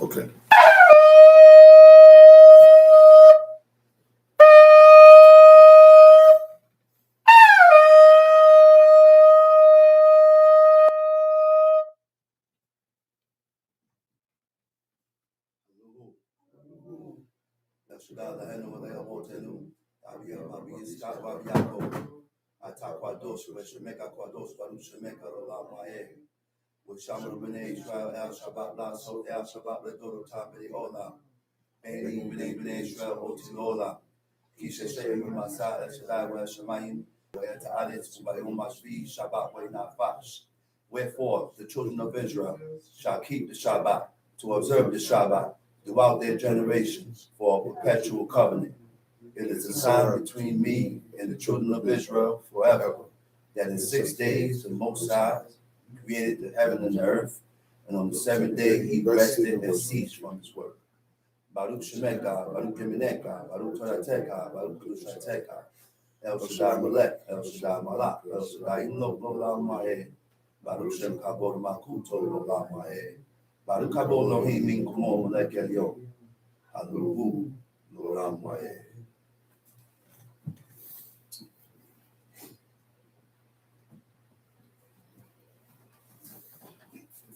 Okay. Wherefore, the children of Israel shall keep the Shabbat, to observe the Shabbat throughout their generations for a perpetual covenant. It is a sign between me and the children of Israel forever, that in 6 days the Most High created the heaven and the earth, and on the seventh day he rested and ceased from his work. Baruch Shemeka, Baruch Emineka, Baruch Torateka, Baruch Kushateka, El Shaddai Melech, El Shaddai Malach, El Shaddai Imlok Lolam Ma'eh, Baruch Shem Kabod Makuto Lolam Ma'eh, Baruch Kabod Lohim Min Kumo Melech Elyon, Aluhu Lolam Ma'eh.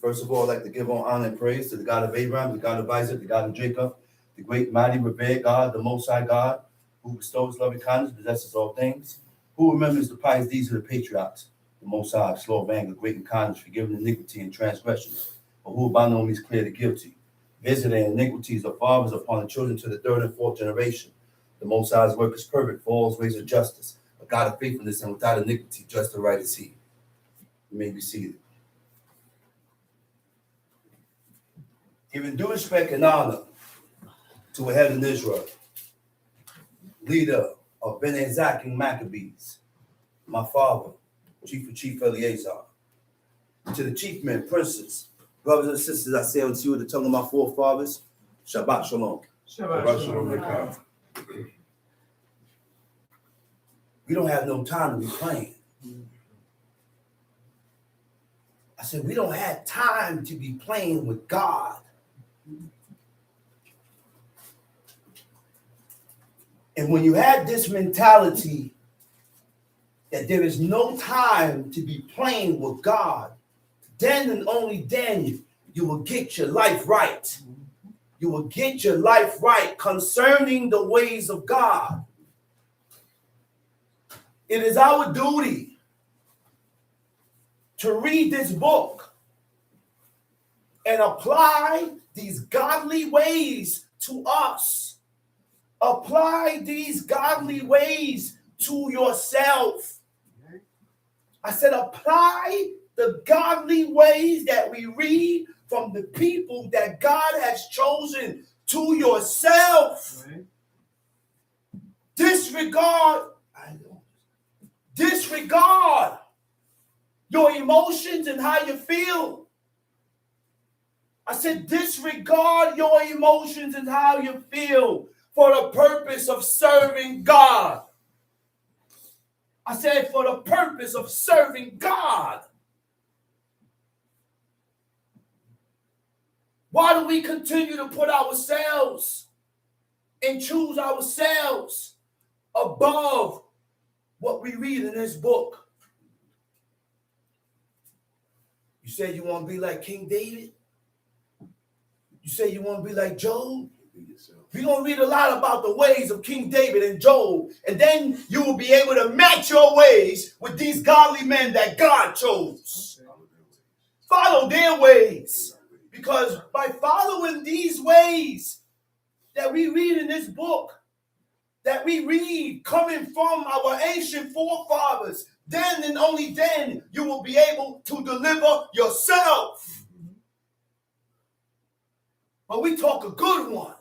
First of all, I'd like to give all honor and praise to the God of Abraham, the God of Isaac, the God of Jacob, the great, mighty, revered God, the Most High God, who bestows loving kindness, possesses all things, who remembers the pious deeds of the patriarchs, the Most High, slow of anger, great in kindness, forgiving iniquity and transgressions, but who by no means clear the guilty, visiting iniquities of fathers upon the children to the third and fourth generation. The Most High's work is perfect for all his ways of justice, a God of faithfulness and without iniquity, just and right is he. You may be seated. Giving due respect and honor to a head in Israel, leader of Bnei Zach and Maccabees, my father, Chief Eleazar, to the chief men, princes, brothers and sisters, I say unto you with the tongue of my forefathers, Shabbat Shalom. Shabbat Shalom. We don't have no time to be playing. I said, we don't have time to be playing with God. And when you have this mentality that there is no time to be playing with God, then and only then you will get your life right. You will get your life right concerning the ways of God. It is our duty to read this book and apply these godly ways to us. Apply these godly ways to yourself. I said, apply the godly ways that we read from the people that God has chosen to yourself. Disregard your emotions and how you feel. I said, disregard your emotions and how you feel for the purpose of serving God. I said, for the purpose of serving God. Why do we continue to put ourselves and choose ourselves above what we read in this book? You say you want to be like King David? You say you want to be like Job? We're going to read a lot about the ways of King David and Job, and then you will be able to match your ways with these godly men that God chose. Follow their ways, because by following these ways that we read in this book, that we read coming from our ancient forefathers, then and only then you will be able to deliver yourself. But we talk a good one.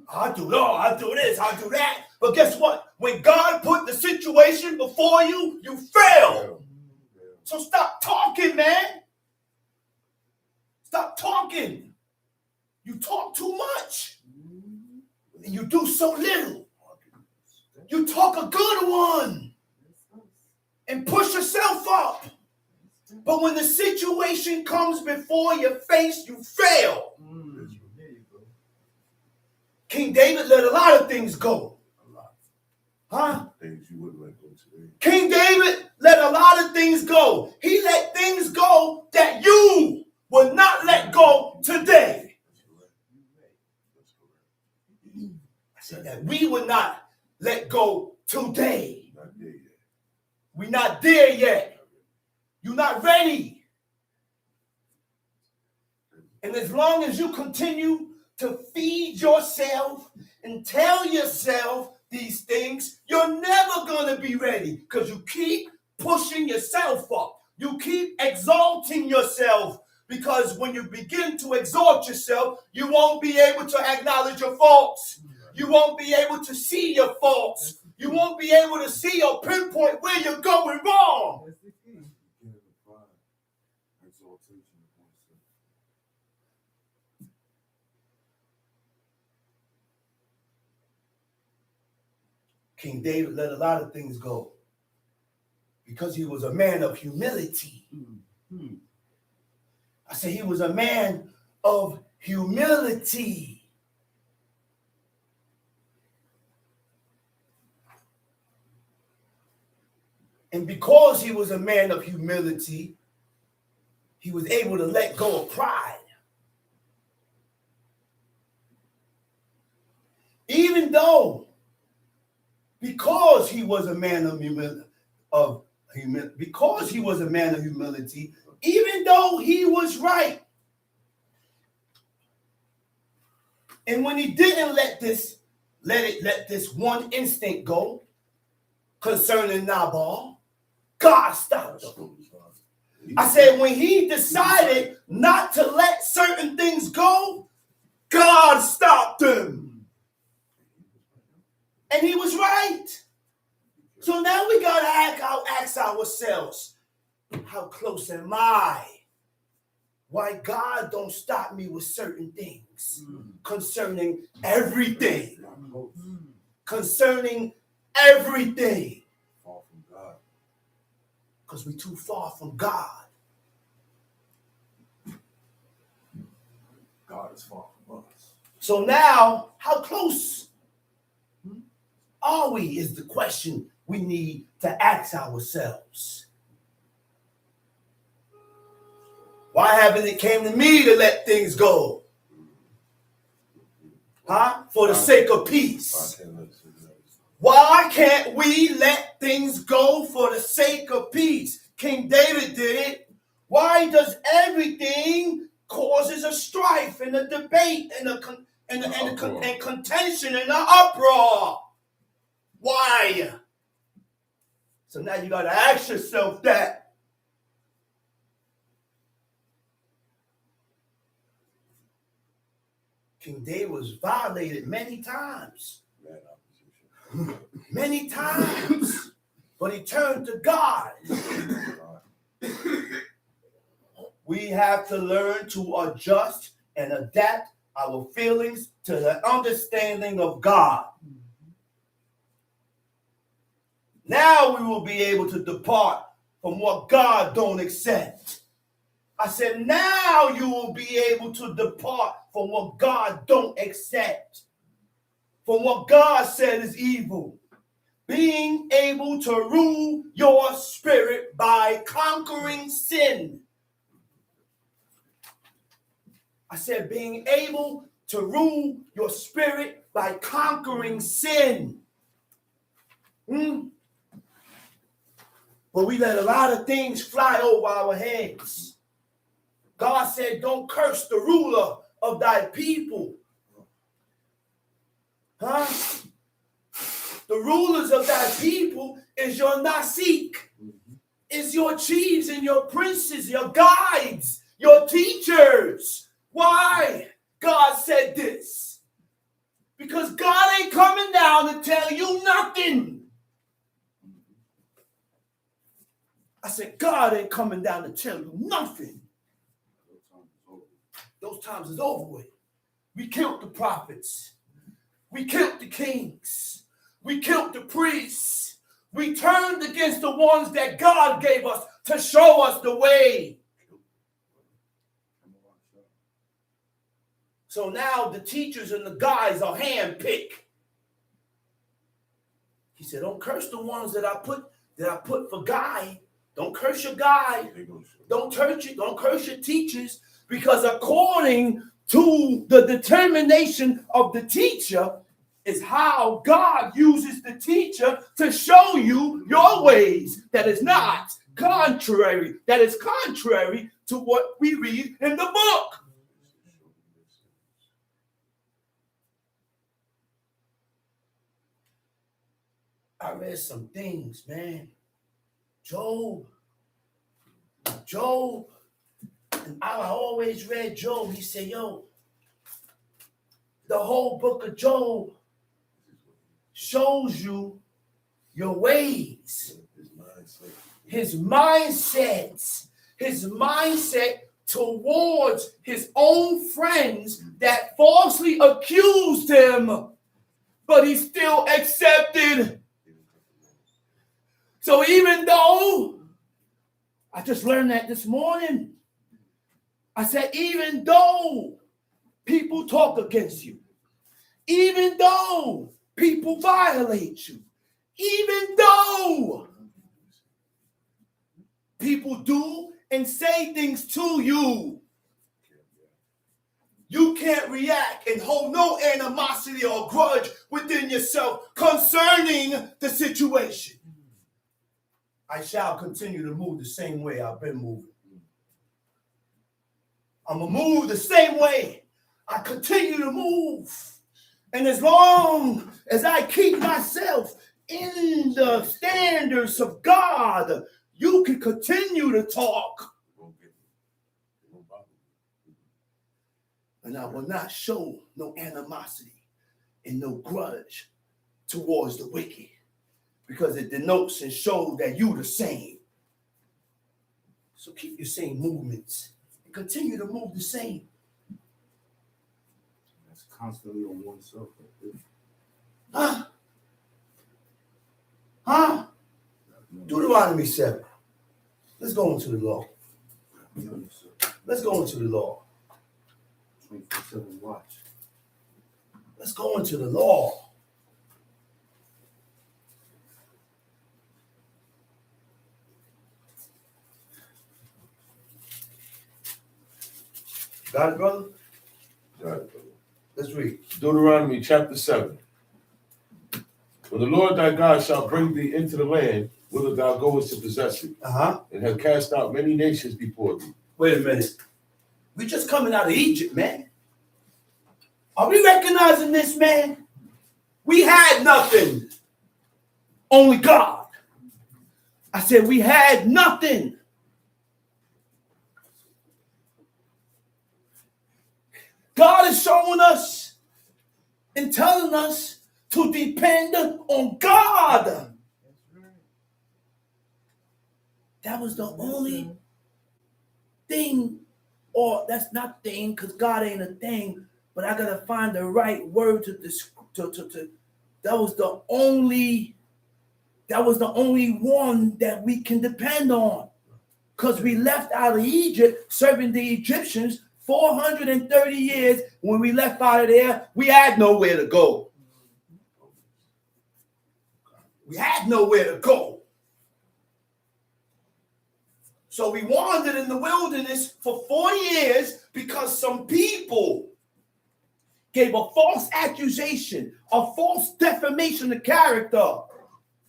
I do this, I do that. But guess what? When God put the situation before you, you fail. So stop talking, man. Stop talking. You talk too much. And you do so little. You talk a good one. And push yourself up. But when the situation comes before your face, you fail. King David let a lot of things go. A lot. Huh? Things you wouldn't let go today. King David let a lot of things go. He let things go that you will not let go today. That's correct. That's correct. I said that we will not let go today. Not there yet. We're not there yet. You're not ready. And as long as you continue to feed yourself and tell yourself these things, you're never going to be ready because you keep pushing yourself up. You keep exalting yourself because when you begin to exalt yourself, you won't be able to acknowledge your faults. You won't be able to see your faults. You won't be able to see or pinpoint where you're going wrong. That's the key. Beginning of pride. Exaltation of oneself. King David let a lot of things go because he was a man of humility. I say he was a man of humility. And because he was a man of humility, he was able to let go of pride. Even though, because he was a man of humility, even though he was right, and when he didn't let this one instinct go concerning Nabal, God stopped him. I said, when he decided not to let certain things go, God stopped him. And he was right. So now we got to ask ourselves, how close am I? Why God don't stop me with certain things concerning everything. Concerning everything. Far from God. Because we're too far from God. God is far from us. So now, how close are we is the question we need to ask ourselves. Why haven't it came to me to let things go? Huh? For the sake of peace. Why can't we let things go for the sake of peace? King David did it. Why does everything causes a strife and a debate and contention and an uproar? Why? So now you got to ask yourself that. King David was violated many times. Many times. But he turned to God. We have to learn to adjust and adapt our feelings to the understanding of God. Now we will be able to depart from what God don't accept. I said, now you will be able to depart from what God don't accept. From what God said is evil. Being able to rule your spirit by conquering sin. I said, being able to rule your spirit by conquering sin. But we let a lot of things fly over our heads. God said, don't curse the ruler of thy people. Huh? The rulers of thy people is your Nasik, is your chiefs and your princes, your guides, your teachers. Why? God said this. Because God ain't coming down to tell you nothing. I said, God ain't coming down to tell you nothing. Those times is over with. We killed the prophets. We killed the kings. We killed the priests. We turned against the ones that God gave us to show us the way. So now the teachers and the guys are handpicked. He said, don't curse the ones that I put for guide. Don't curse your guide. Don't curse your teachers, because according to the determination of the teacher is how God uses the teacher to show you your ways. That is not contrary. That is contrary to what we read in the book. I read some things, man. Job, and I always read Job. He said, yo, the whole book of Job shows you your ways. His mindset towards his own friends that falsely accused him, but he still accepted. So even though, I just learned that this morning, I said, even though people talk against you, even though people violate you, even though people do and say things to you, you can't react and hold no animosity or grudge within yourself concerning the situation. I shall continue to move the same way I've been moving. I'm going to move the same way I continue to move. And as long as I keep myself in the standards of God, you can continue to talk. And I will not show no animosity and no grudge towards the wicked, because it denotes and shows that you the same. So keep your same movements and continue to move the same. That's constantly on oneself. Huh? Deuteronomy 7. Let's go into the law. Let's go into the law. 24/7 watch. Let's go into the law. Got it, brother? Got it, brother. Let's read. Deuteronomy chapter 7. When the Lord thy God shall bring thee into the land, whither thou goest to possess it, and have cast out many nations before thee. Wait a minute. We just coming out of Egypt, man. Are we recognizing this, man? We had nothing. Only God. I said we had nothing. God is showing us and telling us to depend on God. That was the only thing, or that's not thing, because God ain't a thing, but I gotta find the right word to that was the only one that we can depend on. Because we left out of Egypt serving the Egyptians 430 years. When we left out of there, we had nowhere to go. We had nowhere to go. So we wandered in the wilderness for 40 years because some people gave a false accusation, a false defamation of character,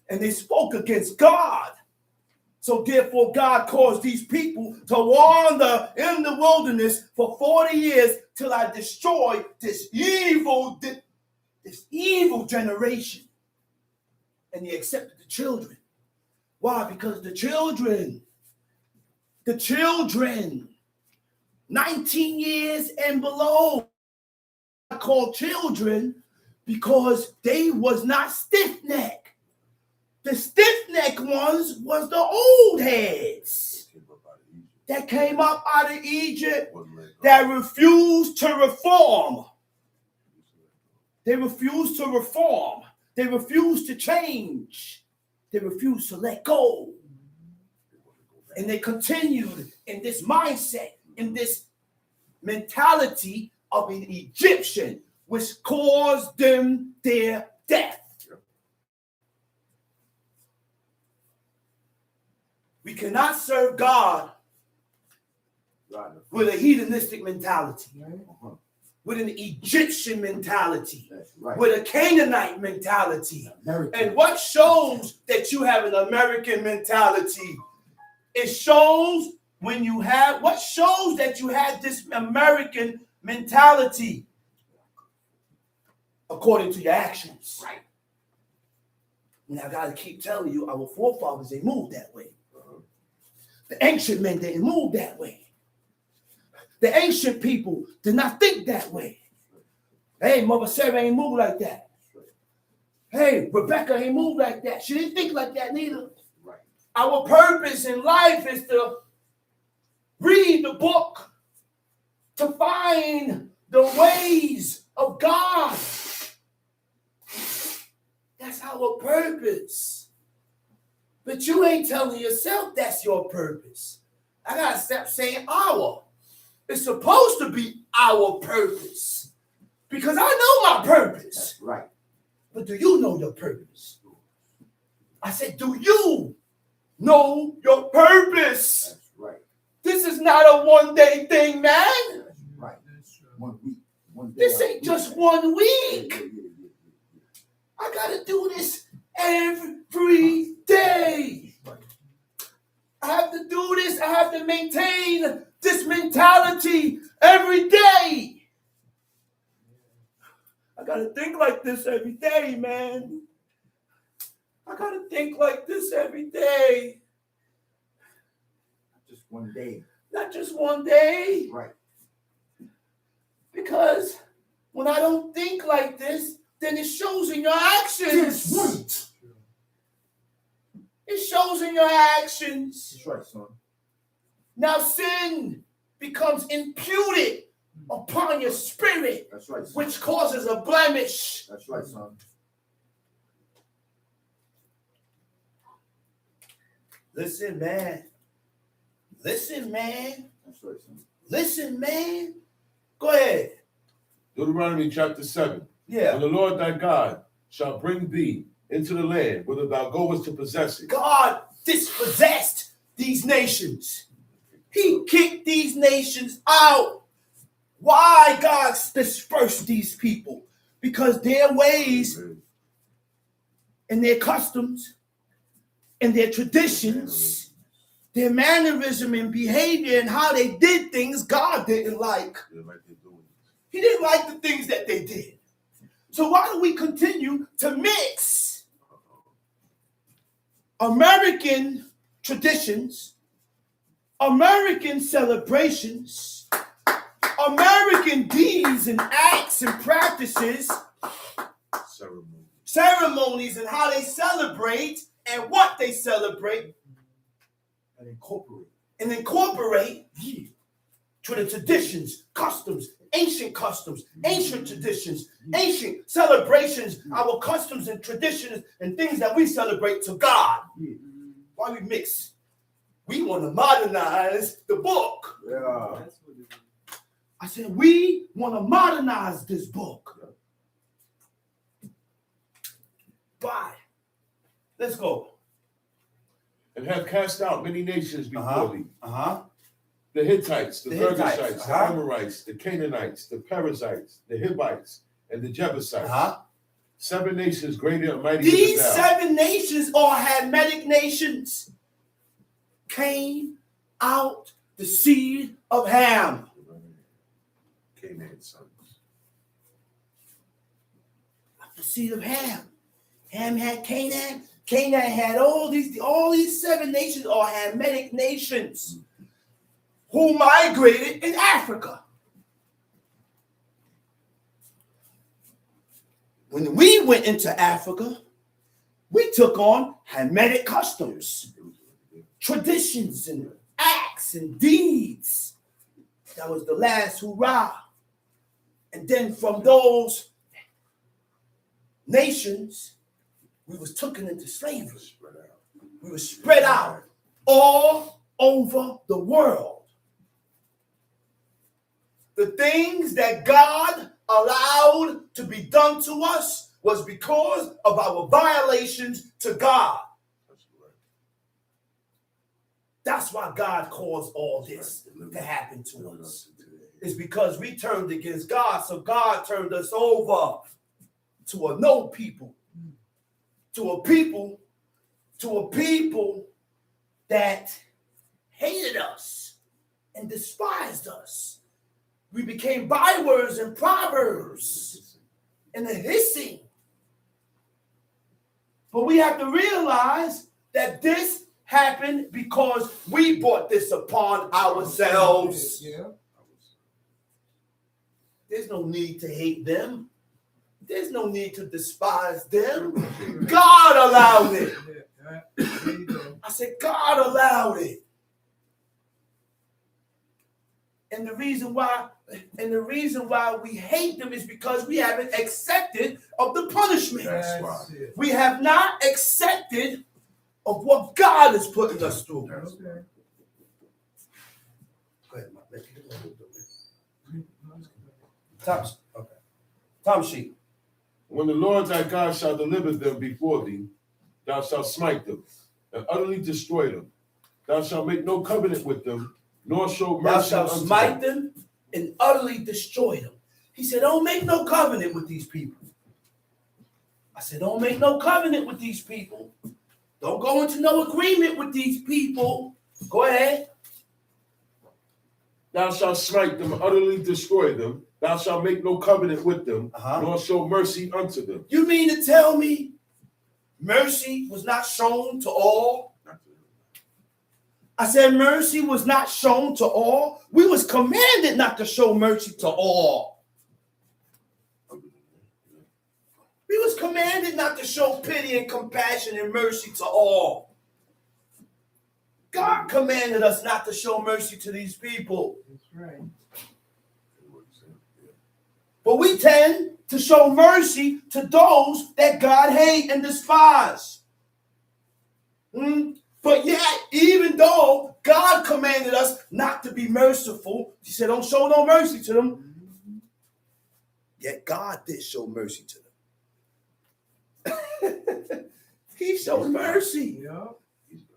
and they spoke against God. So therefore, God caused these people to wander in the wilderness for 40 years till I destroyed this evil generation. And he accepted the children. Why? Because the children, 19 years and below, I call children because they was not stiff-necked. The stiff-necked ones was the old heads that came up out of Egypt that refused to reform. They refused to reform. They refused to change. They refused to let go. And they continued in this mindset, in this mentality of an Egyptian, which caused them their death. We cannot serve God with a hedonistic mentality, with an Egyptian mentality, with a Canaanite mentality. And what shows that you have an American mentality? It shows when you have, what shows that you have this American mentality? According to your actions. Right. Now I gotta keep telling you, our forefathers, they moved that way. The ancient men didn't move that way. The ancient people did not think that way. Hey, Mother Sarah ain't moved like that. Hey, Rebecca ain't moved like that. She didn't think like that neither. Right. Our purpose in life is to read the book, to find the ways of God. That's our purpose. But you ain't telling yourself that's your purpose. I gotta stop saying our. It's supposed to be our purpose. Because I know my purpose. That's right. But do you know your purpose? I said, do you know your purpose? That's right. This is not a one-day thing, man. That's right. 1 week. 1 day. This ain't just 1 week. I gotta do this every day. I have to do this. I have to maintain this mentality every day. I gotta think like this every day, man. I gotta think like this every day. Not just 1 day. Not just 1 day. Right. Because when I don't think like this, then it shows in your actions. Right. It shows in your actions. That's right, son. Now sin becomes imputed upon your spirit. That's right, son. Which causes a blemish. That's right, son. Listen, man. Listen, man. That's right, son. Listen, man. Go ahead. Deuteronomy chapter 7. Yeah. When the Lord thy God shall bring thee into the land, whither thou goest to possess it. God dispossessed these nations. He kicked these nations out. Why God dispersed these people? Because their ways and their customs and their traditions, their mannerism and behavior and how they did things, God didn't like. He didn't like the things that they did. So why do we continue to mix American traditions, American celebrations, American deeds and acts and practices, ceremonies and how they celebrate and what they celebrate, and incorporate to the traditions, customs, ancient traditions, ancient celebrations, our customs and traditions and things that we celebrate to God. Why we mix? We want to modernize the book. Yeah. I said, we want to modernize this book. Why? Let's go. And have cast out many nations before thee. The Hittites, the Girgashites, the Amorites, the Canaanites, the Perizzites, the Hivites, and the Jebusites. 7 nations greater and mightier than thou. These 7 nations are Hamitic nations. Came out the seed of Ham. Canaan's sons. The seed of Ham. Ham had Canaan. Canaan had all these 7 nations are Hamitic nations who migrated in Africa. When we went into Africa, we took on Hamitic customs, traditions, and acts and deeds. That was the last hurrah. And then from those nations, we was taken into slavery. We were spread out all over the world. The things that God allowed to be done to us was because of our violations to God. That's why God caused all this to happen to us. It's because we turned against God, so God turned us over to a no people, to a people that hated us and despised us. We became bywords and proverbs and a hissing. But we have to realize that this happened because we brought this upon ourselves. There's no need to hate them. There's no need to despise them. God allowed it. I said, God allowed it. And the reason why we hate them is because we haven't accepted of the punishment. We have not accepted of what God is putting us through. Go ahead, Mike. Tom sheet. When the Lord thy God shall deliver them before thee, thou shalt smite them and utterly destroy them. Thou shalt make no covenant with them, nor show mercy. Thou shalt smite them and utterly destroy them. He said, don't make no covenant with these people. I said, don't make no covenant with these people. Don't go into no agreement with these people. Go ahead. Thou shalt smite them, utterly destroy them. Thou shalt make no covenant with them, nor show mercy unto them. You mean to tell me mercy was not shown to all? I said mercy was not shown to all. We was commanded not to show mercy to all. We was commanded not to show pity and compassion and mercy to all. God commanded us not to show mercy to these people. That's right. But we tend to show mercy to those that God hate and despise. But yet, even though God commanded us not to be merciful, he said, don't show no mercy to them. Yet God did show mercy to them. He showed mercy. Yeah.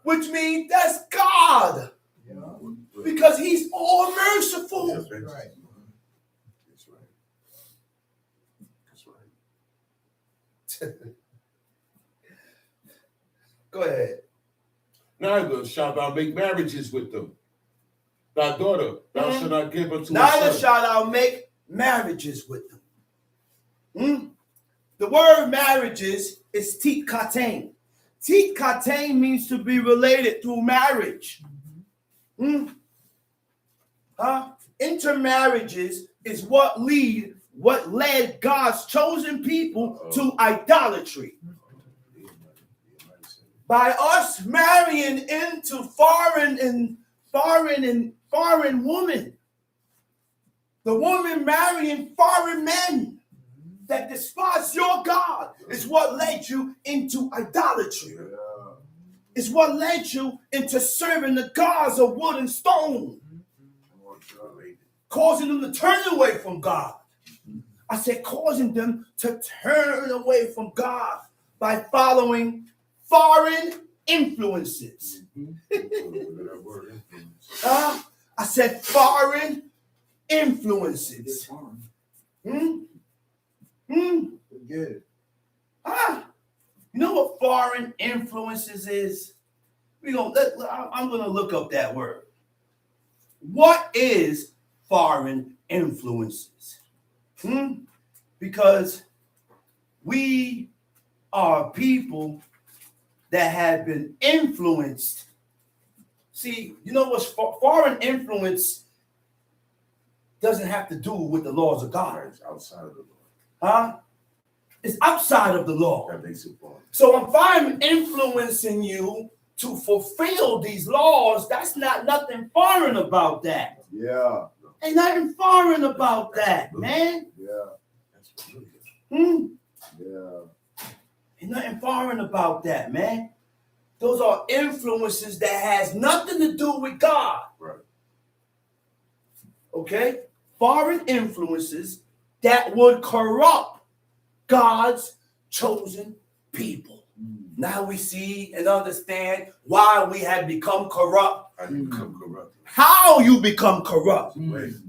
Which means that's God. Yeah. Because he's all merciful. That's right. Go ahead. Neither shalt thou make marriages with them. Thy daughter thou shalt not give unto Neither a son. shalt thou make marriages with them. The word marriages is tikatain. Tikatain means to be related through marriage. Intermarriages is what led God's chosen people to idolatry. By us marrying into foreign women. The woman marrying foreign men that despise your God is what led you into idolatry. It's what led you into serving the gods of wood and stone, causing them to turn away from God. I said causing them to turn away from God by following foreign influences. I said foreign influences. Good. You know what foreign influences is? I'm gonna look up that word. What is foreign influences? Because we are people that have been influenced. See, you know what's foreign influence doesn't have to do with the laws of God. It's outside of the law. It's outside of the law. That makes it foreign. So if I'm influencing you to fulfill these laws, that's not nothing foreign about that. Yeah. Ain't nothing foreign about that, man. Yeah. Yeah. Ain't nothing foreign about that, man. Those are influences that has nothing to do with God. Right. Okay? foreign influences that would corrupt God's chosen people. Now we see and understand why we have become corrupt. How you become corrupt? How you become corrupt.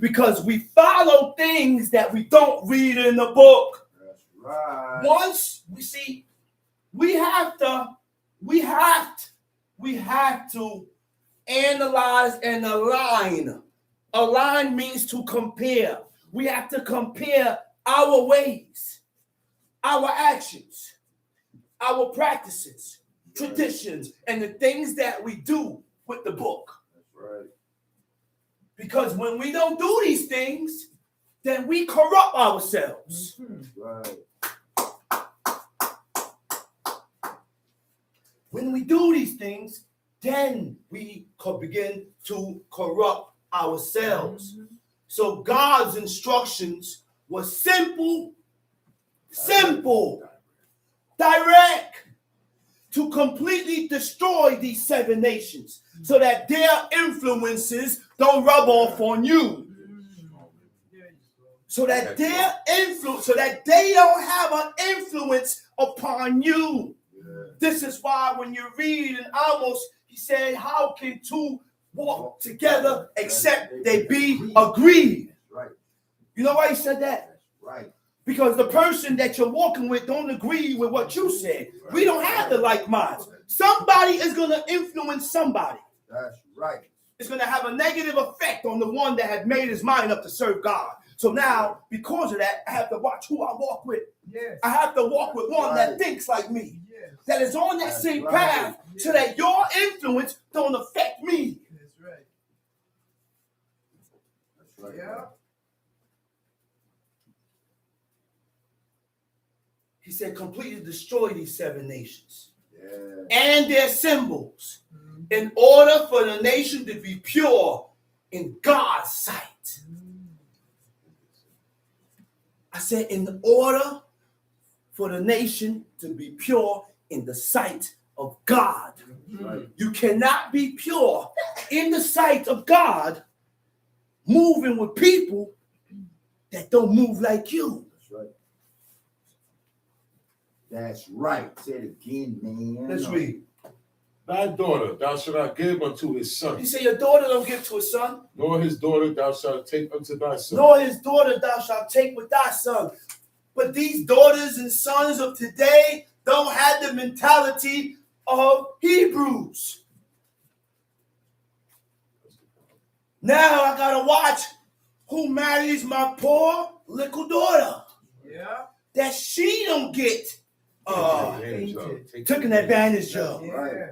Because we follow things that we don't read in the book. That's right. Once we see, we have to analyze and align. Align means to compare. We have to compare our ways, our actions, our practices, traditions, and the things that we do with the book. That's right. Because when we don't do these things, then we corrupt ourselves. That's right. When we do these things, then we could begin to corrupt ourselves. So God's instructions were simple, direct, to completely destroy these 7 nations so that their influences don't rub off on you. So that their influence, so that they don't have an influence upon you. This is why when you read in Amos, he said, how can 2 walk together except they be agreed? Right. You know why he said that? That's right. Because the person that you're walking with don't agree with what you said. We don't have the like minds. Somebody is going to influence somebody. That's right. It's going to have a negative effect on the one that had made his mind up to serve God. So now, because of that, I have to watch who I walk with. Yes. I have to walk with one that thinks like me, Yes. that is on that That's same right. path, so that your influence don't affect me. That's right. That's right. Yeah. He said, completely destroy these 7 nations Yeah. and their symbols in order for the nation to be pure in God's sight. I said, in order for the nation to be pure in the sight of God. That's right. You cannot be pure in the sight of God moving with people that don't move like you. That's right. That's right. Say it again, man. Let's read. Thy daughter thou shalt not give unto his son, He said, your daughter don't give to his son, nor his daughter thou shalt take unto thy son. nor his daughter thou shalt take with thy son. But these daughters and sons of today don't have the mentality of Hebrews. Now I gotta watch who marries my poor little daughter, Yeah. that she don't get Take taken advantage of. Yeah. Right.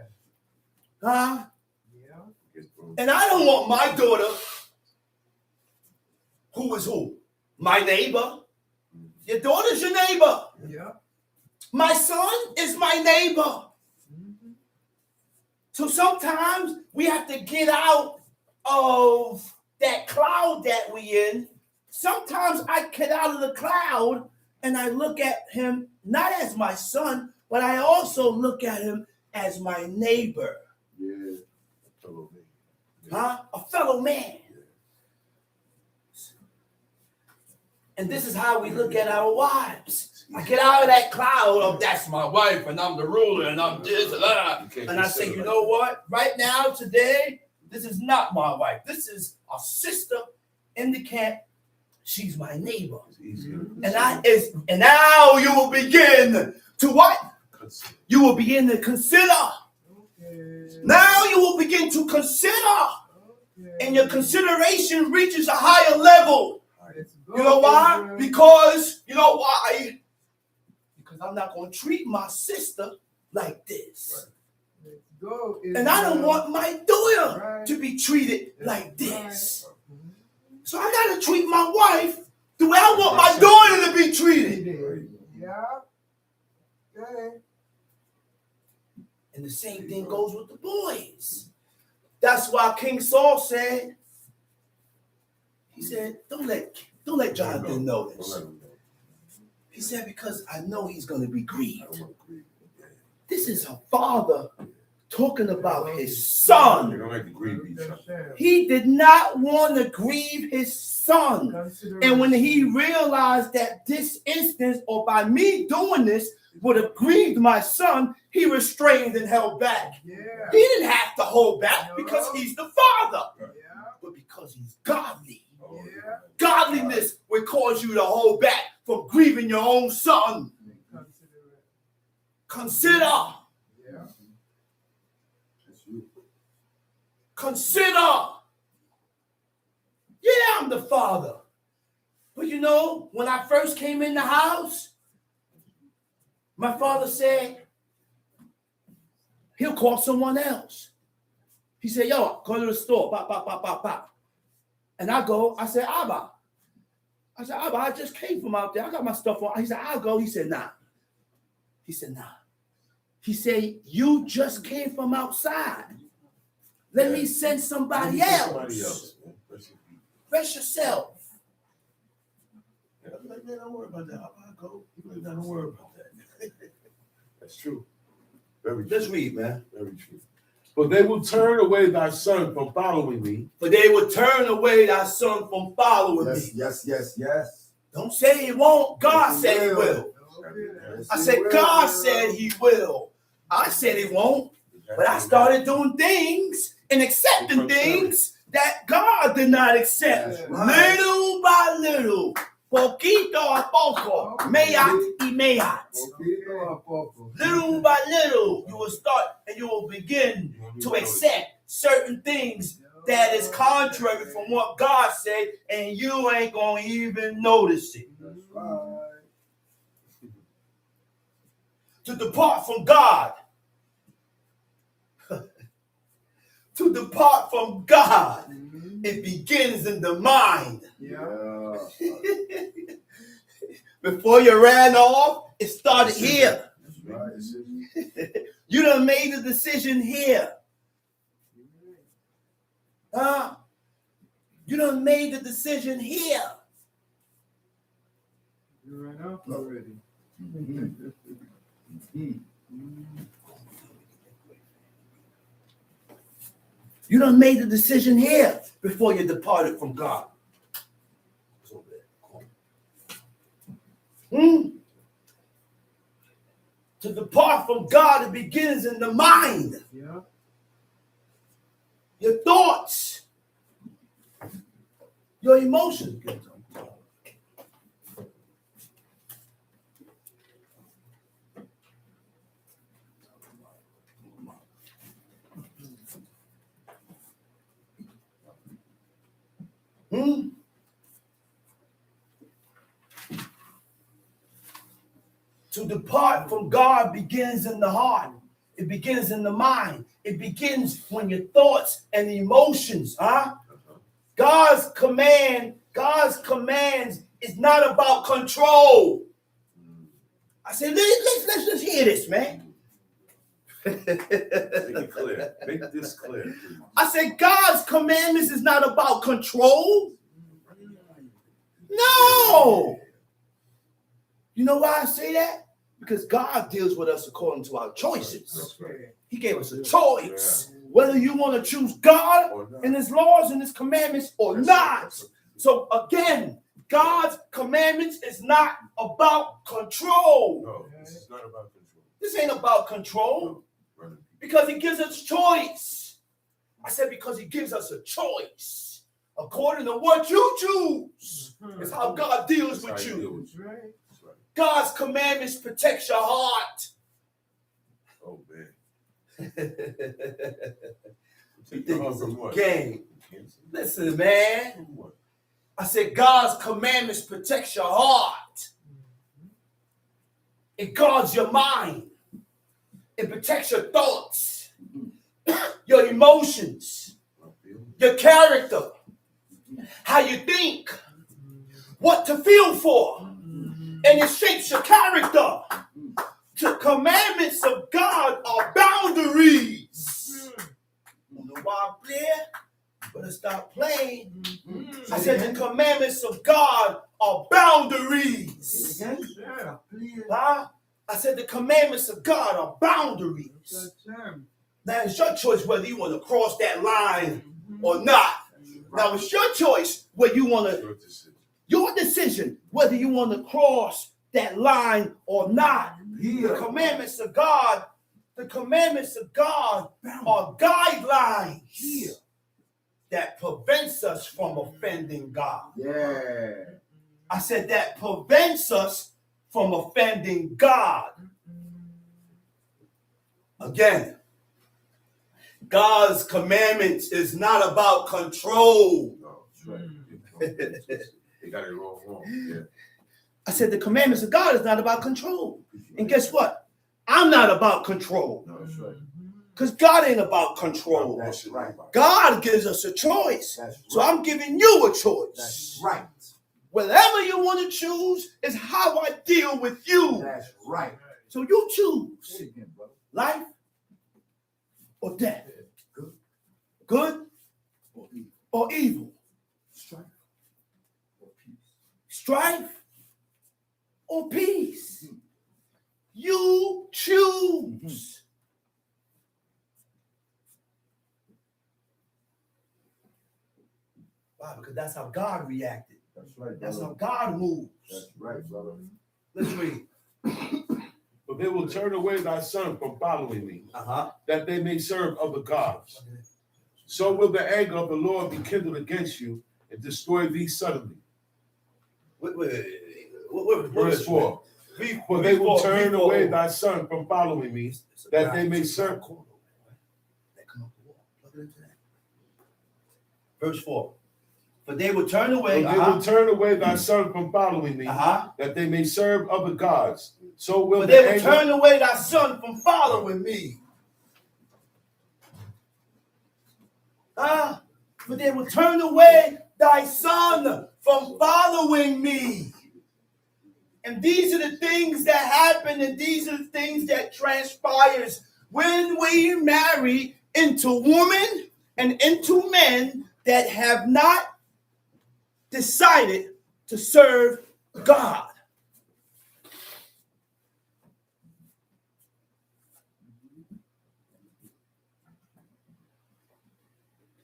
Huh? Yeah. And I don't want my daughter, who is who? My neighbor. Your daughter's your neighbor. Yeah. My son is my neighbor. So sometimes we have to get out of that cloud that we in. Sometimes I get out of the cloud and I look at him not as my son, but I also look at him as my neighbor. Yeah. Huh? A fellow man. And this is how we look at our wives. I get out of that cloud of that's my wife and I'm the ruler and I'm this and that. And I say, you know what? Right now, today, this is not my wife. This is a sister in the camp. She's my neighbor. And now you will begin to what? You will begin to consider. Okay. Now you will begin to consider. Okay. And your consideration reaches a higher level. Let's go, You know why? Israel. Because, you know why? Because I'm not going to treat my sister like this. Let's go, And I don't Israel. want my daughter Right. to be treated That's like this. right. So I got to treat my wife the way I want my daughter to be treated. Yeah. Okay. And the same thing goes with the boys. That's why King Saul said, he said, don't let Jonathan know this. He said, because I know he's going to be grieved. This is a father talking about his You son. don't like to grieve each other. He did not want to grieve his son. And when he realized that this instance, or by me doing this, would have grieved my son, he restrained and held back. Yeah. He didn't have to hold back because he's the father, Yeah. but because he's godly. Yeah. Godliness will cause you to hold back from grieving your own son. Consider it. Consider, Yeah. It's you. consider. Yeah, I'm the father. But you know, when I first came in the house, my father said he'll call someone else. He said, yo, go to the store, pop, pop, pop, pop, pop. And I go, I said, Abba. I said, Abba, I just came from out there. I got my stuff on. He said, I'll go. He said, nah. He said, nah. He said, you just came from outside. Let me send somebody else. Man. Rest yourself. Yeah, I'm like, man, don't worry about that. I'll go. You really don't worry about that. That's true. Very true. Let's read, man. Very true. But they will turn away thy son from following me. For they will turn away thy son from following me. Yes. Don't say he won't. God said he will. Okay. I said, God said he will. I said he won't. But I started doing things and accepting things that God did not accept. That's right. Little by little. Poquito a poco. Mayat y mayat. Little by little, you will start and you will begin to accept certain things that is contrary from what God said, and you ain't gonna even notice it. That's right. To depart from God. To depart from God, it begins in the mind. Yeah. Before you ran off, it started here. That's right. You done made a decision here. Huh? You done made the decision here. You ran off already. You done made the decision here before you departed from God. To depart from God, it begins in the mind. Yeah. Your thoughts. Your emotions. To depart from God begins in the heart. It begins in the mind. It begins when your thoughts and emotions, God's commands is not about control. I said, let's hear this, man. Make it clear. Make this clear. I said, God's commandments is not about control. No. You know why I say that? Because God deals with us according to our choices. Okay. He gave us a choice. Whether you want to choose God and his laws and his commandments or not. So again, God's commandments is not about control. No, this is not about control. This ain't about control. Because he gives us choice. I said because he gives us a choice. According to what you choose is how God deals with you. That's right. God's commandments protects your heart. Oh, man. You think it's a game. Listen, man. I said God's commandments protects your heart. It guards your mind. It protects your thoughts, your emotions, your character, how you think, what to feel for, and it shapes your character. The commandments of God are boundaries. You know why I'm playing? Better stop playing. I said the commandments of God are boundaries. Yeah. Huh? I said the commandments of God are boundaries. That's him. Now it's your choice whether you want to cross that line or not. Now it's your choice whether you want to, your decision whether you want to cross that line or not. The commandments of God are guidelines that prevents us from offending God. Yeah. I said that prevents us from offending God. Again, God's commandments is not about control. No, that's right. They got it wrong. Yeah. I said the commandments of God is not about control. And guess what? I'm not about control. No, that's right. Because God ain't about control. That's right. God gives us a choice. So I'm giving you a choice. That's right. Whatever you want to choose is how I deal with you. That's right. So you choose Say it again, brother. life or death, Good good or evil. or evil, Strife or peace. strife or peace. You choose. Why? Because that's how God reacted. That's right, That's how brother. God moves. That's right, brother. Let's read. But they will turn away thy son from following me, that they may serve other gods. So will the anger of the Lord be kindled against you and destroy thee suddenly. Verse 4. For they will turn away thy son from following me, that they may serve. Verse 4. For they will turn away. But they will turn away thy son from following me, that they may serve other gods. So will But the they will anger. turn away thy son from following me. But they will turn away thy son from following me. And these are the things that happen, and these are the things that transpires when we marry into women and into men that have not decided to serve God.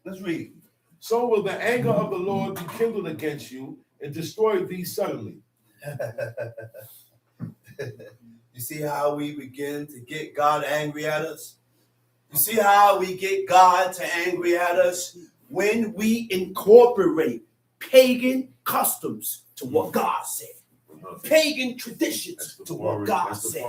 Let's read. So will the anger of the Lord be kindled against you and destroy thee suddenly. You see how we begin to get God angry at us? You see how we get God to angry at us? When we incorporate pagan customs to what God said. Pagan traditions to what God said.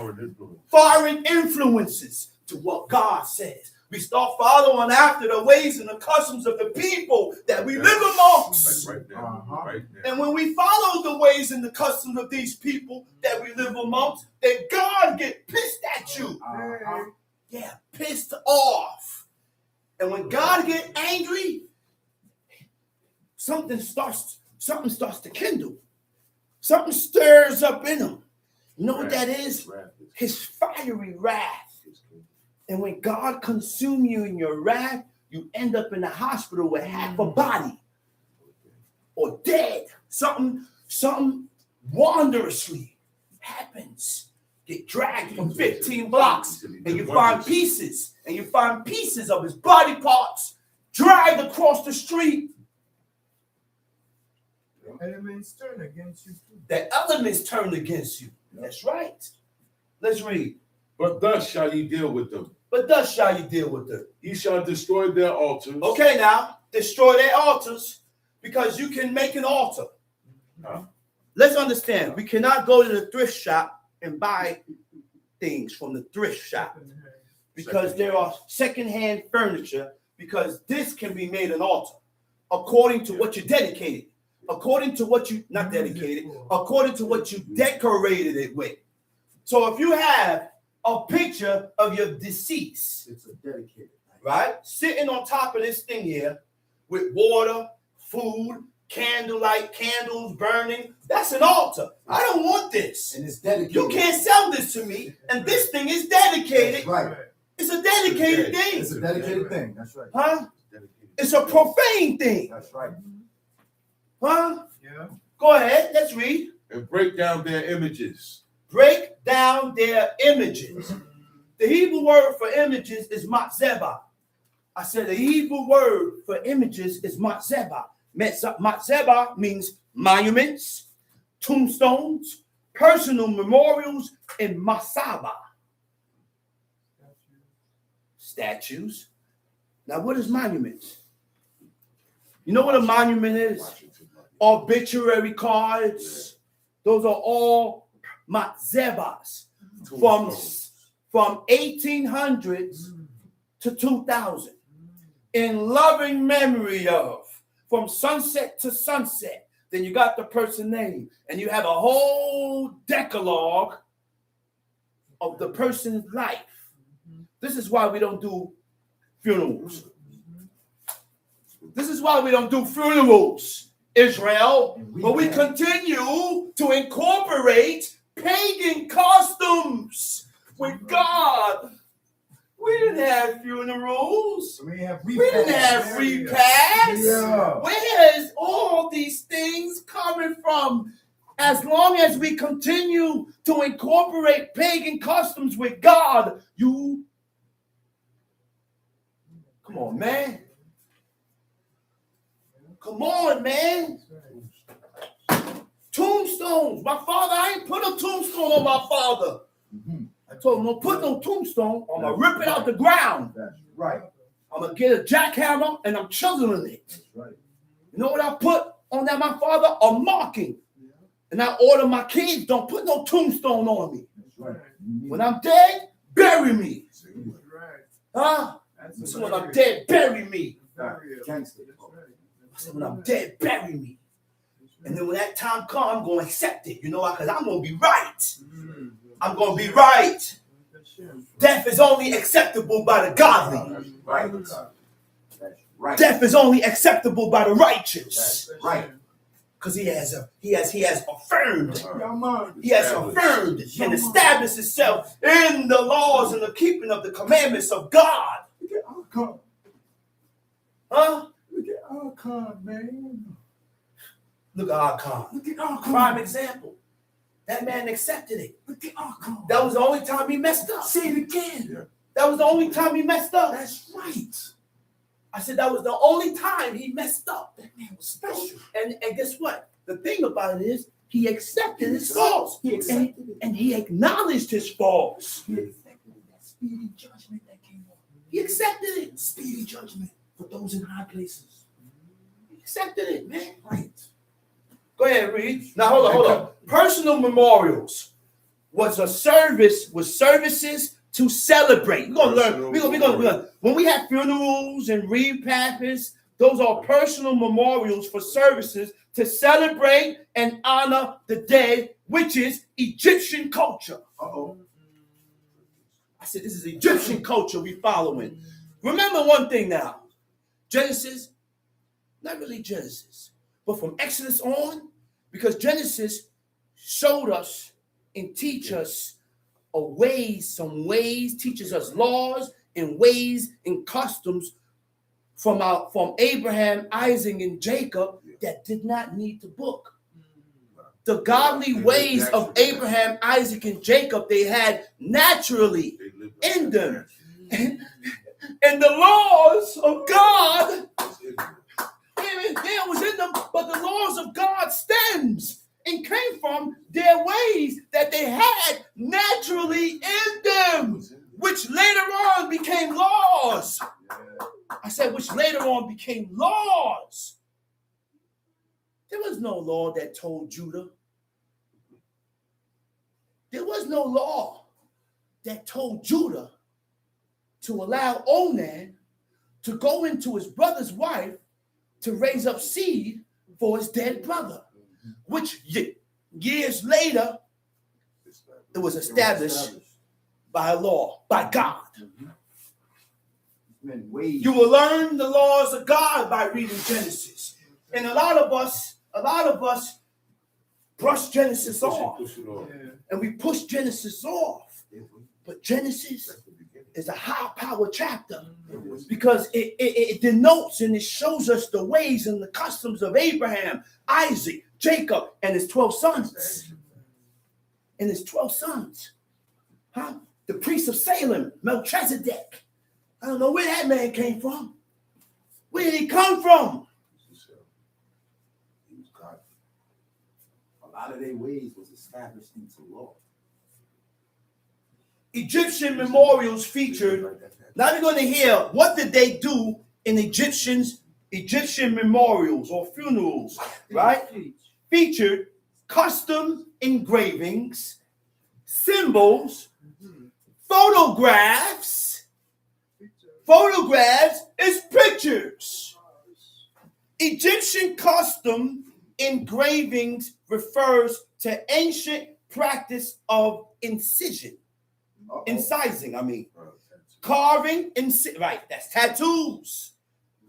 Foreign influences to what God says. We start following after the ways and the customs of the people that we live amongst. Right now. Right now. And when we follow the ways and the customs of these people that we live amongst, then God get pissed at you. Yeah, pissed off. And when God get angry, something starts to kindle. Something stirs up in him. You know what that is? His fiery wrath. And when God consumes you in your wrath, you end up in the hospital with half a body or dead. Something wondrously happens. Get dragged from 15 blocks and you find pieces. And you find pieces of his body parts dragged across the street. Elements turn against you too. The elements turn against you. That's right. Let's read. But thus shall ye deal with them. But thus shall you deal with them. Ye shall destroy their altars. Okay, now, destroy their altars because you can make an altar. Let's understand, we cannot go to the thrift shop and buy things from the thrift shop because there are secondhand furniture because this can be made an altar according to what you dedicated, according to what you, not dedicated, according to what you decorated it with. So if you have a picture of your deceased, It's a dedicated. right? Sitting on top of this thing here with water, food, candlelight, candles burning. That's an altar. I don't want this. And it's dedicated. You can't sell this to me. And this thing is dedicated. That's right. It's a dedicated thing. It's a dedicated thing. That's right. Huh? It's a profane thing. That's right. Huh? Yeah. Go ahead. Let's read. And break down their images. Break down their images. The Hebrew word for images is matzeba. I said the Hebrew word for images is matzeba. Matzeba means monuments, tombstones, personal memorials, and masaba. Statues. Now, what is monuments? You know what a monument is? Obituary cards. Those are all matzebas from 1800s to 2000. In loving memory of, from sunset to sunset. Then you got the person's name, and you have a whole decalogue of the person's life. This is why we don't do funerals. This is why we don't do funerals, Israel. But we continue to incorporate pagan customs with God. We didn't have funerals. We didn't have repasts. Yeah. Where is all these things coming from? As long as we continue to incorporate pagan customs with God, come on, man. Come on, man. Tombstones. My father, I ain't put a tombstone on my father. I told him, don't put no tombstone. I'm going to rip it out the ground. That's right. I'm going to get a jackhammer and I'm chiseling it. That's right. You know what I put on that, my father? A marking. And I order my kids, don't put no tombstone on me. That's right. When I'm dead, bury me. Huh? That's So when I'm dead, bury me. Gangster. I said, when I'm dead, bury me. And then when that time comes, I'm going to accept it. You know why? Because I'm going to be right. I'm going to be right. Death is only acceptable by the godly. Right. That's right. Death is only acceptable by the righteous. That's right. Because he has affirmed and established himself in the laws and the keeping of the commandments of God. Look at Archon. Huh? Look at Archon, man. Look at Archon. Look at Archon. Prime example. That man accepted it. Look at Archon. That was the only time he messed up. Say it again. Yeah. That was the only time he messed up. That's right. I said that was the only time he messed up. That man was special. And guess what? The thing about it is he accepted his faults. He accepted it. And he acknowledged his faults. He accepted that speedy judgment that came on. He accepted it. Speedy judgment for those in high places. He accepted it, man. Right. Go ahead, read. Now hold on. Personal memorials was services to celebrate. We're gonna learn. We're gonna learn. When we have funerals and repasts, those are personal memorials for services to celebrate and honor the dead, which is Egyptian culture. Uh-oh. I said this is Egyptian culture we following. Remember one thing now. Genesis, not really Genesis, but from Exodus on, because Genesis showed us and teach us some ways, teaches us laws and ways and customs from Abraham, Isaac, and Jacob that did not need the book. The godly ways of Abraham, Isaac, and Jacob, they had naturally in them. And the laws of God, it was in them, but the laws of God stems and came from their ways that they had naturally in them, which later on became laws. I said, which later on became laws. There was no law that told Judah. There was no law that told Judah to allow Onan to go into his brother's wife to raise up seed for his dead brother, which years later, it was established by law, by God. You will learn the laws of God by reading Genesis. And a lot of us brush Genesis off. And we push Genesis off. But Genesis is a high-power chapter because it denotes and it shows us the ways and the customs of Abraham, Isaac, Jacob, and his 12 sons. And his 12 sons. Huh? the priest of Salem, Melchizedek. I don't know where that man came from. Where did he come from? He was God. A lot of their ways was established into law. Egyptian memorials featured. Now we're going to hear what did they do in Egyptian memorials or funerals, right? Featured custom engravings, symbols, photographs. Photographs is pictures. Egyptian custom engravings refers to ancient practice of incising, I mean. Carving, right, that's tattoos,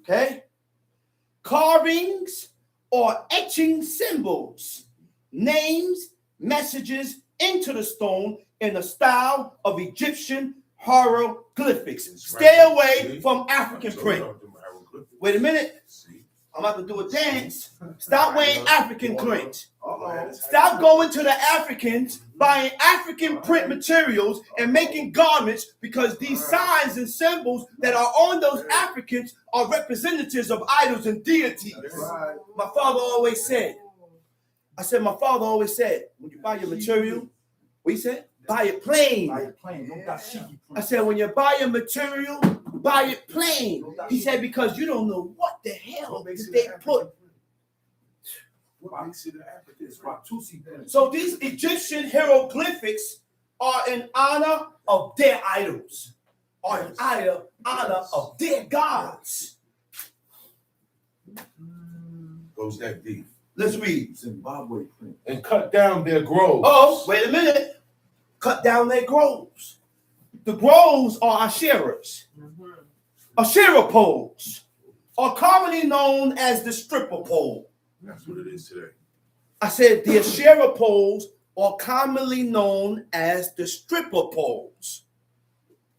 okay? Carvings or etching symbols, names, messages into the stone in the style of Egyptian hieroglyphics. Stay away from African print. Wait a minute. I'm about to do a dance. Stop wearing African print. Stop going to the Africans, buying African print materials and making garments because these signs and symbols that are on those Africans are representatives of idols and deities. My father always said, my father always said, when you buy your material, what he said? Buy it plain. Buy it plain. Don't got shiki print. I said, when you buy your material, buy it plain. He said, because you don't know what the hell did they put. What makes it African? It's Watusi print. So these Egyptian hieroglyphics are in honor of their idols, are in honor of their gods. Goes that deep. Let's read. Zimbabwe print. And cut down their groves. Oh, wait a minute. Cut down their groves. The groves are Asherahs. Asherah poles are commonly known as the stripper pole. That's what it is today. I said the Asherah poles are commonly known as the stripper poles.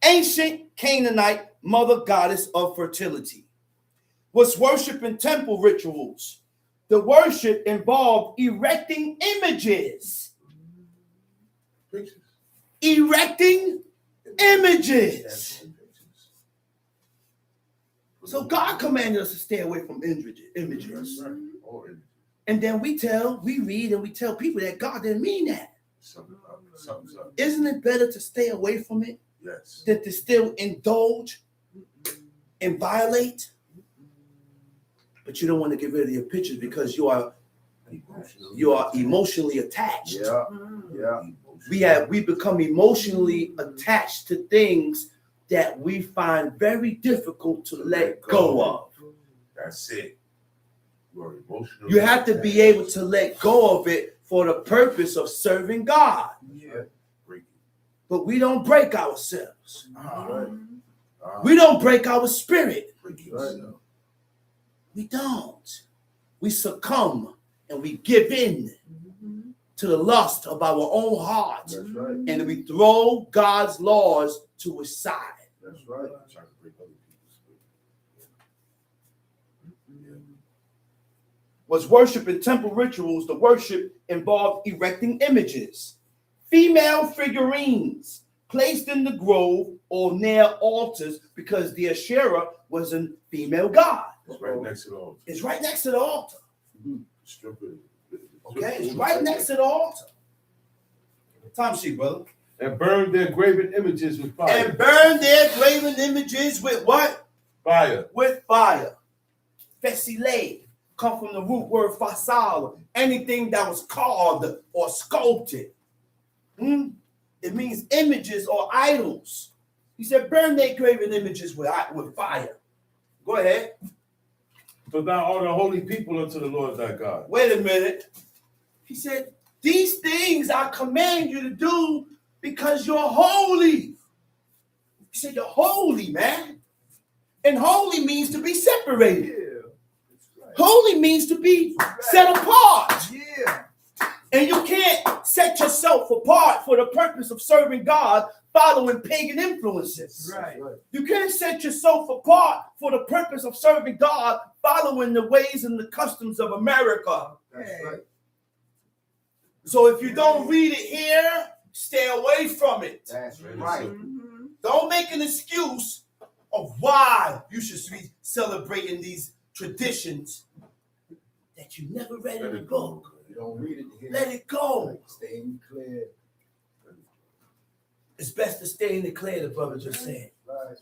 Ancient Canaanite mother goddess of fertility was worshipped in temple rituals. The worship involved erecting images. Pictures. Erecting images. So God commanded us to stay away from images. And then we read and we tell people that God didn't mean that. Something's up. Isn't it better to stay away from it Yes. than to still indulge and violate? But you don't want to get rid of your pictures because you are emotionally attached. Yeah. We become emotionally attached to things that we find very difficult to let go of. That's it. You're emotional. You have to be able to let go of it for the purpose of serving God. Yeah. But we don't break ourselves. We don't break our spirit. We don't. We succumb and we give in to the lust of our own heart. That's right. And we throw God's laws to his side. That's right. Was worship in temple rituals. The worship involved erecting images, female figurines placed in the grove or near altars because the Asherah was a female god. It's right next to the altar. It's right next to the altar. Okay, it's right Stripper. next to the altar. Time sheet, brother. And burned their graven images with fire. And burn their graven images with what? Fire. With fire. Facile come from the root word fasal, anything that was carved or sculpted. It means images or idols. He said, burn their graven images with fire. Go ahead. For thou art a holy people unto the Lord thy God. Wait a minute. He said, these things I command you to do because you're holy. He said, you're holy, man. And holy means to be separated. Holy means to be set apart. Yeah. And you can't set yourself apart for the purpose of serving God following pagan influences. Right. You can't set yourself apart for the purpose of serving God following the ways and the customs of America. That's right. So if you don't read it here, stay away from it. That's right. Don't make an excuse of why you should be celebrating these traditions that you never read in the book. You don't read it here. Let it go. Stay in clear. It's best to stay in the clear, the brother just said. Right.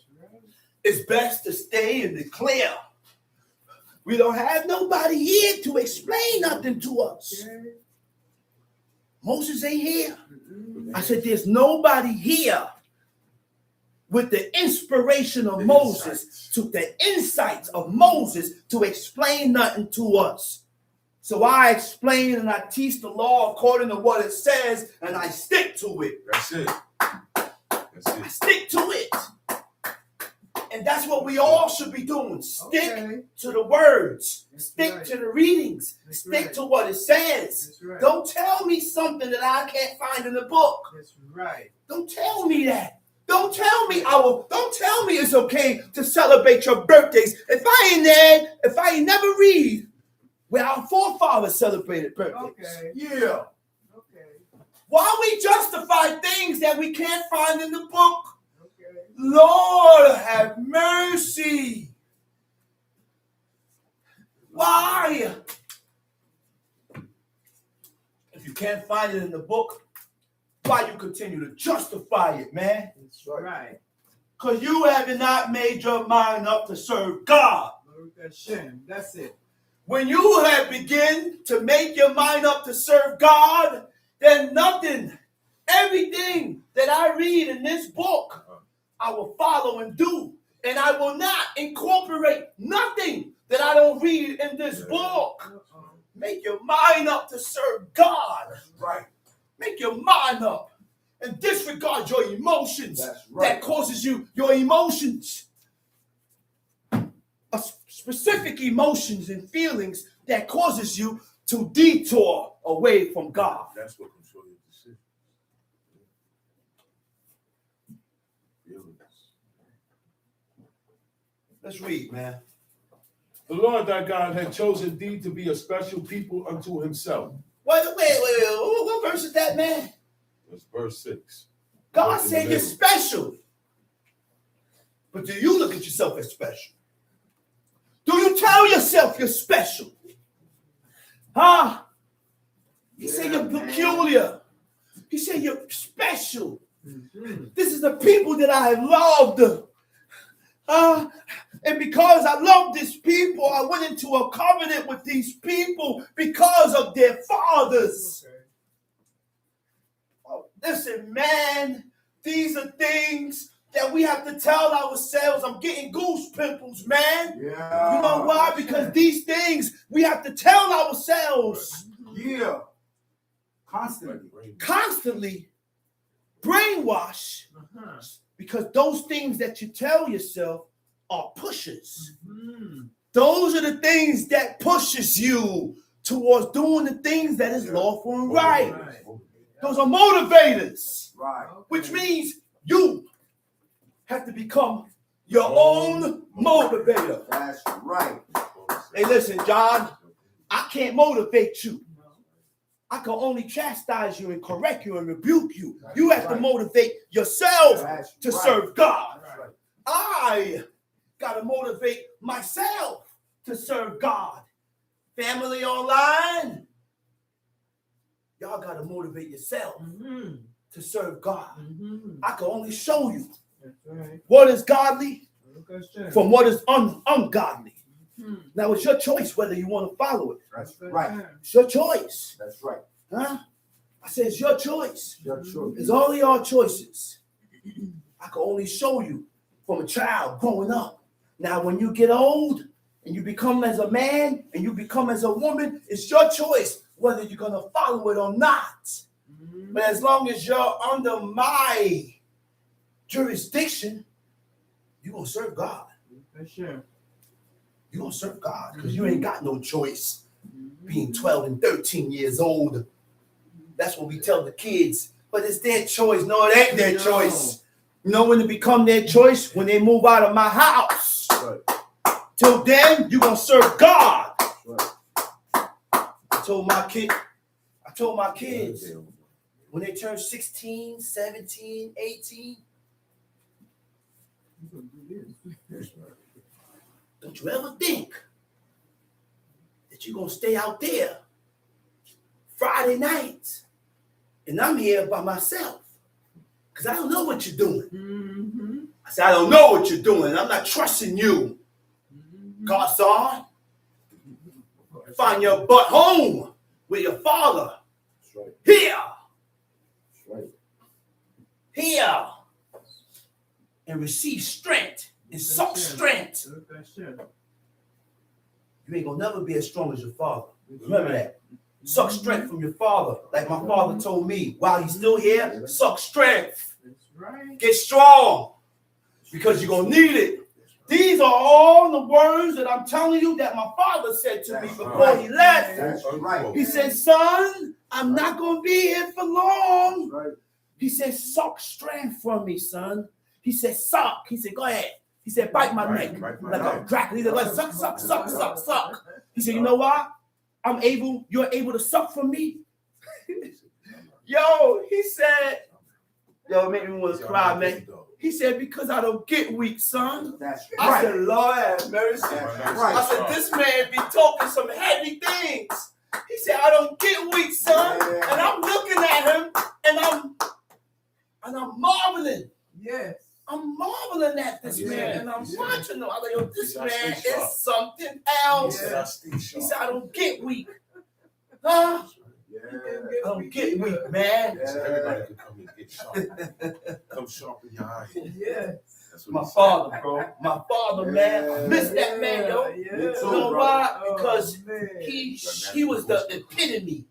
It's best to stay in the clear. We don't have nobody here to explain nothing to us. Moses ain't here. I said, there's nobody here with the inspiration of Moses, to the insights of Moses to explain nothing to us. So I explain and I teach the law according to what it says, and I stick to it. That's it. That's I it. stick to it. And that's what we all should be doing. Stick to the words. Stick to the readings. Stick to what it says. Don't tell me something that I can't find in the book. That's right. Don't tell me that. Don't tell me don't tell me it's okay to celebrate your birthdays if I ain't never read where our forefathers celebrated birthdays. Okay. Yeah. Okay. Why we justify things that we can't find in the book? Okay. Lord have mercy. Why? If you can't find it in the book, why you continue to justify it, man? That's right. Because you have not made your mind up to serve God. Baruch Hashem. That's it. When you have begun to make your mind up to serve God, then nothing, everything that I read in this book, I will follow and do. And I will not incorporate nothing that I don't read in this book. Make your mind up to serve God. Right. Make your mind up and disregard your emotions. That's right. That causes you your emotions. Specific emotions and feelings that causes you to detour away from God. That's what controls your decision. Feelings. Let's read, man. The Lord thy God had chosen thee to be a special people unto himself. Wait. What verse is that, man? That's verse 6. God Right in the said you're middle. special. But do you look at yourself as special? Do you tell yourself you're special? Huh? He said you're peculiar. He said you're special. This is the people that I have loved. And because I love these people, I went into a covenant with these people because of their fathers. Okay. Oh, listen, man, these are things that we have to tell ourselves. I'm getting goose pimples, man. Yeah. You know why? Because these things we have to tell ourselves. Yeah. Constantly. Constantly brainwash. Because those things that you tell yourself are pushers. Those are the things that pushes you towards doing the things that is lawful and right. Those are motivators. Right. Which means you have to become your own motivator. That's right. Hey, listen, John, I can't motivate you. I can only chastise you and correct you and rebuke you. You have to motivate yourself That's to right. serve God. That's right. I got to motivate myself to serve God. Family online, y'all got to motivate yourself to serve God. I can only show you That's right. what is godly Baruch Hashem. from what is ungodly. Now, it's your choice whether you want to follow it. That's Baruch right. Hashem. It's your choice. That's right. Huh? I said it's your choice. You're true. It's all your choices. I can only show you from a child growing up. Now, when you get old and you become as a man and you become as a woman, it's your choice whether you're going to follow it or not. But as long as you're under my jurisdiction, you're going to serve God. Baruch Hashem. You're going to serve God because you ain't got no choice being 12 and 13 years old. That's what we tell the kids. But it's their choice. No, it ain't their choice. You know when it become their choice? When they move out of my house. Right. Till then, you're going to serve God. Right. I told my kids, when they turn 16, 17, 18, don't you ever think that you're going to stay out there Friday nights and I'm here by myself because I don't know what you're doing. Mm-hmm. I said, I don't know what you're doing. I'm not trusting you, Garcon. Find your butt home with your father. That's right. Here, That's right. here, and receive strength and suck strength. You ain't gonna never be as strong as your father. Remember that. Suck strength from your father. Like my father told me, while he's still here, suck strength. That's right. Get strong because you're gonna need it. These are all the words that I'm telling you that my father said to me before he left. That's right. He said, son, I'm not gonna be here for long. Right. He said, suck strength from me, son. He said, suck. He said, go ahead. He said, bite my neck like a dragon. He said, like, suck, suck, suck, suck, suck. He said, you know why? You're able to suck from me. Yo, he said, yo, it made me want to cry, man. He said, because I don't get weak, son. That's I right. said, Lord have mercy. Right. I said, this man be talking some heavy things. He said, I don't get weak, son. Yeah. And I'm looking at him and I'm marveling. Yes. I'm marveling at this man and I'm watching him. I'm like, yo, this man is something else. Yeah. He said, I don't get weak. Huh? Yeah. I don't get weak, man. Everybody can come and get sharp. Come sharpen your iron. Yes. That's what My he said. father, bro. My father, man. I miss that man, yo. Yeah. You know why? Because man. he was the epitome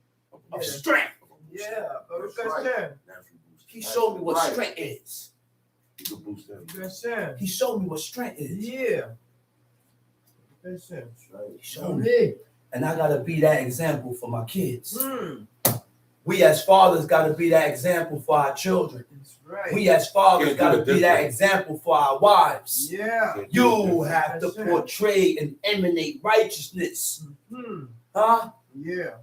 of strength. Yeah. That's Because right. He showed me what Right. strength is. You can boost them. Because He showed me what strength is. yeah. Because That's right. He showed me. And I gotta be that example for my kids. We as fathers gotta be that example for our children. That's right. We as fathers Can't do gotta it be that different. example for our wives. Yeah. You have to That's right. portray and emanate righteousness. Hmm. Huh? Yeah.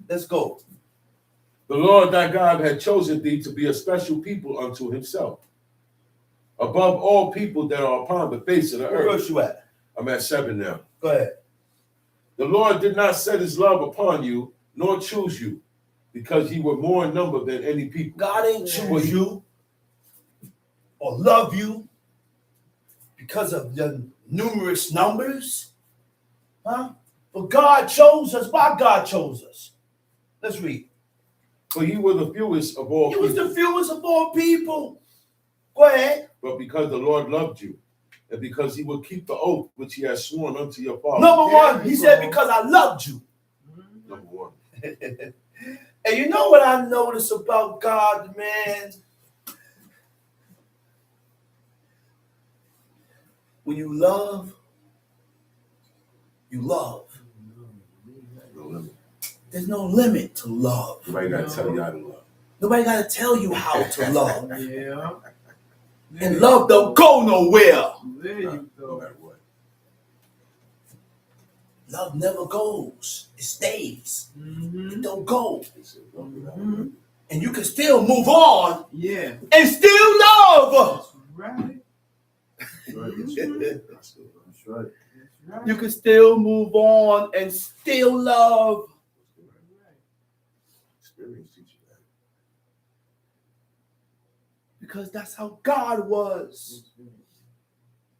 Let's go. The Lord thy God had chosen thee to be a special people unto himself, above all people that are upon the face of the Where earth. verse you at? I'm at 7 now. Go ahead. The Lord did not set his love upon you, nor choose you, because ye were more in number than any people. God ain't choose you or love you because of the numerous numbers. Huh? But God chose us. Why God chose us? Let's read. For ye were the fewest of all He was people, the fewest of all people. Go ahead. but because the Lord loved you, and because he would keep the oath which he has sworn unto your father. Number one, he said, because I loved you. Number one. And you know what I notice about God, man? When you love, you love. No limit. There's no limit to love. Nobody got to tell you how to love. Nobody got to tell you how to love. Yeah. And love don't go nowhere. There you No go. matter what. Love never goes. It stays. Mm-hmm. It don't go. He said, love without Mhm. limit. And you can still move on Yeah. and still love. That's right. That's right. That's right. That's right. That's right. You can still move on and still love. Experience teach you that. Because that's how God was.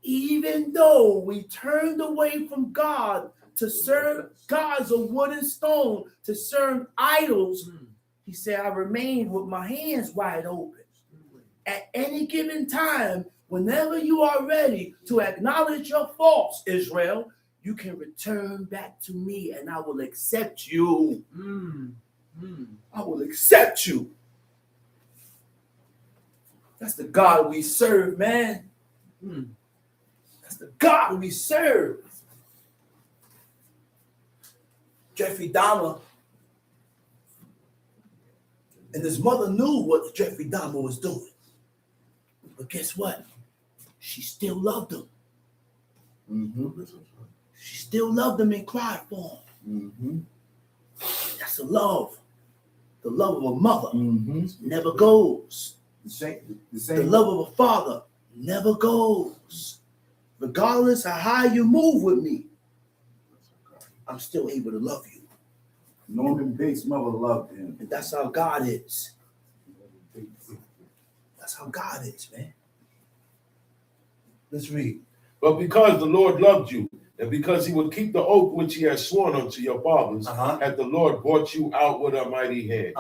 Even though we turned away from God to serve gods of wood and stone, to serve idols, he said, I remained with my hands wide open. At any given time, whenever you are ready to acknowledge your faults, Israel, you can return back to me and I will accept you. I will accept you. That's the God we serve, man. That's the God we serve. Jeffrey Dahmer and his mother knew what Jeffrey Dahmer was doing. But guess what? She still loved him. She still loved him and cried for him. That's a love. The love of a mother Mm-hmm. never goes. The The same love of a father never goes. Regardless of how you move with me, I'm still able to love you. Norman Bates' mother loved him. And that's how God is. That's how God is, man. Let's read. But because the Lord loved you, and because he would keep the oath which he has sworn unto your fathers, hath the Lord brought you out with a mighty hand,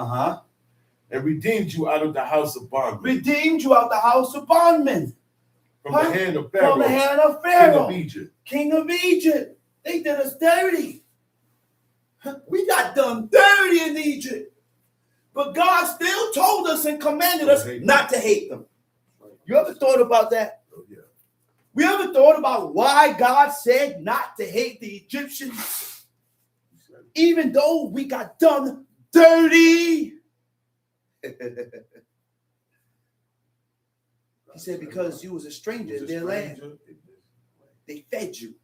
and redeemed you out of the house of bondmen, Redeemed you out the house of bondmen. from the hand of Pharaoh, From the hand of king Pharaoh, of Egypt. king of Egypt. They did us dirty. We got done dirty in Egypt. But God still told us and commanded us not to hate them. You ever thought about that? Oh, yeah. We ever thought about why God said not to hate the Egyptians? Even though we got done dirty. He said, because you was a stranger in their land. They fed you.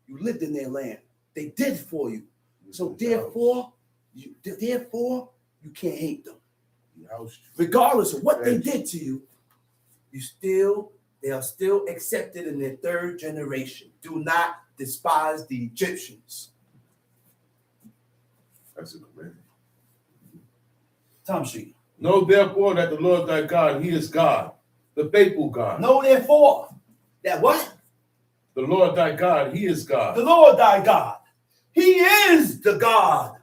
You lived in their land. They did for you. So therefore, you can't hate them. Regardless of what they did to you, they are still accepted in their third generation. Do not despise the Egyptians. That's a command. Tom Sheet. Know therefore that the Lord thy God, he is God, the faithful God. Know therefore that what? The Lord thy God, he is God. The Lord thy God. He is the God.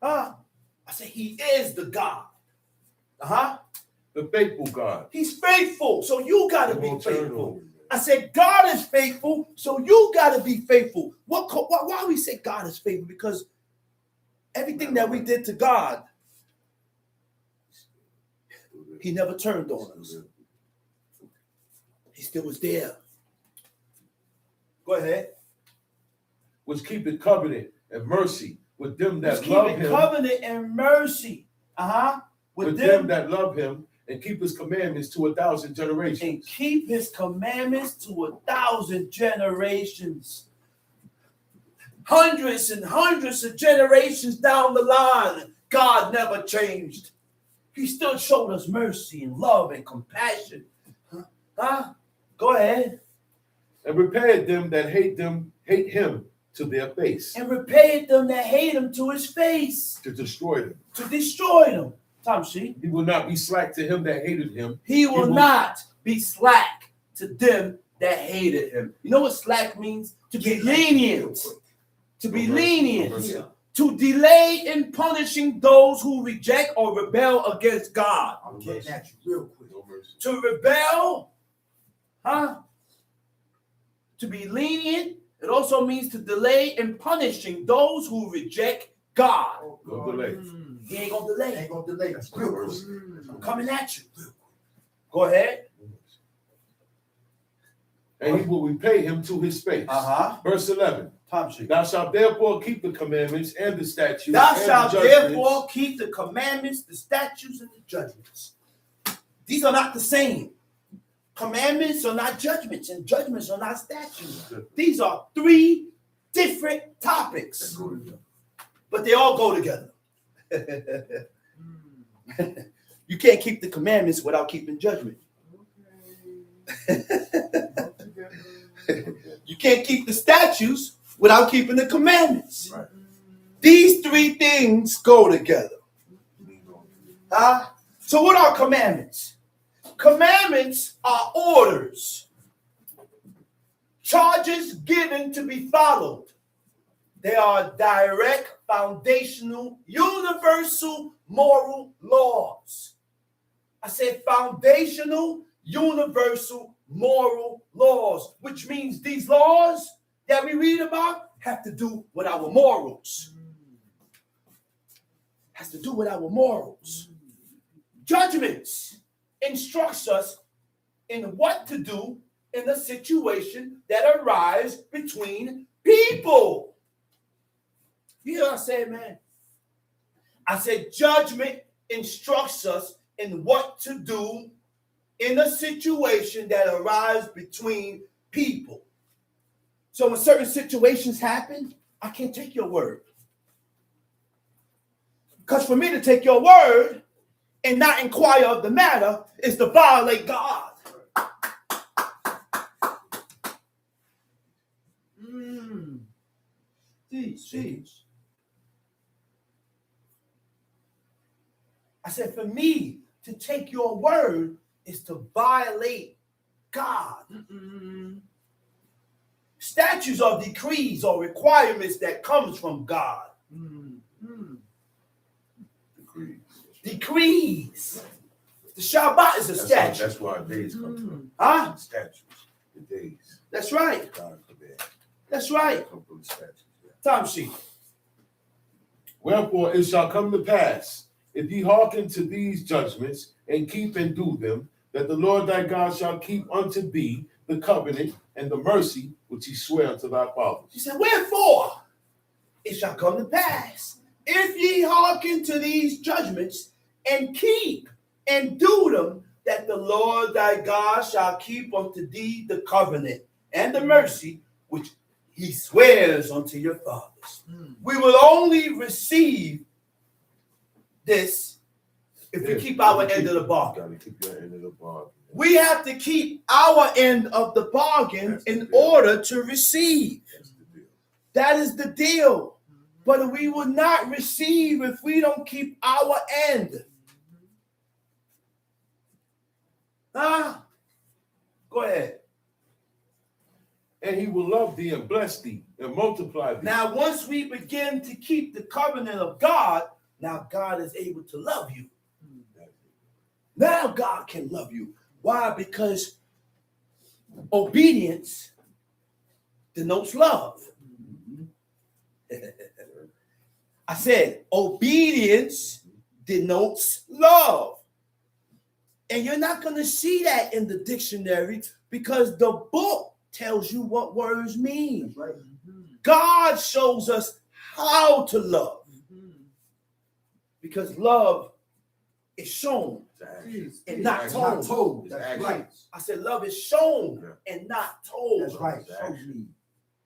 I say he is the God. The faithful God. He's faithful, so you got to It be won't turn faithful. over. I said God is faithful, so you got to be faithful. Why we say God is faithful? Because everything that we did to God, he never turned on us. He still was there. Go ahead. Which keepeth covenant and mercy with them that love him. Covenant and mercy. With them that love him and keep his commandments to 1,000 generations. And keep his commandments to 1,000 generations. Hundreds and hundreds of generations down the line, God never changed. He still showed us mercy and love and compassion. Go ahead. And repaid them that hate him to their face. And repaid them that hate him to his face. To destroy them. To destroy them. Tom She. He will not be slack to him that hated him. He will not be slack to them that hated him. You know what slack means? To be lenient. To be lenient. To delay in punishing those who reject or rebel against God. I'm getting at you real quick. To rebel, to be lenient, it also means to delay in punishing those who reject God. No delay. He ain't gonna delay. Ain't gonna delay. Real quick. I'm coming at you. Go ahead. And he will repay him to his face. Verse 11. Thou shalt therefore keep the commandments and the statutes. Thou and shalt the judgments. therefore keep the commandments, the statutes, and the judgments. These are not the same. Commandments are not judgments, and judgments are not statutes. These are three different topics, but they all go together. You can't keep the commandments without keeping judgment. You can't keep the statutes without keeping the commandments. Right. These three things go together. So what are commandments? Commandments are orders, charges given to be followed. They are direct, foundational, universal moral laws. I said foundational, universal moral laws, which means these laws that we read about have to do with our morals. Has to do with our morals. Judgments instructs us in what to do in a situation that arises between people. You hear what I said, man? I said judgment instructs us in what to do in a situation that arises between people. So when certain situations happen, I can't take your word. Because for me to take your word and not inquire of the matter is to violate God. Jeez. I said, for me to take your word is to violate God. Statutes or decrees or requirements that comes from God. Decrees. The Shabbat is a statute. That's where our days come from. Huh? Statutes. The days. That's right. God forbid. That's right. Come from the statutes. Time sheet. Wherefore it shall come to pass, if ye hearken to these judgments, and keep and do them, that the Lord thy God shall keep unto thee the covenant and the mercy which he sware unto thy fathers. He said, wherefore it shall come to pass, if ye hearken to these judgments, and keep and do them, that the Lord thy God shall keep unto thee the covenant and the mercy which he swears unto your fathers. We will only receive this if we keep our end of the bargain. Gotta keep your end of the bargain. We have to keep our end of the bargain in order to receive. That's the deal. That is the deal. But we will not receive if we don't keep our end. Go ahead. And he will love thee and bless thee and multiply thee. Now, once we begin to keep the covenant of God, now God is able to love you. Now God can love you. Why? Because obedience denotes love. I said obedience denotes love. And you're not going to see that in the dictionary because the book tells you what words mean. Right. God shows us how to love. Because love is shown and not told. That's Action. right. I said love is shown and not told. That's right. Show me.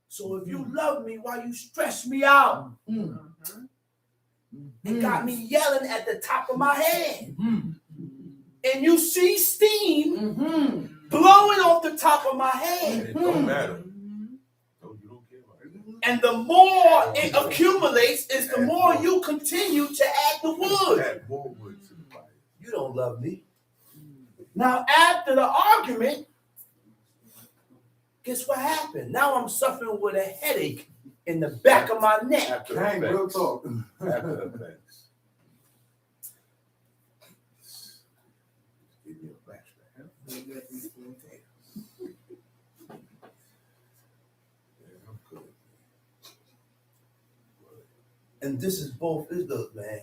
So if you love me, why you stress me out and got me yelling at the top of my head? And you see steam blowing off the top of my head. It don't matter. You don't care about it. And the more it accumulates is the more you continue to add the wood. Add more wood to the fire. You don't love me. Now, after the argument, guess what happened? Now I'm suffering with a headache in the back of my neck. After Dang, real effects. talk. After effects. Give me a flashback. Yeah, I'm good. And this is both, look, man,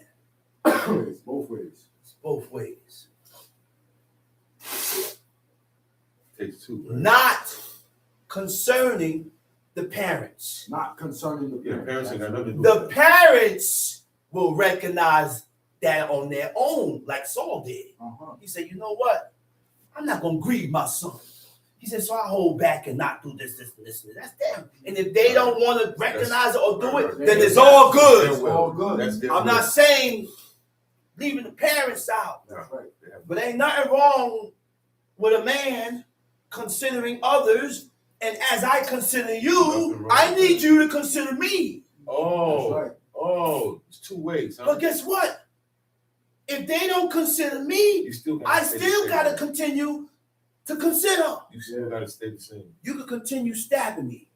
It's both ways. it's both ways. Takes two, right? Not concerning the parents. Not concerning the Yeah, parents ain't got nothing to do The with that. parents will recognize that on their own, like Saul did. He said, you know what? I'm not going to grieve my son. He said, so I hold back and not do this, and this. That's them. And if they don't want to recognize it or do it, then it's all good. Their will. All good. That's their I'm will. not saying leaving the parents out. That's right. They have- But ain't nothing wrong with a man considering others. And as I consider you, Nothing wrong I with need that. you to consider me. Oh, That's right. oh, it's two ways, huh? But guess what? If they don't consider me, You still gotta I stay the still same. got to continue to consider. You still gotta stay the same. You can continue stabbing me,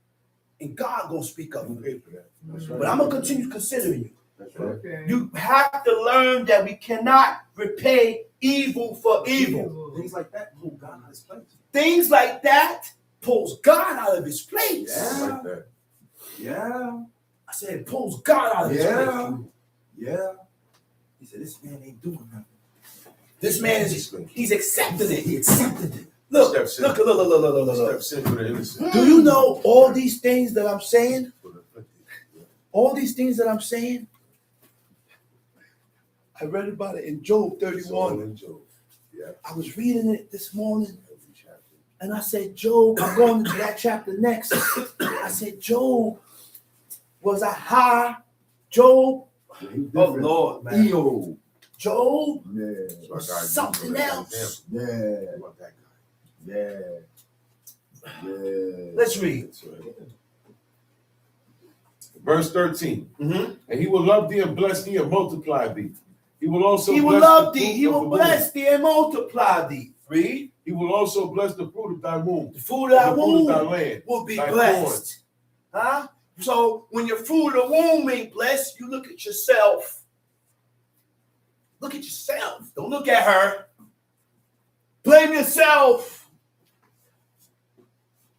and God gonna speak up. You pay for that. That's right. But I'm gonna continue considering you. That's right. Okay. You have to learn that we cannot repay evil for evil. Things like that pull God out of his place. Things like that pulls God out of his place. Yeah. Like that. Yeah. I said it pulls God out of his Yeah. place. Yeah. He said, this man ain't doing nothing. This man he's accepting it. He accepted it. Step sin. Look. Step sin for the innocent. Do you know all these things that I'm saying? For the afflicted. All these things that I'm saying? I read about it in Job It's all 31. in Job. Yeah, I was reading it this morning. every chapter. And I said, Job, I'm going into that chapter next. I said, Job was a high. Job Oh Lord, man. EO. Job, Yeah. something else. Yeah. About that guy. Yeah. Yeah. Let's read. That's right. Verse 13. Mm-hmm. And he will love thee and bless thee and multiply thee. He will also He will bless love the thee. fruit He of will the womb. bless thee and multiply thee. Read. He will also bless the fruit of thy womb. The fruit of thy The fruit of thy womb land. will be thy blessed. Huh? So when your fruit of the womb ain't blessed, you look at yourself. Look at yourself. Don't look at her. Blame yourself.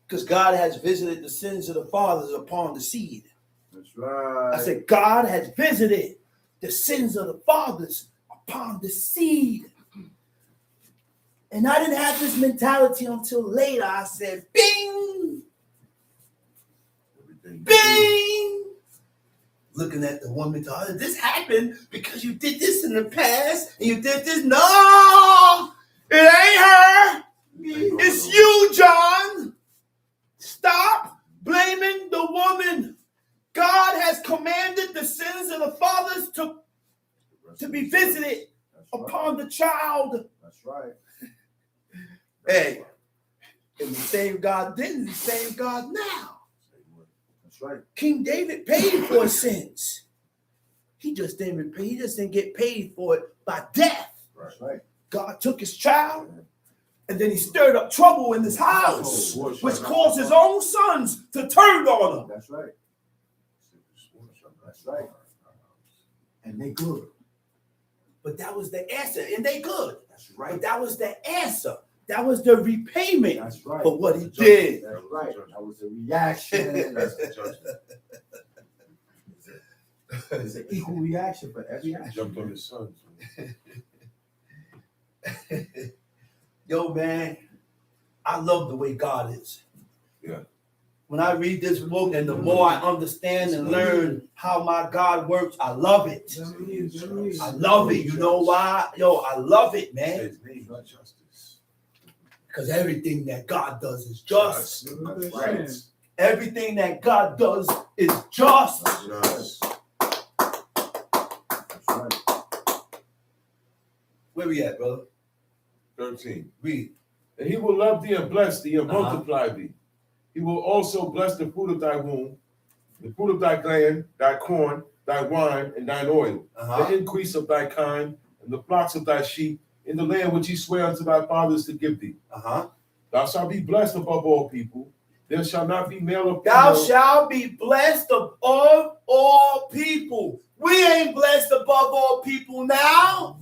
Because God has visited the sins of the fathers upon the seed. That's right. I said, God has visited the sins of the fathers upon the seed. And I didn't have this mentality until later. I said, bing, Everything. bing. Looking at the woman, this happened because you did this in the past and you did this. No, it ain't her. It's you, John. Stop blaming the woman. God has commanded the sins of the fathers to be visited upon the child. That's right. Hey, and the same God then, the same God now. That's right. King David paid for his sins. He just didn't repay. He just didn't get paid for it by death. That's right. God took his child, and then he stirred up trouble in his house, which caused his own sons to turn on him. That's right. That's right. And they good. But that was the answer, and they good. That's right. But that was the answer. That was the repayment That's right. for what he did. That's right. That was the reaction. That's the judgment. It's an equal reaction for every action. Jumped on his sons. Yo, man, I love the way God is. Yeah. When I read this book and the more I understand and learn how my God works, I love it. I love it. You know why? Yo, I love it, man. His name is justice. Because everything that God does is just. That's right. Everything that God does is just. Justice. That's right. Where we at, brother? 13. Read. And he will love thee and bless thee and Uh-huh. multiply thee. He will also bless the fruit of thy womb, the fruit of thy land, thy corn, thy wine, and thine oil, the increase of thy kind, and the flocks of thy sheep, in the land which he sware unto thy fathers to give thee. Thou shalt be blessed above all people. There shall not be male or Thou female. shalt be blessed above all people. We ain't blessed above all people now.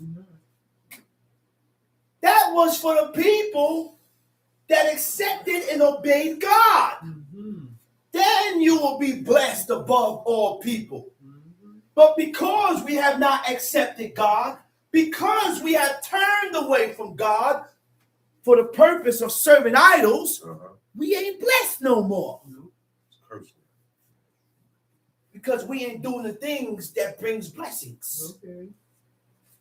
That was for the people that accepted and obeyed God. Then you will be blessed above all people. But because we have not accepted God, because we have turned away from God for the purpose of serving idols, we ain't blessed no more. It's cursed. Because we ain't doing the things that brings blessings.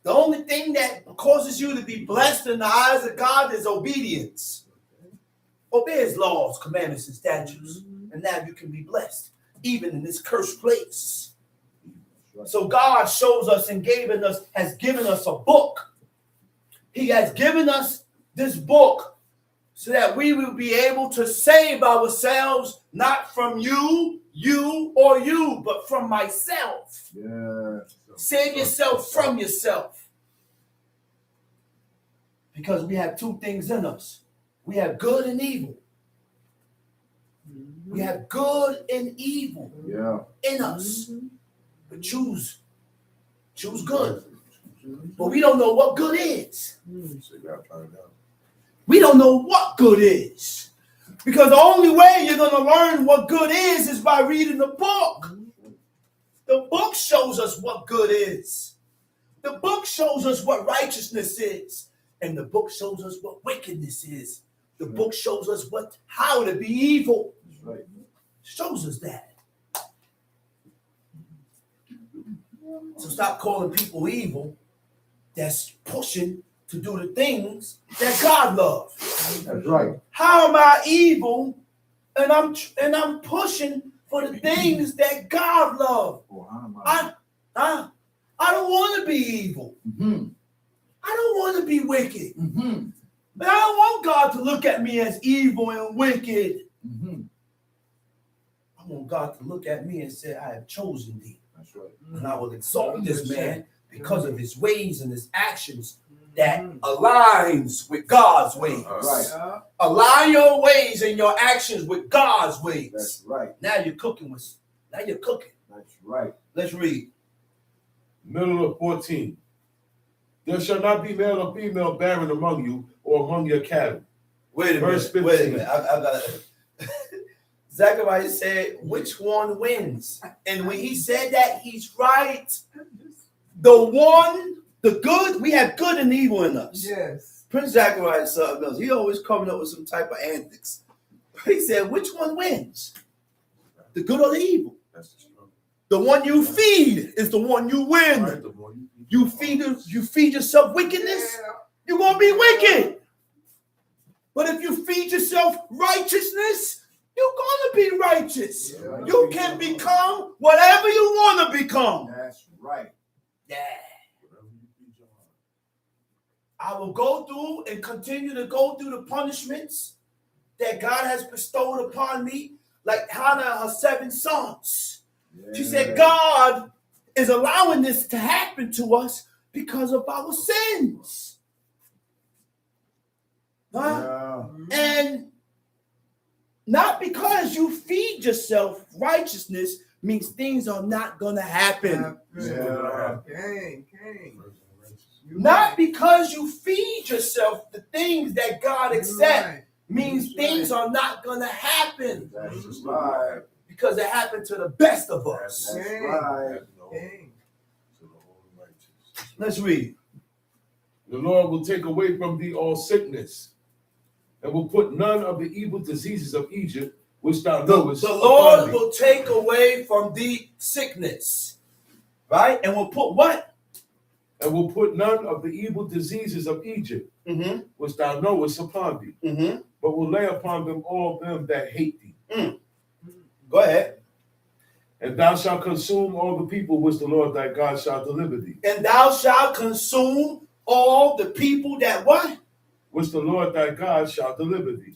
The only thing that causes you to be blessed in the eyes of God is obedience. Obey his laws, commandments, and statutes. And now you can be blessed, even in this cursed place. So God shows us and has given us a book. He has given us this book so that we will be able to save ourselves, not from you, but from myself. Yeah. Save yourself from yourself. Because we have two things in us. We have good and evil. We have good and evil in us. But choose good. But we don't know what good is. So you gotta find out. We don't know what good is. Because the only way you're going to learn what good is by reading the book. The book shows us what good is. The book shows us what righteousness is. And the book shows us what wickedness is. The book shows us how to be evil. Right. Shows us that. So stop calling people evil that's pushing to do the things that God loves. That's right. How am I evil and I'm pushing for the things that God loves? Oh, how am I? I don't want to be evil. Mm-hmm. I don't want to be wicked. Mm-hmm. But I don't want God to look at me as evil and wicked. Mm-hmm. I want God to look at me and say, I have chosen thee. That's right. And I will exalt this man because of his ways and his actions that aligns with God's ways. Right. Align your ways and your actions with God's ways. That's right. Now you're cooking. That's right. Let's read. Middle of 14. There shall not be male or female barren among you or among your cattle. Wait a Verse minute. Wait a 15. minute. I got Zechariah said, which one wins? And when he said that, he's right. The good, we have good and evil in us. Yes. Prince Zechariah is something else. He always coming up with some type of antics. He said, which one wins? The good or the evil? That's the struggle. The one you feed is the one you win. Right, the more You feed yourself wickedness, you're gonna be wicked. But if you feed yourself righteousness, you're gonna be righteous. Yeah. You can become whatever you want to become. That's right. Yeah. I will go through and continue to go through the punishments that God has bestowed upon me, like Hannah and her 7 sons. She said, God is allowing this to happen to us because of our sins. Huh? And not because you feed yourself righteousness means things are not going to happen. Yeah. King. Not because you feed yourself the things that God accepts means things are not going to happen. That's right. Because it happened to the best of us. That's right. King. Let's read. The Lord will take away from thee all sickness, and will put none of the evil diseases of Egypt, which thou knowest. The Lord will take away from thee sickness. Right? And will put what? And will put none of the evil diseases of Egypt, which thou knowest, upon thee, but will lay upon them all them that hate thee. Go ahead. And thou shalt consume all the people which the Lord thy God shall deliver thee. And thou shalt consume all the people that what? Which the Lord thy God shall deliver thee.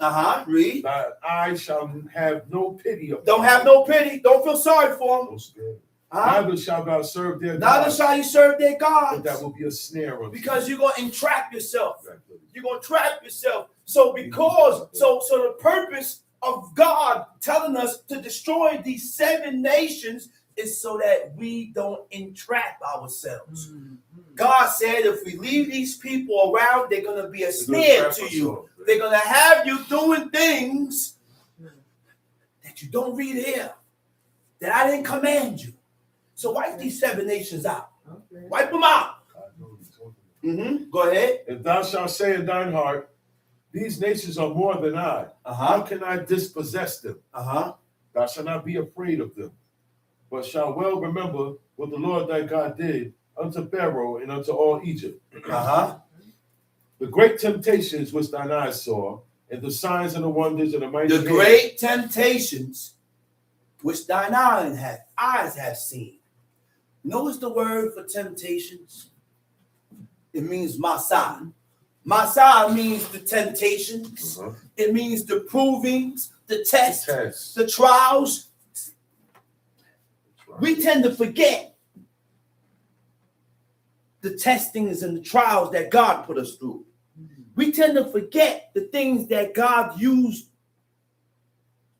Read. Thy eyes shall have no pity upon Don't have no pity. Don't feel sorry for them. no spare. Neither shalt thou serve their Neither gods, shall you serve their but that gods. will be a snare unto Because you're going to entrap yourself. you. You're going to trap yourself. So the purpose of God telling us to destroy these 7 nations is so that we don't entrap ourselves. God said if we leave these people around, they're going to be a snare to you. They're going to have you doing things that you don't read here, that I didn't command you. So wipe these 7 nations out. Okay. Wipe them out. Go ahead. If thou shalt say in thine heart, these nations are more than I, how can I dispossess them? Thou shalt not be afraid of them, but shalt well remember what the Lord thy God did unto Pharaoh and unto all Egypt. The great temptations which thine eyes saw, and the signs and the wonders and the mighty The hands, great temptations which thine eyes have seen. Notice the word for temptations. It means masah. Masah means the temptations. It means the provings, the tests, the trials. We tend to forget the testings and the trials that God put us through. We tend to forget the things that God used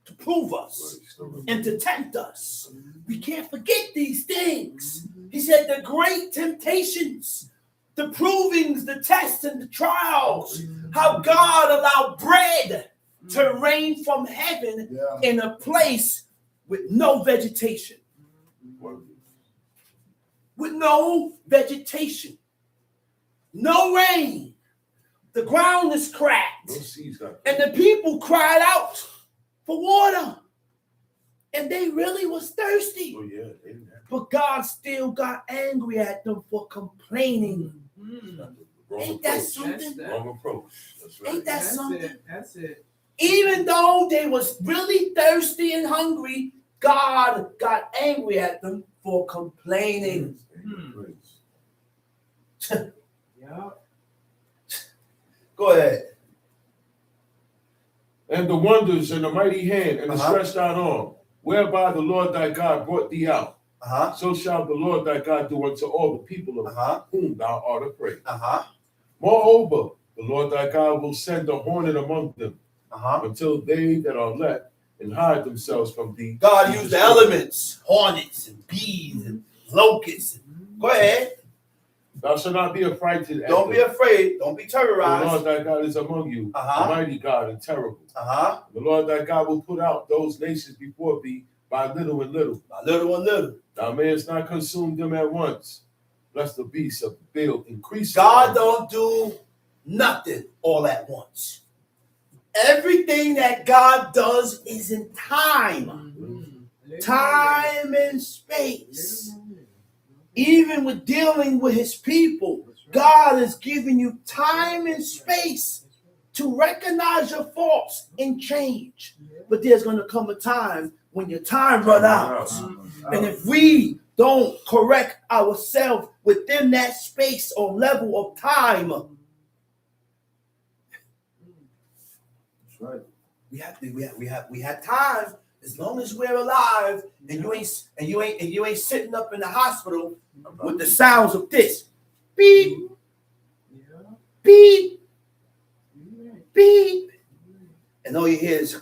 to prove us and to tempt us. We can't forget these things. He said the great temptations, the provings, the tests, and the trials, how God allowed bread to rain from heaven in a place with no vegetation. With no vegetation, no rain. The ground is cracked. no seeds got And the people cried out for water. And they really was thirsty. Oh yeah, they didn't have But God still got angry at them for complaining. wrong Ain't that approach. something? Wrong approach. That's right. Ain't that something? That's it. Even though they was really thirsty and hungry, God got angry at them for complaining. Yeah. Go ahead. And the wonders and the mighty hand and the Uh-huh. stretched out arm, whereby the Lord thy God brought thee out. Uh-huh. So shall the Lord thy God do unto all the people of Uh-huh. whom thou art afraid. Uh-huh. Moreover, the Lord thy God will send a hornet among them Uh-huh. until they that are left and hide themselves from thee. God be used the destroyed. elements, hornets and bees and locusts. Go ahead. Thou shalt not be affrighted at Don't be them. afraid. Don't be For the Lord terrorized. thy God is among you, Uh-huh. a mighty God and terrible. Uh-huh. The Lord thy God will put out those nations before thee by little and little. By little and little. Thou mayest not consume them at once, lest the beasts of the field increase. God don't do nothing all at once. Everything that God does is in time. Time and space. Even with dealing with his people, God is giving you time and space to recognize your faults and change. But there's going to come a time when your time run out. And if we don't correct ourselves within that space or level of time, That's right. we have time. As long as we're alive, and you ain't sitting up in the hospital with the sounds of this beep, beep, beep, and all you hear is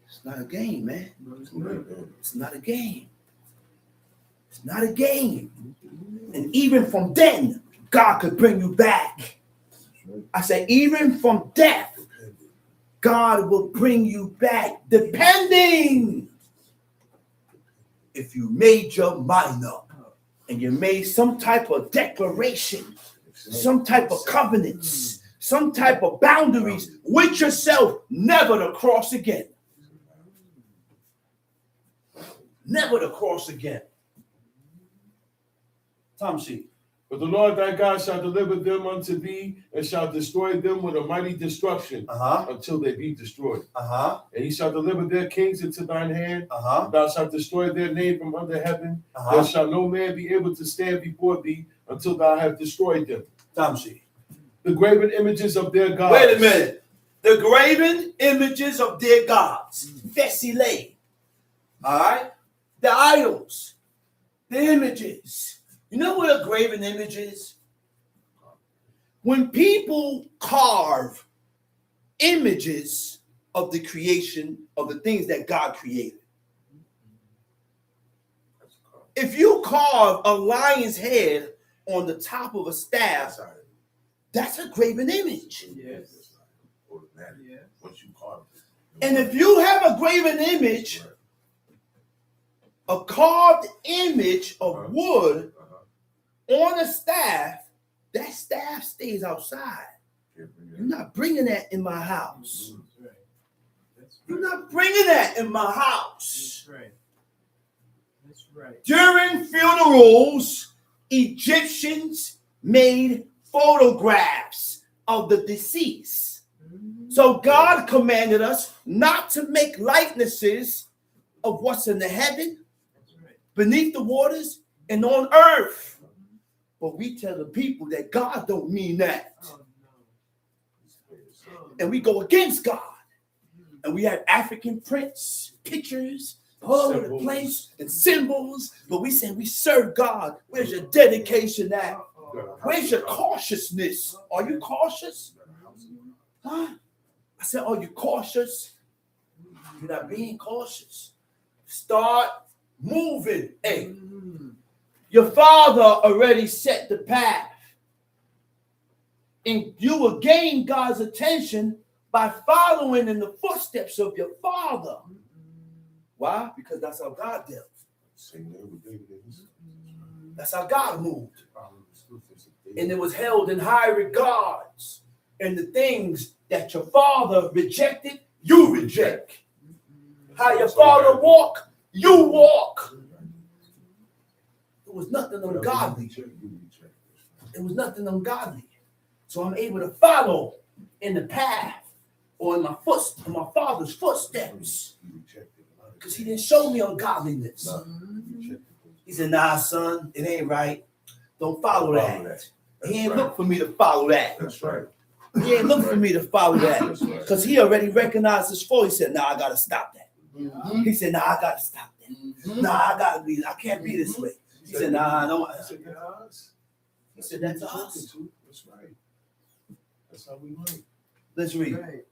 it's not a game, man. It's not a game. It's not a game. And even from then, God could bring you back. I say, even from death, God will bring you back, depending if you made your mind up and you made some type of declaration, some type of covenants, some type of boundaries with yourself, never to cross again. Never to cross again. Tom C. But the Lord thy God shall deliver them unto thee, and shall destroy them with a mighty destruction until they be destroyed. And he shall deliver their kings into thine hand. Thou shalt destroy their name from under heaven. There shall no man be able to stand before thee until thou have destroyed them. Tom C. The graven images of their gods. Wait a minute. The graven images of their gods. Vesile. All right? The idols. The images. You know what a graven image is? When people carve images of the creation of the things that God created. If you carve a lion's head on the top of a staff, that's a graven image. Yes. Once you carve it. And if you have a graven image, a carved image of wood on a staff, that staff stays outside. You're not bringing that in my house. You're not bringing that in my house. That's right. During funerals, Egyptians made photographs of the deceased. So God commanded us not to make likenesses of what's in the heaven, beneath the waters, and on earth. But we tell the people that God don't mean that. And we go against God. And we have African prints, pictures, all over the place, and symbols. But we say we serve God. Where's your dedication at? Where's your cautiousness? Are you cautious? Huh? I said, are you cautious? You're not being cautious. Start moving. Hey, your father already set the path. And you will gain God's attention by following in the footsteps of your father. Why? Because that's how God dealt. That's how God moved. And it was held in high regards. And the things that your father rejected, you reject. How your father walk, you walk. It was nothing ungodly. It was nothing ungodly. So I'm able to follow in the path or in my father's footsteps. You rejected a lot of Because he things. didn't show me ungodliness. No, you rejected those He said, nah, son, it ain't right. Don't follow Don't that. follow that. He ain't That's look for me to follow that. That's right. He ain't look for me to follow that. That's right. Because he already recognized his fault. He said, nah, I gotta stop that. He said, nah, I gotta stop that. Nah, I can't be this way. He said, nah, I don't. He said, that's us. He said, that's what you're us. talking to. That's right. That's how we learn. Let's read. Right.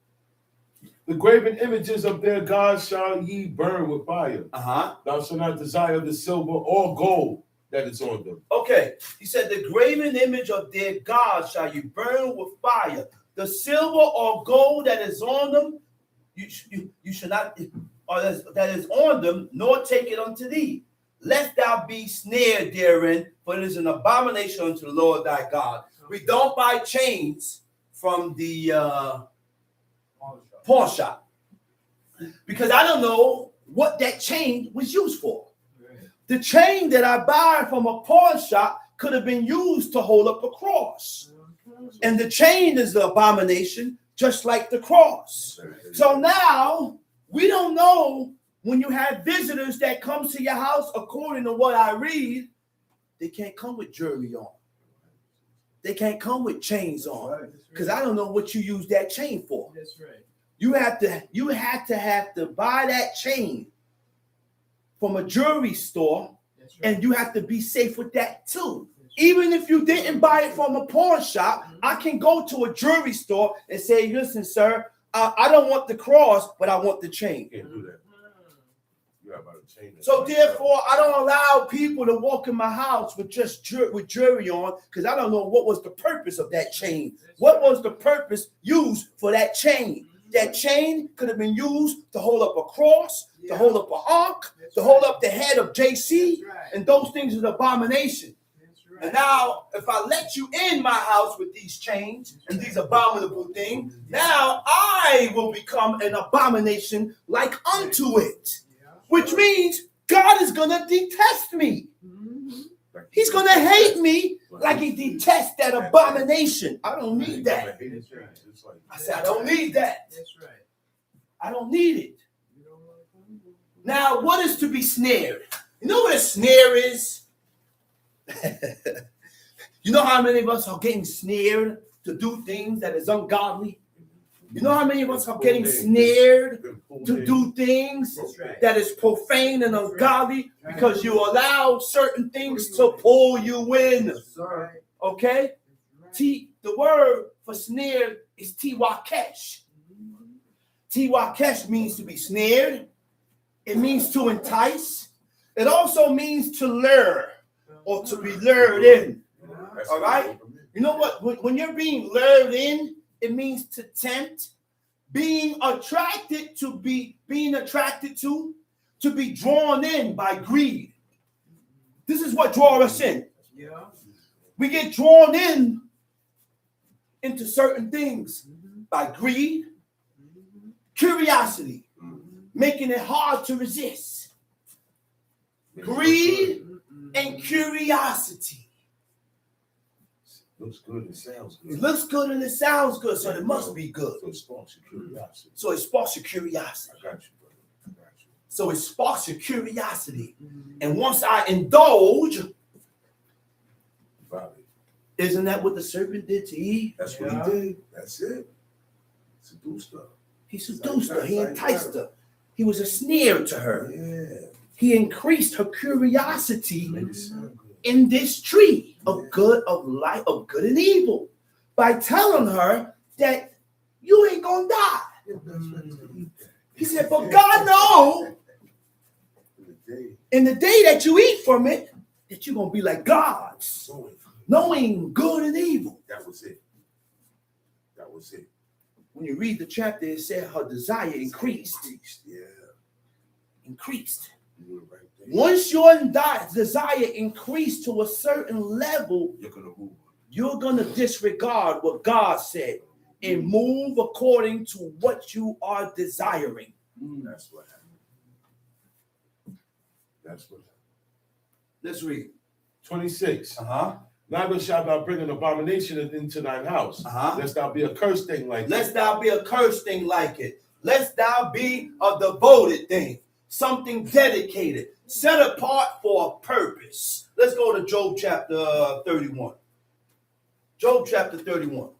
The graven images of their gods shall ye burn with fire. Thou shalt not desire the silver or gold that is on them. Okay. He said, the graven image of their God shall you burn with fire. The silver or gold that is on them, you should not, or that is on them, nor take it unto thee. Lest thou be snared therein, for it is an abomination unto the Lord thy God. We don't buy chains from the pawn shop. Because I don't know what that chain was used for. The chain that I buy from a pawn shop could have been used to hold up a cross. And the chain is the abomination, just like the cross. So now we don't know when you have visitors that come to your house, according to what I read, they can't come with jewelry on. They can't come with chains on. Because I don't know what you use that chain for. That's right. You have to buy that chain from a jewelry store, That's right. and you have to be safe with that too. Even if you didn't buy it from a pawn shop, I can go to a jewelry store and say, listen, sir, I don't want the cross, but I want the chain. You can't do that. You got about to change it. So therefore, I don't allow people to walk in my house with just with jewelry on, because I don't know what was the purpose of that chain. What was the purpose used for that chain? That chain could have been used to hold up a cross, to hold up an ark, to hold up the head of JC, and those things is abomination. And now, if I let you in my house with these chains and these abominable things, now I will become an abomination like unto it. Which means God is going to detest me. He's going to hate me like he detests that abomination. I don't need that. I said, I don't need that. That's right. I don't need it. Now, what is to be snared? You know what a snare is? You know how many of us are getting snared to do things that is ungodly? You know how many of us are getting snared to do things that is profane and ungodly because you allow certain things to pull you in? Okay? The word for snare is tiwakesh. Tiwakesh means to be snared. It means to entice. It also means to lure or to be lured in. All right? You know what? When you're being lured in, it means to tempt, being attracted to, be drawn in by greed. This is what draws us in. Yeah. We get drawn into certain things by greed, curiosity, making it hard to resist. Greed and curiosity. Looks good and sounds good. It looks good and it sounds good, so it must be good. So it sparks your curiosity. So it sparks your curiosity. I got you, brother. I got you. So it sparks your curiosity. And once I indulge, Valley. isn't that what the serpent did to Eve? That's what he did. That's it. Seduced her. He seduced her. He enticed her. He was a snare to her. Yeah. He increased her curiosity Made it sound good. in this tree of good, of life, of good and evil, by telling her that you ain't gonna die. He said, but God knows in the day that you eat from it, that you're gonna be like gods, knowing good and evil. That was it. That was it. When you read the chapter, it said her desire increased. Yeah. Increased. You were right there. Once your desire increased to a certain level, You're gonna move. you're going to disregard what God said and move according to what you are desiring. That's what happened. That's what happened. Let's read. 26. Neither shalt thou bring an abomination into thine house, lest thou be a cursed thing like it. Lest thou be a cursed thing like it. Lest thou be a devoted thing. Something dedicated. Set apart for a purpose. Let's go to Job chapter 31. Job chapter 31.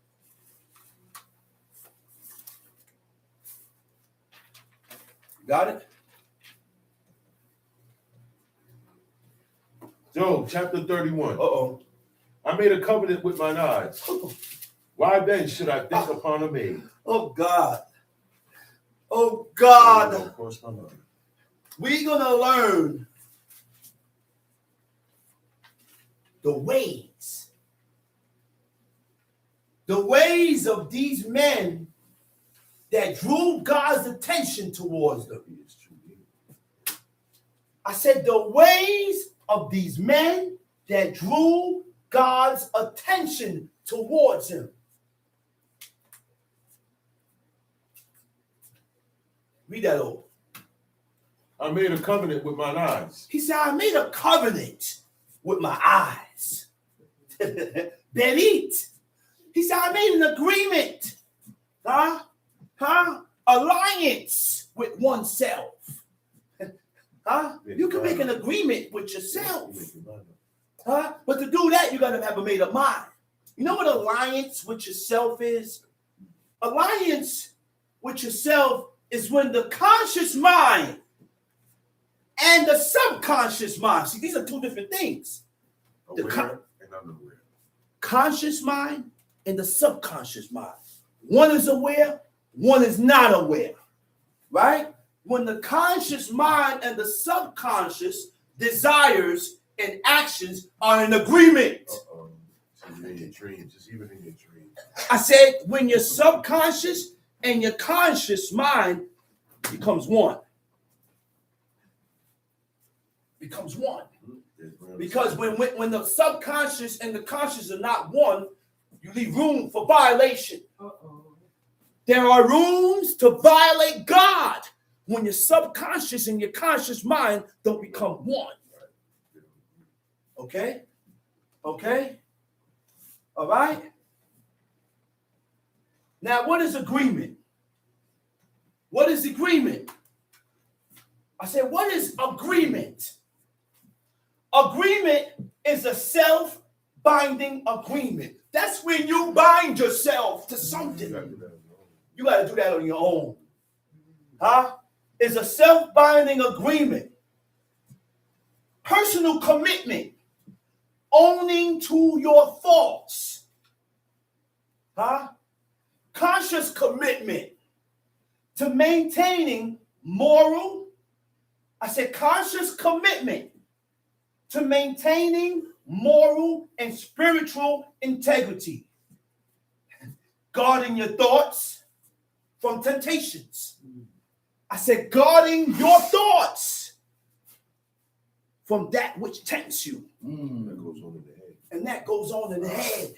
Got it? Job chapter 31. Uh-oh. I made a covenant with mine eyes. Why then should I think upon a maid? Oh God. Oh God. Of course, my mother. We're going to learn the ways of these men that drew God's attention towards them. I said the ways of these men that drew God's attention towards him. Read that over. I made a covenant with mine eyes. He said, I made a covenant with my eyes. Berit. He said, I made an agreement. Alliance with oneself. You can make an agreement with yourself. But to do that, you got to have a made up mind. You know what alliance with yourself is? Alliance with yourself is when the conscious mind and the subconscious mind. See, these are two different things. Aware and unaware. Conscious mind and the subconscious mind. One is aware, one is not aware. Right? When the conscious mind and the subconscious desires and actions are in agreement. It's in your dreams. It's even in your dreams. I said when your subconscious and your conscious mind becomes one. Becomes one. Because when the subconscious and the conscious are not one, you leave room for violation. There are rooms to violate God when your subconscious and your conscious mind don't become one. Okay? Okay? All right? Now, what is agreement? What is agreement? I said, what is agreement? Agreement is a self-binding agreement. That's when you bind yourself to something. You got to do that on your own. It's a self-binding agreement. Personal commitment. Owning to your thoughts. Conscious commitment to maintaining moral. I said conscious commitment to maintaining moral and spiritual integrity. Guarding your thoughts from temptations. I said guarding your thoughts from that which tempts you. That goes on in the head. And that goes on in the head.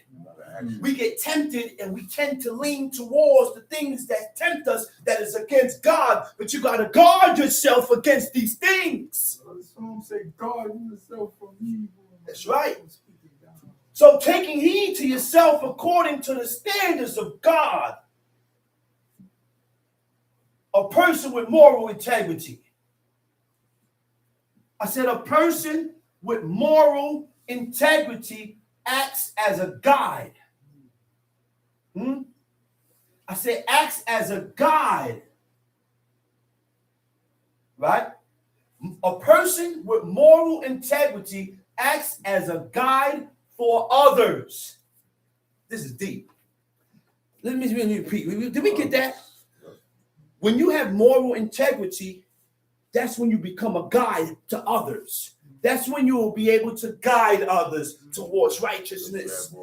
We get tempted and we tend to lean towards the things that tempt us that is against God. But you got to guard yourself against these things. The song say, guard yourself from evil. That's right. So taking heed to yourself according to the standards of God. A person with moral integrity. I said a person with moral integrity acts as a guide. I said acts as a guide. Right? A person with moral integrity acts as a guide for others. This is deep. Let me repeat. Did we get that? When you have moral integrity, that's when you become a guide to others. That's when you will be able to guide others towards righteousness.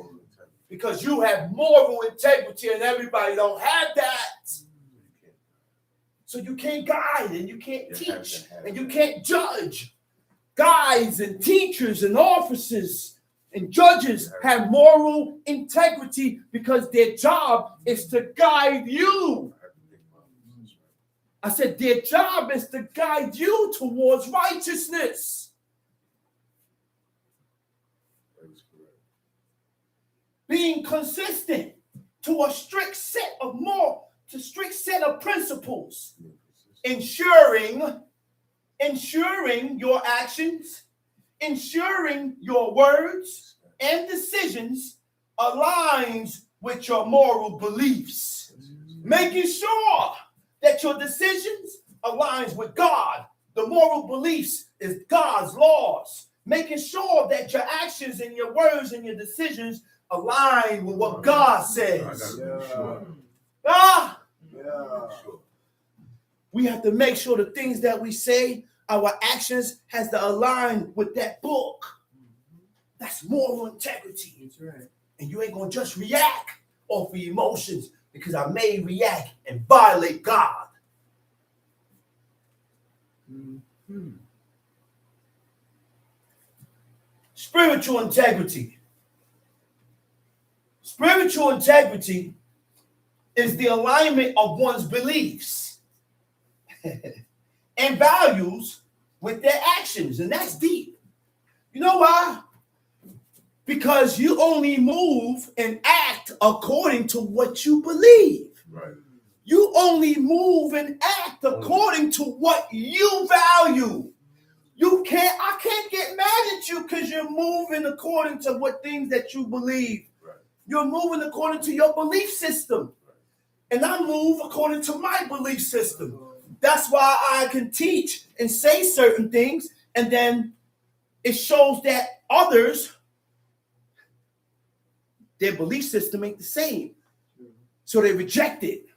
Because you have moral integrity and everybody don't have that. So you can't guide and you can't teach and you can't judge. Guides and teachers and officers and judges have moral integrity because their job is to guide you. I said their job is to guide you towards righteousness. being consistent to a strict set of principles, ensuring your actions, ensuring your words and decisions aligns with your moral beliefs, making sure that your decisions aligns with God. The moral beliefs is God's laws, making sure that your actions and your words and your decisions align with what God says. We have to make sure the things that we say, our actions has to align with that book. That's moral integrity. That's right. And you ain't gonna just react off of emotions, because I may react and violate God. Mm-hmm. Spiritual integrity. Spiritual integrity is the alignment of one's beliefs and values with their actions. And that's deep. You know why? Because you only move and act according to what you believe. Right. You only move and act according to what you value. I can't get mad at you because you're moving according to what things that you believe. Right. You're moving according to your belief system. And I move according to my belief system. That's why I can teach and say certain things, and then it shows that others, their belief system ain't the same. So they reject it.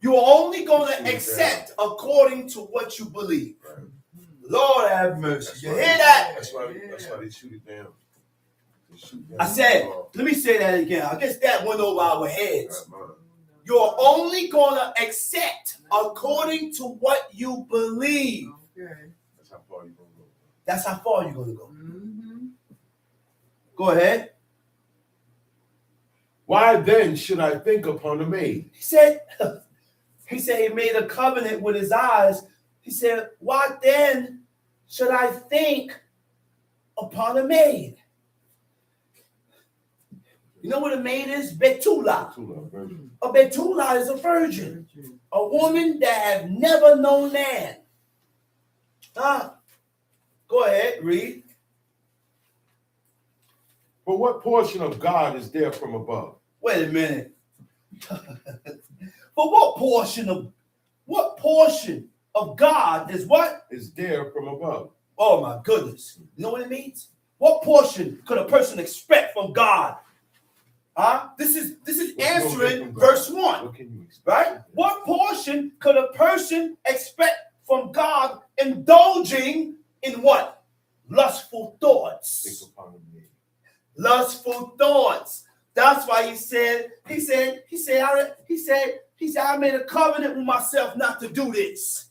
You're only going to accept according to what you believe. Right. Lord have mercy. That's You right. hear that? That's why they shoot it down. They shoot down. I said, let me say that again. I guess that went over our heads. Right, man. You're only going to accept according to what you believe. Okay. That's how far you're gonna go. That's how far you're going to go. Mm-hmm. Go ahead. Why then should I think upon a maid? He said he made a covenant with his eyes. He said, why then should I think upon a maid? You know what a maid is? Betula. A betula is a virgin. A woman that have never known man. Go ahead, read. But what portion of God is there from above? Wait a minute. But what portion of God is what? Is there from above. Oh my goodness. You know what it means? What portion could a person expect from God? This is answering verse 1. What can you expect? Right? What portion could a person expect from God indulging in what? Lustful Think thoughts. upon a maid. Lustful thoughts. That's why he said, I made a covenant with myself not to do this.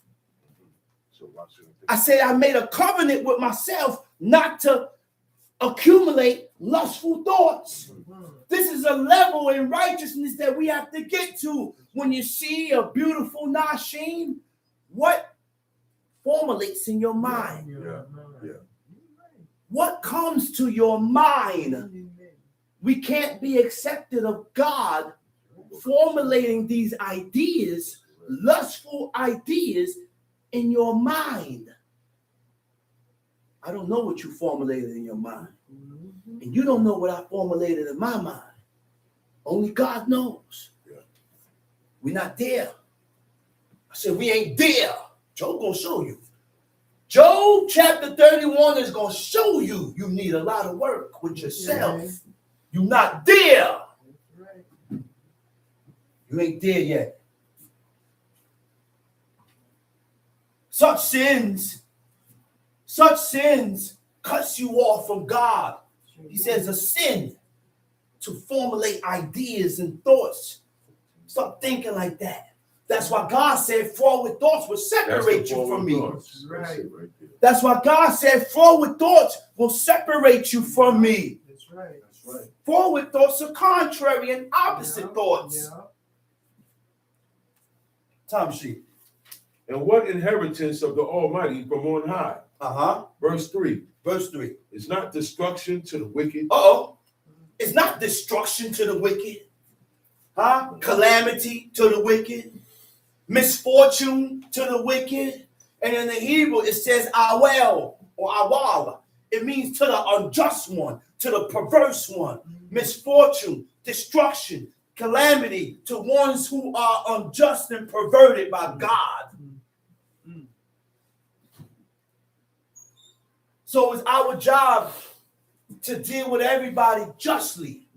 So watch it. I said I made a covenant with myself not to accumulate lustful thoughts. This is a level in righteousness that we have to get to. When you see a beautiful Nashim, what formulates in your mind? Yeah. What comes to your mind? We can't be accepted of God formulating these ideas, lustful ideas in your mind. I don't know what you formulated in your mind. And you don't know what I formulated in my mind. Only God knows. Yeah. We're not there. I said, we ain't there. Job gonna show you. Job chapter 31 is gonna show you need a lot of work with yourself. Yeah. You're not there. Right. You ain't there yet. Such sins cuts you off from God. He says a sin to formulate ideas and thoughts. Stop thinking like that. That's why God said forward thoughts will separate you from me. Right. That's why God said forward thoughts will separate you from me. That's right. That's right. Forward thoughts are contrary and opposite thoughts. Yeah. Time sheet. And what inheritance of the Almighty from on high? Verse 3. Verse 3. Is not destruction to the wicked. It's not destruction to the wicked. Huh? Calamity to the wicked. Misfortune to the wicked. And in the Hebrew, it says awel or awal. It means to the unjust one, to the perverse one. Misfortune, destruction, calamity to ones who are unjust and perverted by God. So it's our job to deal with everybody justly.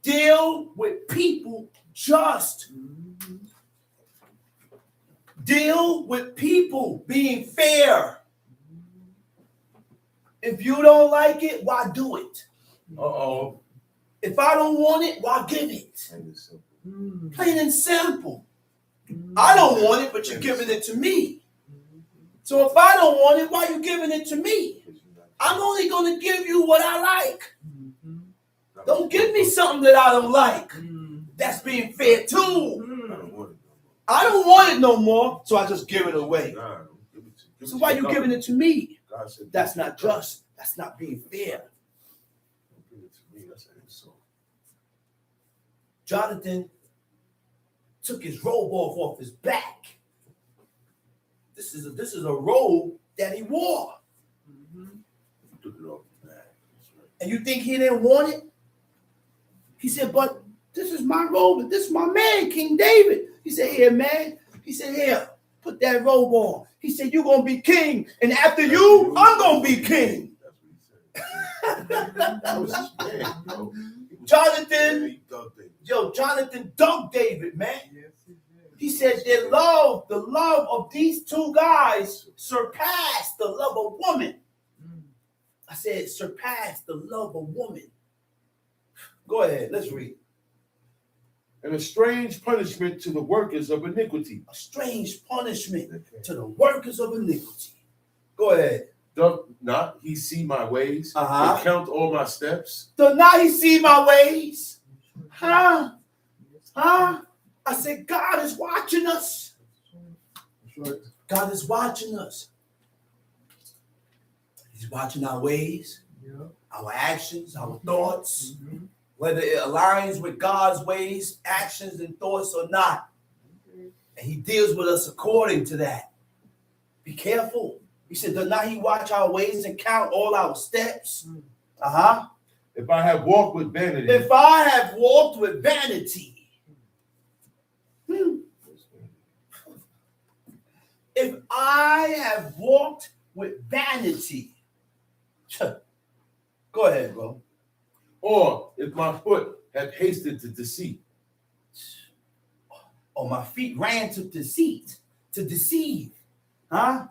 Deal with people just. Deal with people being fair. If you don't like it, why do it? Uh-oh. If I don't want it, why give it? Plain and simple. I don't want it, but you're giving it to me. So if I don't want it, why are you giving it to me? I'm only going to give you what I like. Don't give me something that I don't like. That's being fair too. I don't want it no more, so I just give it away. So why are you giving it to me? That's not just. That's not being fair. Jonathan took his robe off his back. This is a robe that he wore. And you think he didn't want it? He said, but this is my robe, and this is my man, King David. He said, here, man. He said, here, put that robe on. He said, you're going to be king. And after you, I'm going to be king. Jonathan dug David, man. He said the love of these two guys surpassed the love of woman. I said surpassed the love of woman. Go ahead, let's read. And a strange punishment to the workers of iniquity. A strange punishment to the workers of iniquity. Go ahead. Doth not he see my ways? And count all my steps? Does not he see my ways? Huh? I said, God is watching us. God is watching us. He's watching our ways, our actions, our thoughts, whether it aligns with God's ways, actions, and thoughts or not. And he deals with us according to that. Be careful. He said, does not he watch our ways and count all our steps? If I have walked with vanity. If I have walked with vanity. If I have walked with vanity. Go ahead, bro. Or if my foot have hasted to deceit. Or my feet ran to deceit, to deceive. You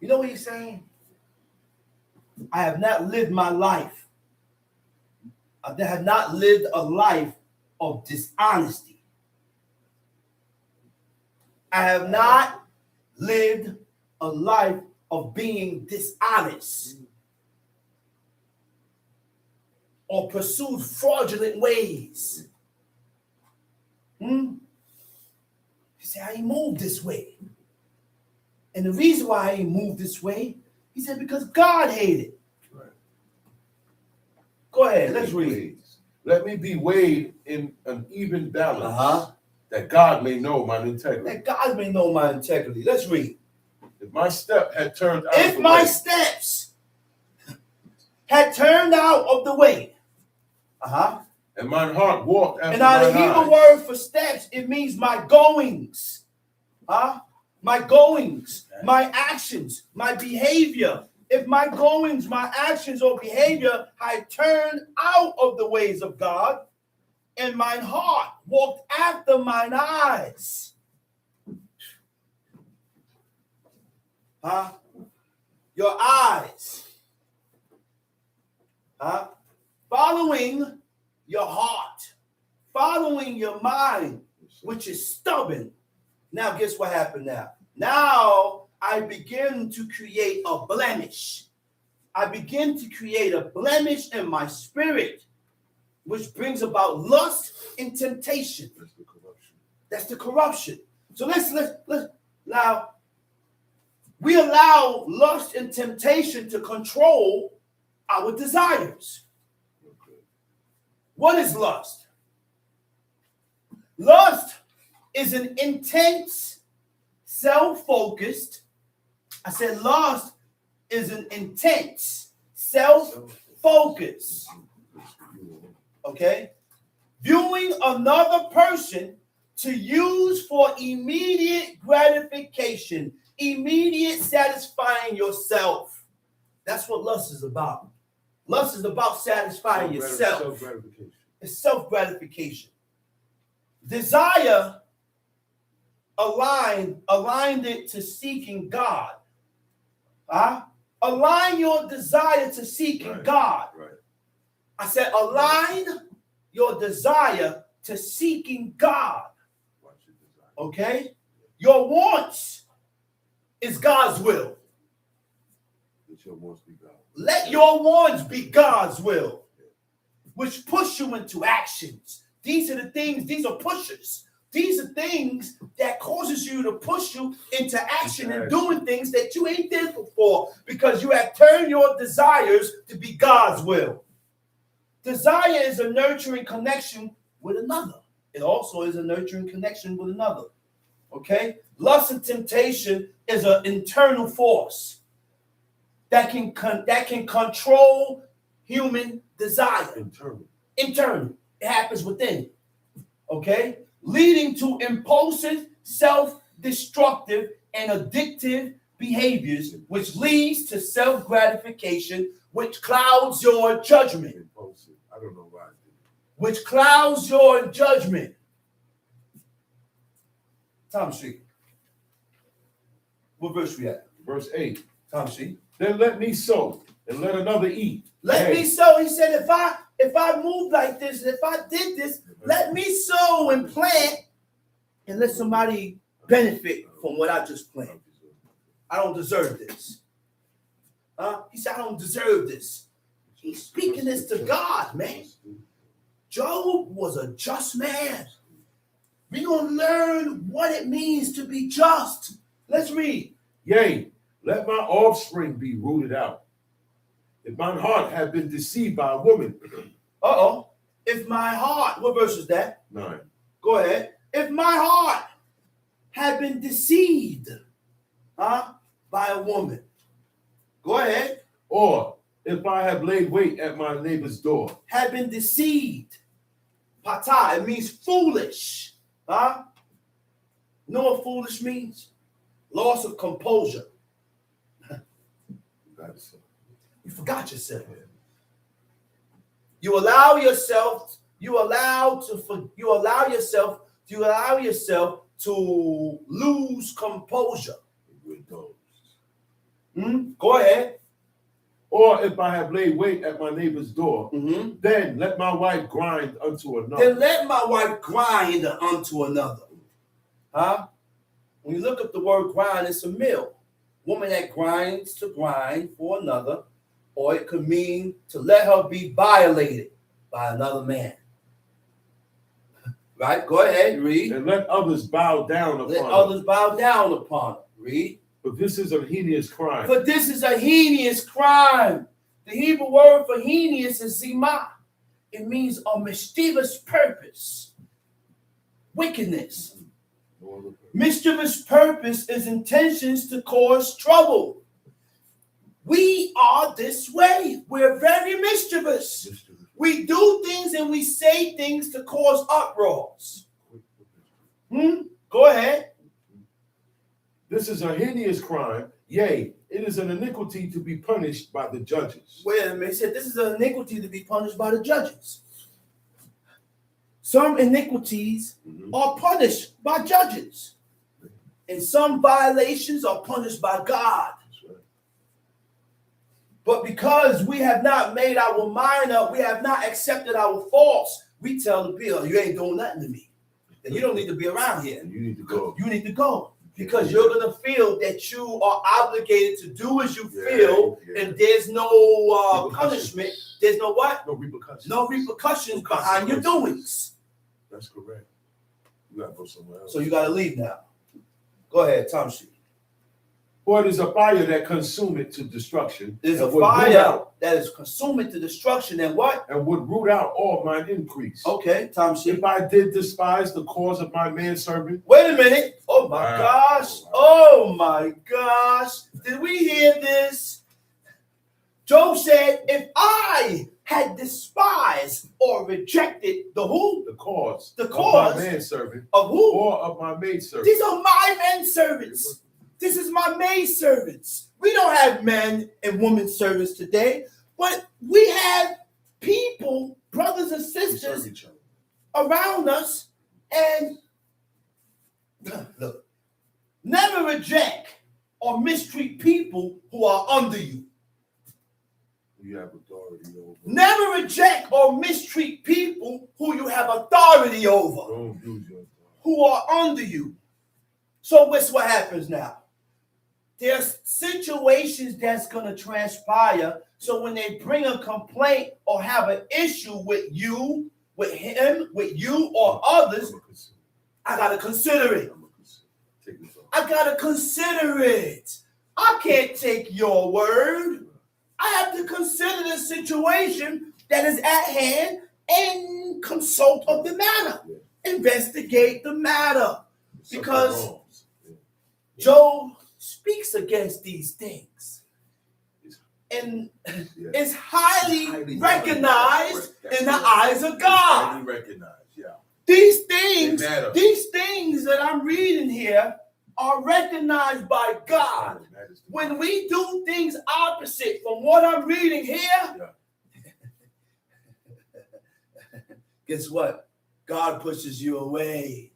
know what he's saying? I have not lived my life. I have not lived a life of dishonesty. I have not lived a life of being dishonest or pursued fraudulent ways. He said, I ain't moved this way. And the reason why I ain't moved this way, he said, because God hated it. Right. Go ahead, let's read. Let me be weighed in an even balance, that God may know my integrity. That God may know my integrity. Let's read. If my step had turned out if my steps had turned out of the way, and my heart walked after and now the mine Hebrew word for steps, it means my goings. My goings, my actions, my behavior. If my goings, my actions or behavior had turned out of the ways of God, and mine heart walked after mine eyes. Your eyes. Following your heart. Following your mind, which is stubborn. Now, guess what happened now? Now, I begin to create a blemish. I begin to create a blemish in my spirit, which brings about lust and temptation. That's the corruption. So let's now, We allow lust and temptation to control our desires. What is lust? Lust is an intense, self-focused. I said lust is an intense, self-focus. Okay? Viewing another person to use for immediate gratification, immediate satisfying yourself. That's what lust is about. Lust is about satisfying yourself. Self-gratification. It's self-gratification. Desire aligned it to seeking God. Align your desire to seeking God. Right. I said align your desire to seeking God. Okay? Your wants is God's will. Let your wants be God. Let your wants be God's will, which push you into actions. These are the things, these are pushers. These are things that causes you to push you into action and doing things that you ain't did before because you have turned your desires to be God's will. Desire is a nurturing connection with another. It also is a nurturing connection with another. Okay? Lust and temptation is an internal force that can control human desire. Internal. It happens within. Okay? Leading to impulsive, self-destructive, and addictive behaviors, which leads to self-gratification, which clouds your judgment. Impulsive. I don't know why I did it. Which clouds your judgment. Tom Street. What verse we at? Verse 8. Tom Street. Then let me sow and let another eat. Let me sow. He said, if I move like this, if I did this, let me sow and plant and let somebody benefit from what I just planted. I don't deserve this. He said, I don't deserve this. He's speaking this to God, man. Job was a just man. We're going to learn what it means to be just. Let's read. Yea, let my offspring be rooted out. If mine heart have been deceived by a woman. If my heart, what verse is that? 9. Go ahead. If my heart had been deceived by a woman. Go ahead. Or if I have laid wait at my neighbor's door. Had been deceived. Pata, it means foolish. Know what foolish means? Loss of composure. You forgot yourself. You allow yourself to lose composure. Go ahead. Or if I have laid wait at my neighbor's door, then let my wife grind unto another. Then let my wife grind unto another. When you look up the word grind, it's a mill. Woman that grinds to grind for another, or it could mean to let her be violated by another man. Right? Go ahead, read. And let others bow down upon her. Let others bow down upon her. Read. But this is a heinous crime. For this is a heinous crime. The Hebrew word for heinous is zimah. It means a mischievous purpose. Wickedness. Mischievous purpose is intentions to cause trouble. We are this way. We're very mischievous. We do things and we say things to cause uproars. Go ahead. This is a heinous crime. Yea, it is an iniquity to be punished by the judges. Wait a minute. He said this is an iniquity to be punished by the judges. Some iniquities are punished by judges. And some violations are punished by God. But because we have not made our mind up, we have not accepted our faults, we tell the bill, you ain't doing nothing to me. And you don't need to be around here. You need to go. You need to go. Because you're going to feel that you are obligated to do as you feel, and there's no punishment. There's no what? No repercussions. No repercussions behind your doings. That's correct. You got to go somewhere else. So you got to leave now. Go ahead, Tom Street. For it is a fire that consumeth to destruction. There's a and would root fire out- that is consuming to destruction, and what? and would root out all mine increase. Okay, Tom If I did despise the cause of my manservant, Wait a minute. Oh my Wow. gosh. Oh my gosh. Did we hear this? Job said, if I had despised or rejected the who? the cause, The of cause my manservant, Of who? or of my maidservant. These are my men servants. This is my maid servants. We don't have men and women servants today, but we have people, brothers and We serve sisters each other. around us. And look, never reject or mistreat people who are under you. You have authority over. Never reject or mistreat people who you have authority over, Don't use your authority. who are under you. So what's what happens now? There's situations that's going to transpire. So when they bring a complaint or have an issue with you, with him, with you or others, I got to consider it. Take this off. I got to consider it. I can't take your word. I have to consider the situation that is at hand and consult of the matter. Investigate the matter. Because Something wrong. Yeah. Job speaks against these things. And Yeah. it's highly recognized in the eyes of God. Highly recognized, yeah. These They matter. things that I'm reading here are recognized by God. When we do things opposite from what I'm reading here, guess what? God pushes you away.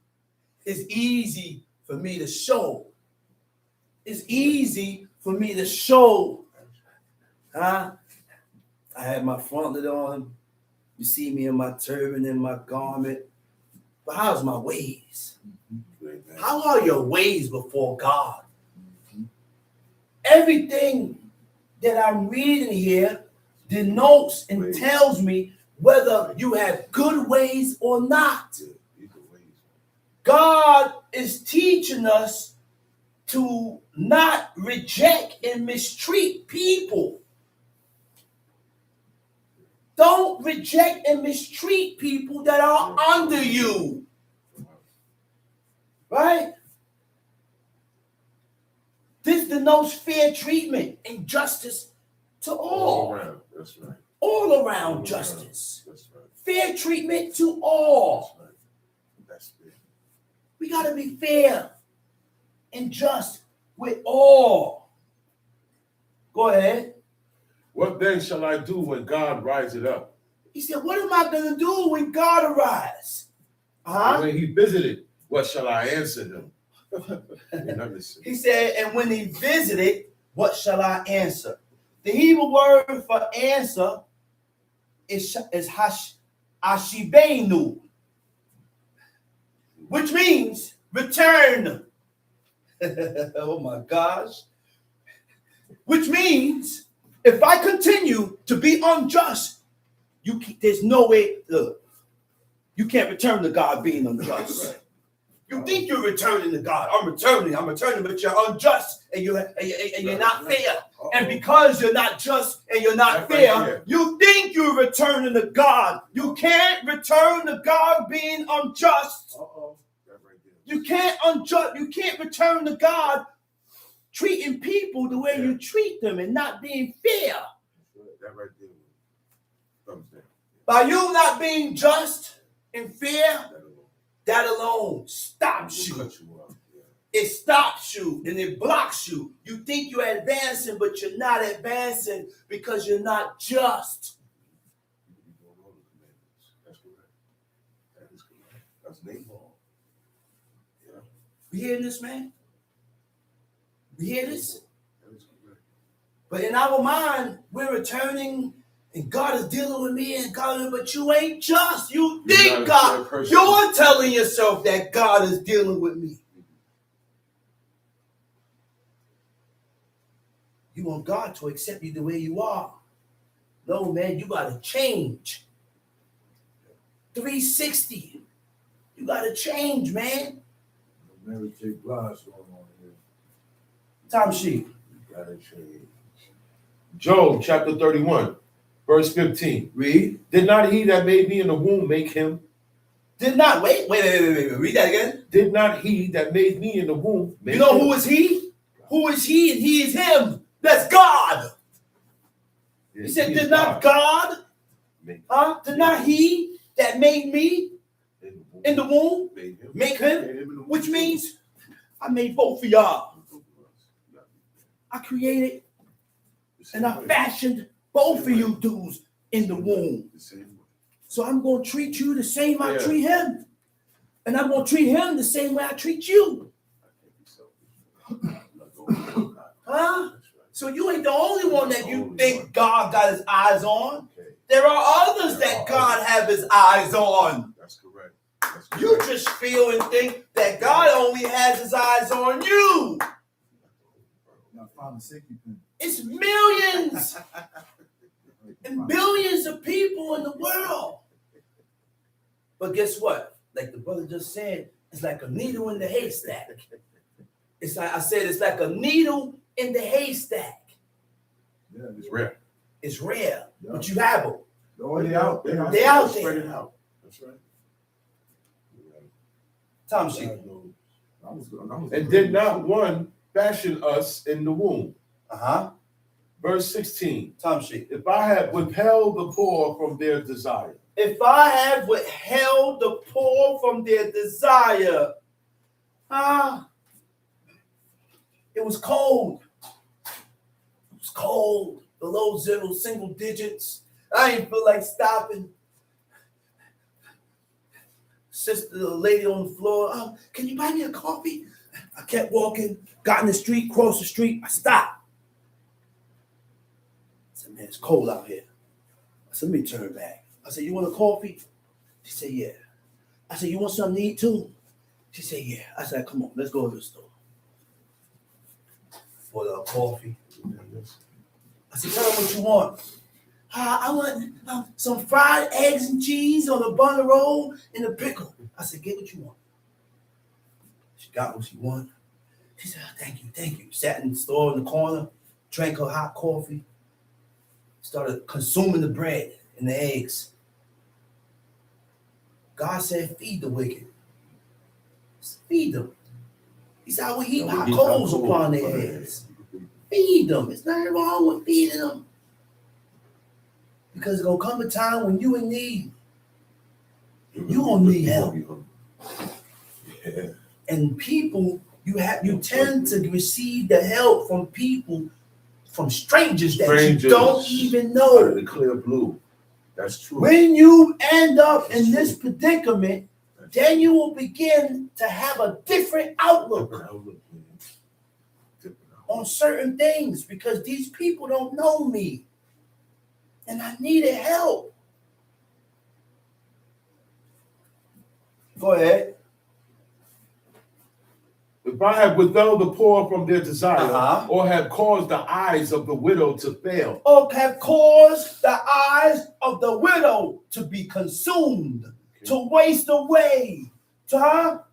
It's easy for me to show. It's easy for me to show. Huh? I had my frontlet on. You see me in my turban and my garment. But how's my ways? How are your ways before God? Everything that I'm reading here denotes and tells me whether you have good ways or not. God is teaching us to not reject and mistreat people. Don't reject and mistreat people that are under you. Right? This denotes fair treatment and justice to all. All around. That's right. All around justice. That's right. Fair treatment to all. That's right. That's fair. We got to be fair and just with all. Go ahead. What then shall I do when God riseth up? He said, what am I going to do when God arrives? And when he visited, what shall I answer him? He said, and when he visited, what shall I answer? The Hebrew word for answer is ashibenu, which means return. Oh my gosh. Which means if I continue to be unjust, there's no way, look, you can't return to God being unjust. You think you're returning to God. I'm returning, but you're unjust and you're not fair. And because you're not just and you're not fair, you think you're returning to God. You can't return to God being unjust. You can't return to God treating people the way you treat them and not being fair. That right there. Thumbs down. By you not being just and fair, that alone stops you. It stops you and it blocks you. You think you're advancing, but you're not advancing because you're not just. That's correct. That is correct. That's name. Yeah. We hearing this, man? We hear this? That is correct. But in our mind, we're returning and God is dealing with me and God, but you ain't just. You think God, you're telling yourself that God is dealing with me. You want God to accept you the way you are. No, man, you got to change. 360. You got to change, man. Mary J. Blige going on here. Time sheet. Gotta change. Job chapter 31, verse 15. Read. Did not he that made me in the womb make him? Did not wait. Read that again. Did not he that made me in the womb make You know him? who is he? Who is he and he is him? That's God. Yeah, He said, he did is not God? Make Did not he that made me in the womb made him. make him? Which means I made both of y'all. I created and I fashioned both of you dudes in the womb. The same way. So I'm going to treat you the same I Yeah. treat him. And I'm going to treat him the same way I treat you. Huh? So you ain't the only one that you think God got his eyes on. Okay. There are others that God have his eyes on. That's correct. That's correct. You just feel and think that God only has his eyes on you. Now find a safety pin. It's millions and billions of people in the world. But guess what? Like the brother just said, it's like a needle in the haystack. It's like I said, it's like a needle in the haystack. Yeah, It's rare. It's rare, Yeah. but you have them. they out. They out Spread there. it out. That's right. Time sheet. And did not one fashion us in the womb? Verse 16. Time sheet. If I had withheld the poor from their desire. If I have withheld the poor from their desire, it was cold. It was cold. Below zero, single digits. I didn't feel like stopping. Sister, the lady on the floor, can you buy me a coffee? I kept walking, got in the street, crossed the street, I stopped. I said, man, it's cold out here. I said, let me turn back. I said, you want a coffee? She said, yeah. I said, you want something to eat too? She said, yeah. I said, come on, let's go to the store. For the coffee. I said, tell her what you want. I want some fried eggs and cheese on a butter roll and a pickle. I said, get what you want. She got what she wanted. She said, thank you. Sat in the store in the corner, drank her hot coffee, started consuming the bread and the eggs. God said, feed the wicked. Feed them. He said, I will heap hot coals upon their heads. Feed them. There's nothing wrong with feeding them. Because it's going to come a time when you in need. You going to need help. Yeah. And people, you tend to receive the help from people, from strangers that you don't even Out of know. the clear blue. That's true. When you end up in this predicament, then you will begin to have a different outlook on certain things because these people don't know me and I needed help. Go ahead. If I have withheld the poor from their desire, Uh-huh. or have caused the eyes of the widow to fail, Or have caused the eyes of the widow to be consumed, to waste away, to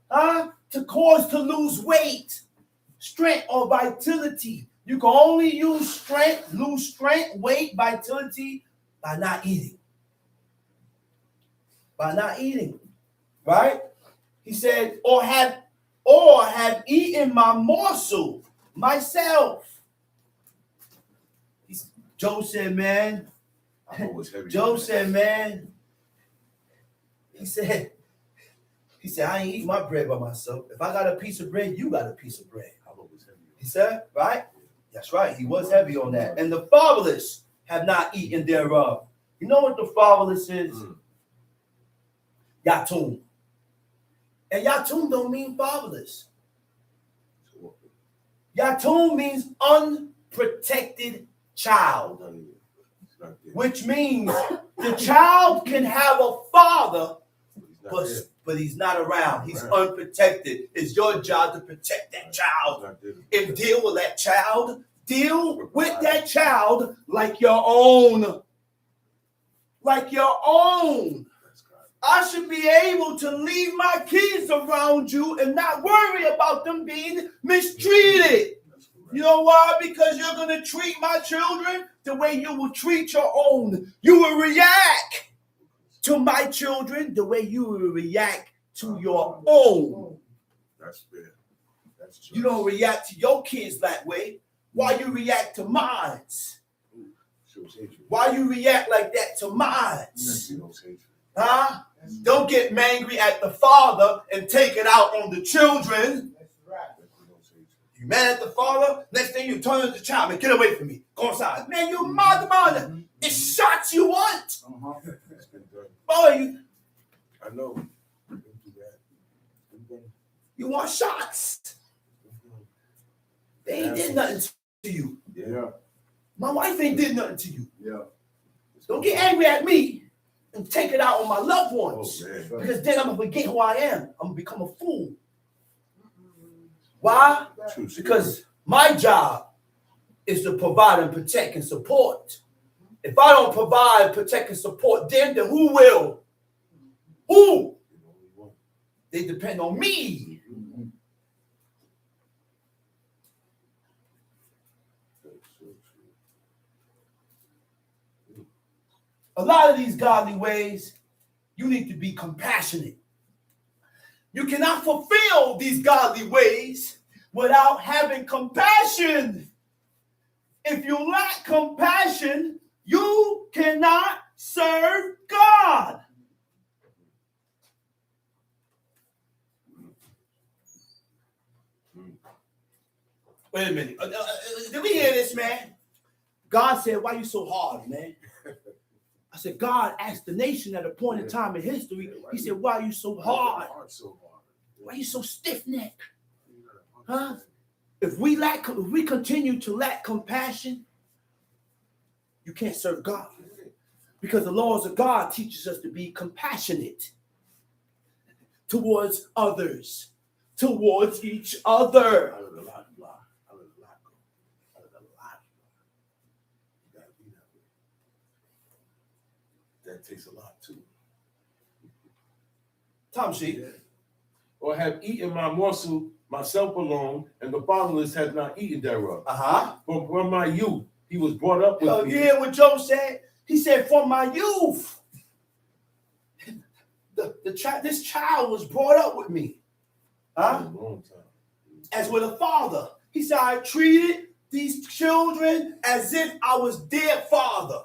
cause to lose weight, strength or vitality. You can only lose strength, weight, vitality by not eating. By not eating. Right? He said, or have eaten my morsel myself. Joe said, man. I know what's heavy. Joe said, man. He said, I ain't eat my bread by myself. If I got a piece of bread, you got a piece of bread. I know what's heavy. He said, right? That's right. He was heavy on that. And the fatherless have not eaten thereof. You know what the fatherless is? Yatum. And Yatum don't mean fatherless. Yatum means unprotected child, which means the child can have a father, but he's not around. He's unprotected. It's your job to protect that child and deal with that child. Deal with that child like your own. Like your own. I should be able to leave my kids around you and not worry about them being mistreated. You know why? Because you're going to treat my children the way you will treat your own. You will react to my children the way you will react to your own. That's fair. That's true. You don't react to your kids that way. Why you react to mine? Why you react like that to mine? Huh? Don't get angry at the father and take it out on the children. You mad at the father, next thing you turn to the child, man, get away from me. Go inside. Man, you mother. It's shots you want. Boy, I know. you want shots. They ain't did nothing to you. Yeah. My wife ain't did nothing to you. Yeah. Don't get angry at me and take it out on my loved ones. Oh, man. Because then I'm going to forget who I am. I'm going to become a fool. Why? Because my job is to provide and protect and support. If I don't provide, protect, and support them, then who will? Who? They depend on me. A lot of these godly ways, you need to be compassionate. You cannot fulfill these godly ways without having compassion. If you lack compassion, you cannot serve God. Wait a minute. Did we hear this, man? God said, why you so hard, man? I said, God asked the nation at a point in time in history, he said, why are you so hard? Why are you so stiff-necked? Huh? If we continue to lack compassion, you can't serve God. Because the laws of God teaches us to be compassionate towards others, towards each other. That takes a lot too. Tom Sheep. Or have eaten my morsel myself alone, and the fatherless has not eaten thereof. From my youth, he was brought up with me. You hear what Job said? He said, from my youth, this child was brought up with me. Huh? As with a father. He said, I treated these children as if I was their father.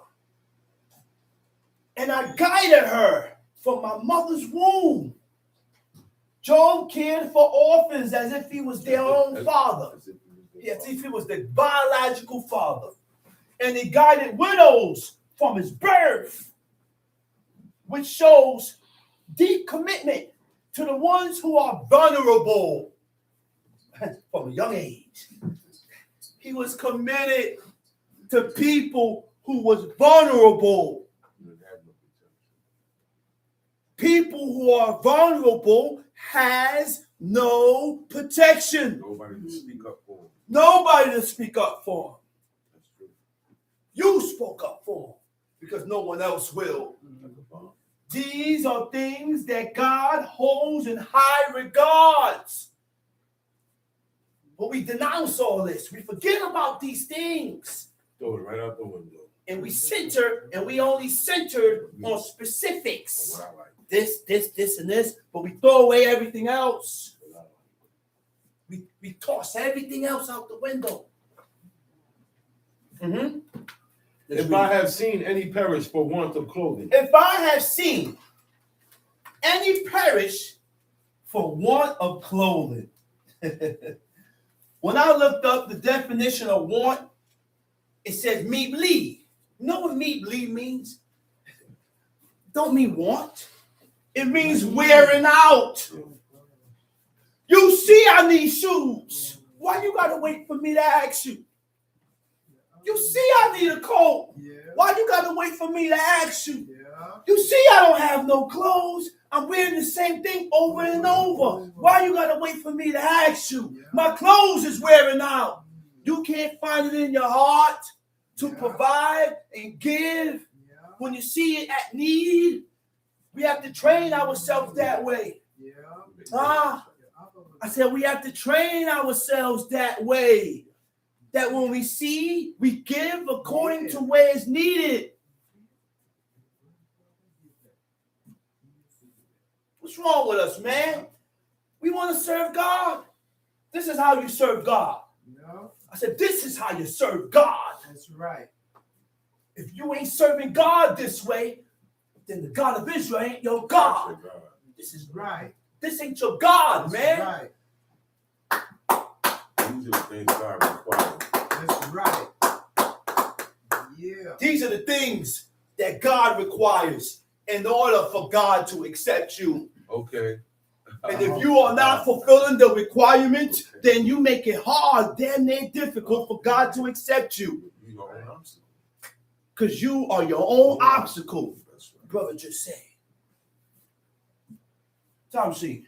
And I guided her from my mother's womb. Job cared for orphans as if he was their own father. As if he was the biological father. And he guided widows from his birth, which shows deep commitment to the ones who are vulnerable from a young age. He was committed to people who was vulnerable. People who are vulnerable has no protection. Nobody to speak up for them. Nobody to speak up for them. That's true. You spoke up for them because no one else will. These are things that God holds in high regards. But we denounce all this. We forget about these things. Throw it right out the window. And we only center on specifics. This, and this, but we throw away everything else. We toss everything else out the window. Mm-hmm. If I have seen any perish for want of clothing. If I have seen any perish for want of clothing. When I looked up the definition of want, it says meebly. You know what meebly means? Don't mean want. It means wearing out. You see I need shoes. Why you gotta wait for me to ask you? You see I need a coat. Why you gotta wait for me to ask you? You see I don't have no clothes. I'm wearing the same thing over and over. Why you gotta wait for me to ask you? My clothes is wearing out. You can't find it in your heart to provide and give when you see it at need. We have to train ourselves that way. I said we have to train ourselves that way. that when we see, we give according to where it's needed. What's wrong with us, man? We want to serve God. This is how you serve God. No, I said, this is how you serve God. that's right. If you ain't serving God this way, then the God of Israel ain't your God. This is Right. This ain't your God, That's man. right. These are the things God requires. That's right. Yeah. These are the things that God requires in order for God to accept you. Okay. And if you are not fulfilling the requirements, then you make it hard, damn near difficult for God to accept you. You your own obstacle. Because you are your own obstacle. That's right. Brother just said. Tom C.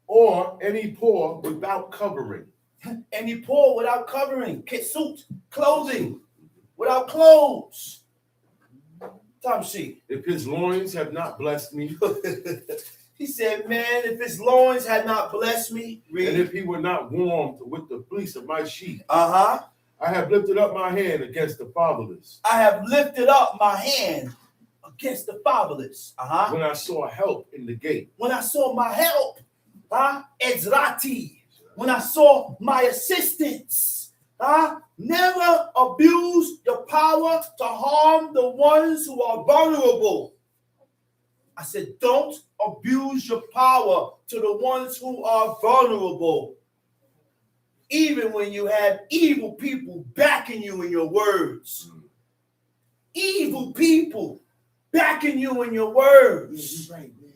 Or any poor without covering. Any poor without covering, suit, clothing, without clothes. Tom C. If his loins have not blessed me, He said, man, if his loins had not blessed me, and if he were not warmed with the fleece of my sheep, I have lifted up my hand against the fatherless. I have lifted up my hand against the fatherless. When I saw help in the gate, When I saw my help, Ezrati. When I saw my assistance, never abuse your power to harm the ones who are vulnerable. I said, don't abuse your power to the ones who are vulnerable. Even when you have evil people backing you in your words. Evil people backing you in your words. You're right, man.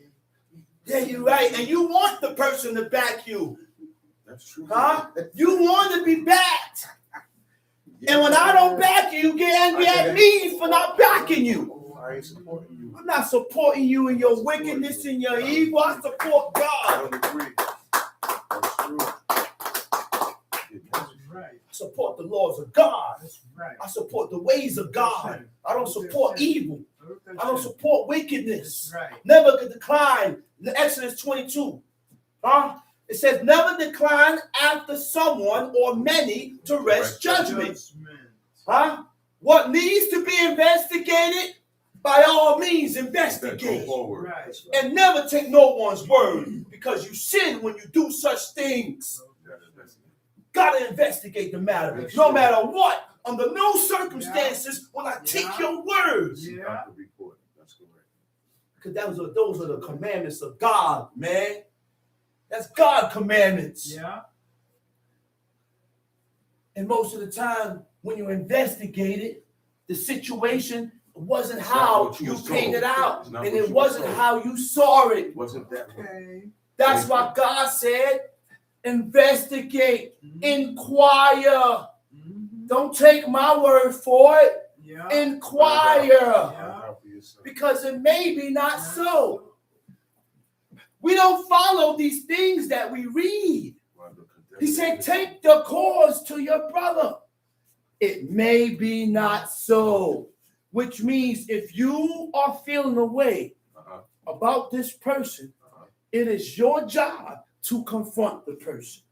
Yeah, you're right. And you want the person to back you. That's true. You want to be backed. And when I don't back you, you get angry at me for not backing you. I ain't supporting you. I'm not supporting you in your wickedness and your evil. I support I God. don't agree. That's true. That's right. I support the laws of God. That's right. I support the ways of God. I don't support evil. I don't support wickedness. That's right. Never could decline. Exodus 22. It says, never decline after someone or many to wrest judgment. What needs to be investigated, by all means, Go investigate. forward. Right. That's right. And never take no one's word, because you sin when you do such things. Gotta investigate the matter, no matter what, under no circumstances will I take your words. Yeah. Not the report. That's correct. Because those are the commandments of God, man. That's God commandments. Yeah. And most of the time, when you investigate it, the situation wasn't how what you you was told. painted out, It's not and what it you was wasn't told. how you saw it. Wasn't that way? Okay. That's why God said, investigate, inquire. Mhm. Don't take my word for it. Yeah. Inquire. Yeah. Because it may be not so. We don't follow these things that we read. He said, take the cause to your brother. It may be not so. Which means if you are feeling a way about this person, it is your job to confront the person.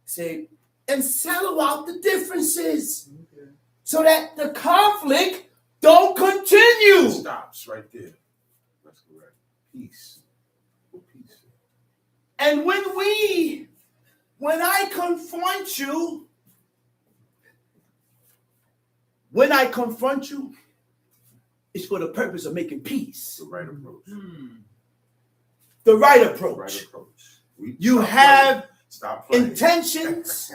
Say, and settle out the differences Okay. so that the conflict don't continue. Stops right there. That's correct. Peace. For peace. And when I confront you, it's for the purpose of making peace. The right approach. The right The approach. right approach. You Stop have playing. Stop playing. intentions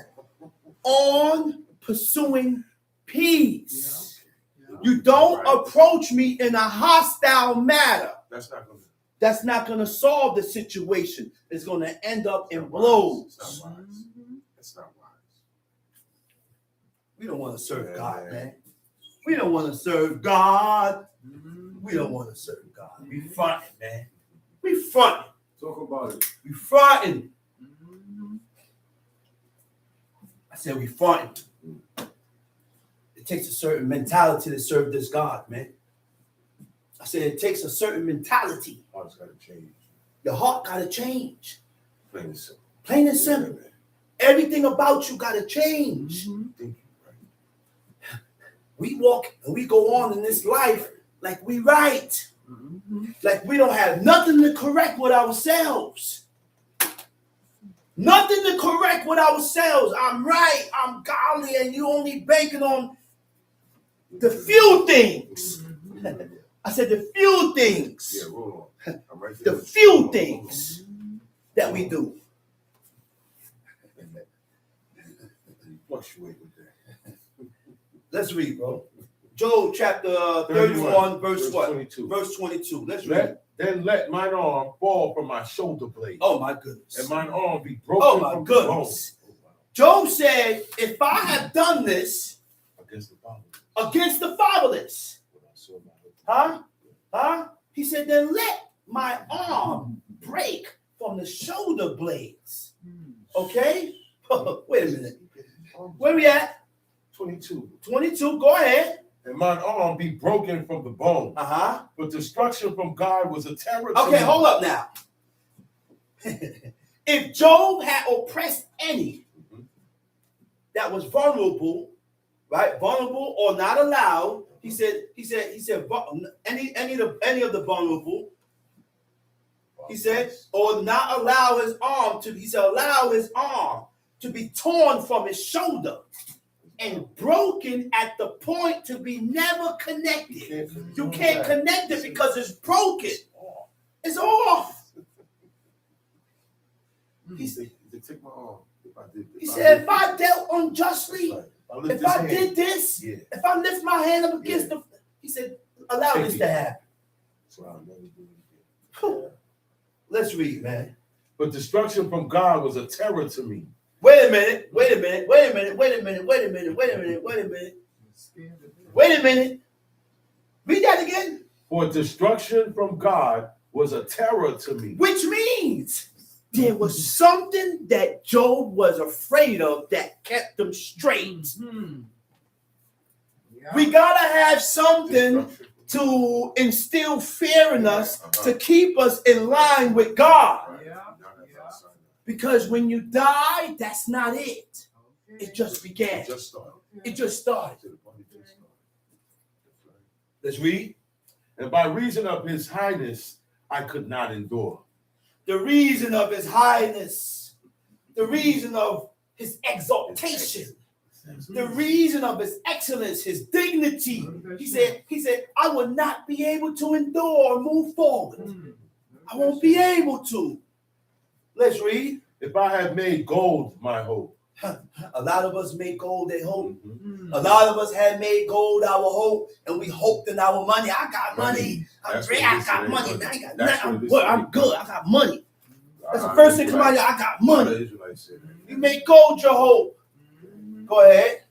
on pursuing peace. You don't approach me in a hostile manner. That's not going to. That's not going to solve the situation. It's going to end up in It's blows. not wise. It's not wise. We don't want to serve Yeah, God, man. man. We don't want to serve God. We don't want to serve God. We fronting, man. We fronting. Talk about it. We fronting. I said we fronting. It takes a certain mentality to serve this God, man. I said it takes a certain mentality. Heart's got to change. Your heart got to change. Plain and simple. Plain and simple. Everything about you got to change. Thinking right. we walk and we go on in this life like we right. Like we don't have nothing to correct with ourselves. Nothing to correct with ourselves. I'm right, I'm godly, and you only banking on the few things. I said the few things. Yeah, roll on. I'm right The there. few things that we do. Fluctuate with that. Let's read, bro. Job chapter 31, verse what? 22. Verse 22. Let's read. Then let mine arm fall from my shoulder blade, Oh my goodness. and mine arm be broken Oh my from the goodness. Job said, if I have done this bone against the father. against the fatherless, he said, then let my arm break from the shoulder blades. Okay? Wait a minute. Where we at? 22. 22. Go ahead. And mine arm be broken from the bone. But destruction from God was a terror to Okay, me. hold up now. If Job had oppressed any that was vulnerable, right? Vulnerable or not allowed, he said, any of the vulnerable, he said, or not allow his arm to, he said, allow his arm to be torn from his shoulder and broken at the point to be never connected. You can't connect it because it's broken. It's off. He said, take my arm. He said, if I dealt unjustly, if I hand. did this, Yeah. if I lift my hand up against the, he said, allow Take this it. to happen. So I'll never do it again. Let's read, man. But destruction from God was a terror to me. Wait a minute. Wait a minute. Wait a minute. Wait a minute. Wait a minute. Wait a minute. Wait a minute. Wait a minute. Read that again. For destruction from God was a terror to me. Which means there was something that Job was afraid of that kept him straight. We gotta have something to instill fear in us to keep us in line with God. Because when you die, that's not it. It just began. Just start. It just started. Let's read. And by reason of his highness, I could not endure. The reason of his highness, the reason of his exaltation, the reason of his excellence, his dignity. He said, I will not be able to endure or move forward. I won't be able to. Let's read. If I had made gold my hope. A lot of us made gold their hope. A lot of us had made gold our hope, and we hoped in our money. I got money. I'm great. I got money. Man, I got nothing. I'm good. I got money. That's the first thing come out of here. I got money. You made gold your hope. Go ahead.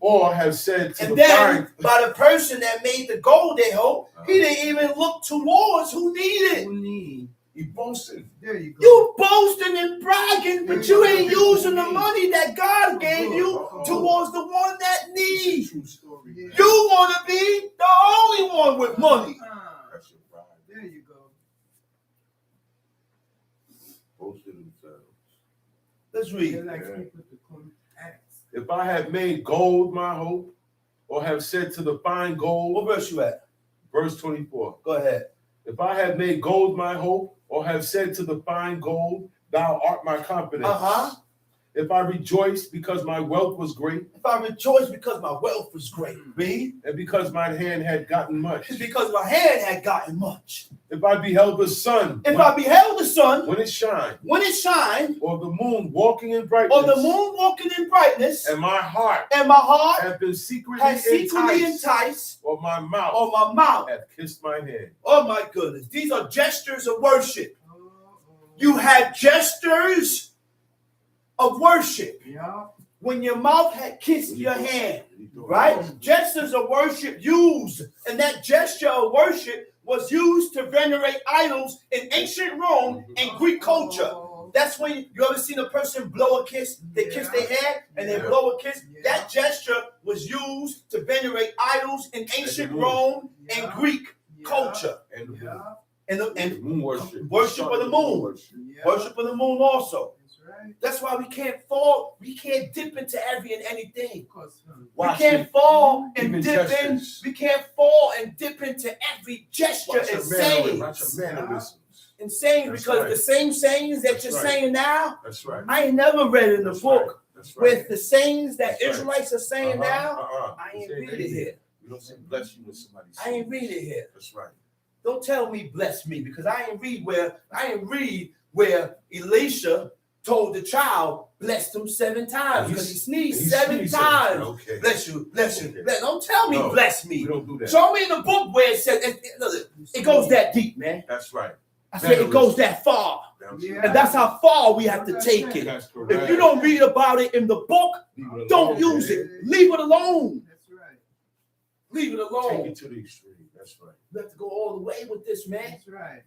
Or have said to And the then vine, by the person that made the gold their hope, he didn't even look towards who needed. He boasted. There you go. You boasting and bragging, but you ain't using the money that God gave you towards the one that needs. True story. Yeah. You want to be the only one with money. That's your pride. There you go. Boasted themselves. Let's They're read. like Yeah. people to come acts. if I had made gold my hope, or have said to the fine gold, What verse you at? verse 24. Go ahead. If I had made gold my hope, or have said to the fine gold, thou art my confidence. If I rejoiced because my wealth was great, If I rejoice because my wealth was great, read. and because my hand had gotten much. It's because my hand had gotten much. If I beheld the sun, If I beheld the sun when it shined, when it shined, or the moon walking in brightness, or the moon walking in brightness, and my heart and my heart had been secretly, had secretly enticed, enticed, or my mouth or my mouth. had kissed my hand. Oh my goodness. These are gestures of worship. You had gestures of worship Yeah. when your mouth had kissed your hand, right? Gestures of worship used, and that gesture of worship was used to venerate idols in ancient Rome and Greek culture. That's when you ever seen a person blow a kiss, they kiss their hand and they blow a kiss. That gesture was used to venerate idols in ancient Rome and Greek culture. And the moon. And The moon worship. worship of the moon. Worship. Yeah. Worship of the moon also. That's right. right. That's why we can't fall. We can't dip into every and anything. Of course. We can't fall and Even dip in. gestures. We can't fall and dip into every gesture Watch and your mannerisms. Watch sayings. your mannerisms. And sayings, That's because right. the same sayings that That's you're right. saying now, That's right. I ain't never read in the That's book right. That's right. with the sayings that That's right. Israelites are saying now. I ain't read it here. We don't say bless you when somebody says. I ain't read it here. That's right. Don't tell me bless me, because I ain't read where Elisha told the child blessed him 7 times because he sneezed 7 times. Okay. Bless you, bless you. Okay. Don't tell me No, bless We me. don't do that. Show me in the book where it says it goes that deep, man. That's right. I said it goes that far, Down to Yeah. and that's how far we have to take it. That's correct. If you don't read about it in the book, Leave it alone, don't use man. it. Leave it alone. That's right. Leave it Take alone. it to the extreme. That's right. We have to go all the way with this, man. That's right.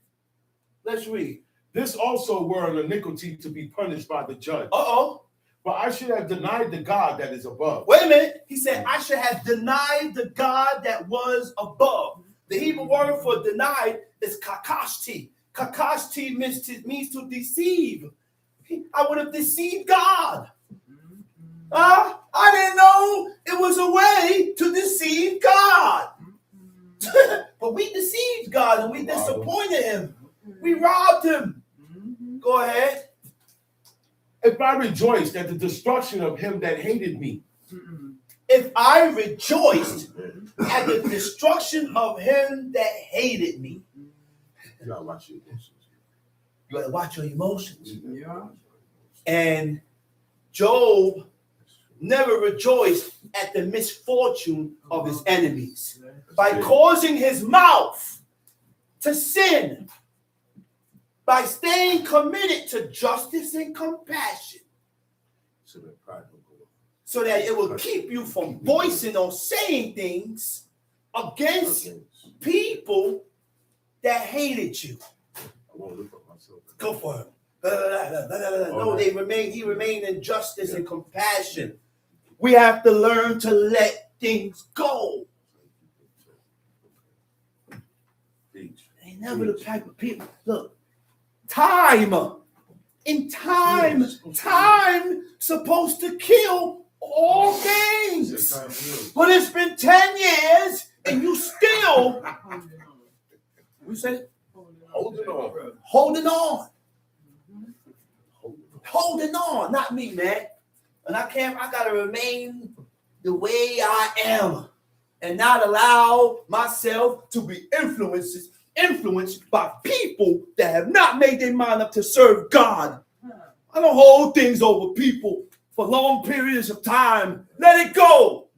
Let's read. This also were an iniquity to be punished by the judge. Uh-oh. But I should have denied the God that is above. Wait a minute. He said, I should have denied the God that was above. The Hebrew word for denied is kakashti. Kakashti means to deceive. I would have deceived God. I didn't know it was a way to deceive God. But we deceived God and we disappointed him. We robbed him. Go ahead. If I rejoiced at the destruction of him that hated me, If I rejoiced at the destruction of him that hated me. You gotta watch your emotions. You gotta watch your emotions. Yeah. And Job never rejoiced at the misfortune of his enemies by causing his mouth to sin, by staying committed to justice and compassion, So that pride don't go up. so that it will keep you from voicing or saying things against people that hated you. I want to look up myself. Go for it. No, he remained in justice and compassion. We have to learn to let things go. They never the type of people. Look, time supposed to kill all things. But it's been 10 years and you still, we said, Holding on. holding on. Holding on, not me, man. And I gotta remain the way I am and not allow myself to be influenced by people that have not made their mind up to serve God. I don't hold things over people for long periods of time. Let it go.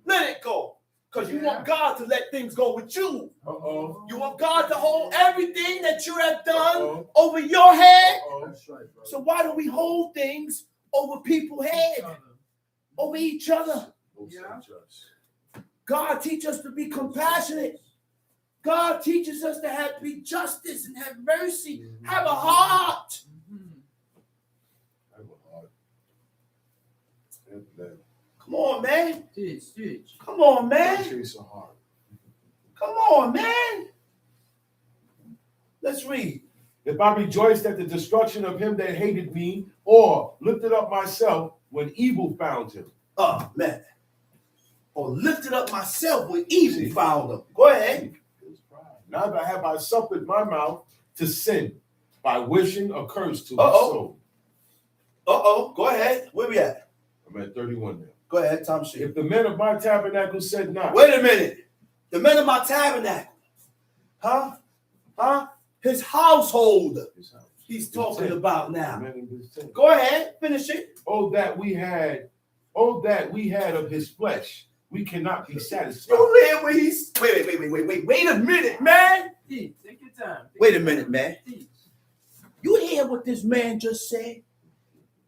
Let it go. Because you want God to let things go with you. uh-oh, You want God to hold everything that you have done Uh-oh. over your head. That's right, brother. So why do we hold things over people's head, over each other? Yeah. God teaches us to be compassionate. God teaches us to be justice and have mercy. Have a heart. I have a heart. Come on, man. Teach. Come on, man. Chase a heart. Come on, man. Let's read. if I rejoiced at the destruction of him that hated me, or lifted up myself when evil found him. Oh, man. Or lifted up myself when evil found them. Go ahead. Neither have I suffered my mouth to sin by wishing a curse to his Uh-oh. soul. Uh-oh. Go ahead. Where we at? I'm at 31 now. Go ahead, Tom Shea. If the men of my tabernacle said not, Wait a minute. The men of my tabernacle. Huh? His household. He's talking about now. Go ahead. Finish it. Oh, that we had of his flesh, we cannot be satisfied. You live where he's. Wait a minute, man. Teach. Take your time. Wait a minute, man. Teach. You hear what this man just said?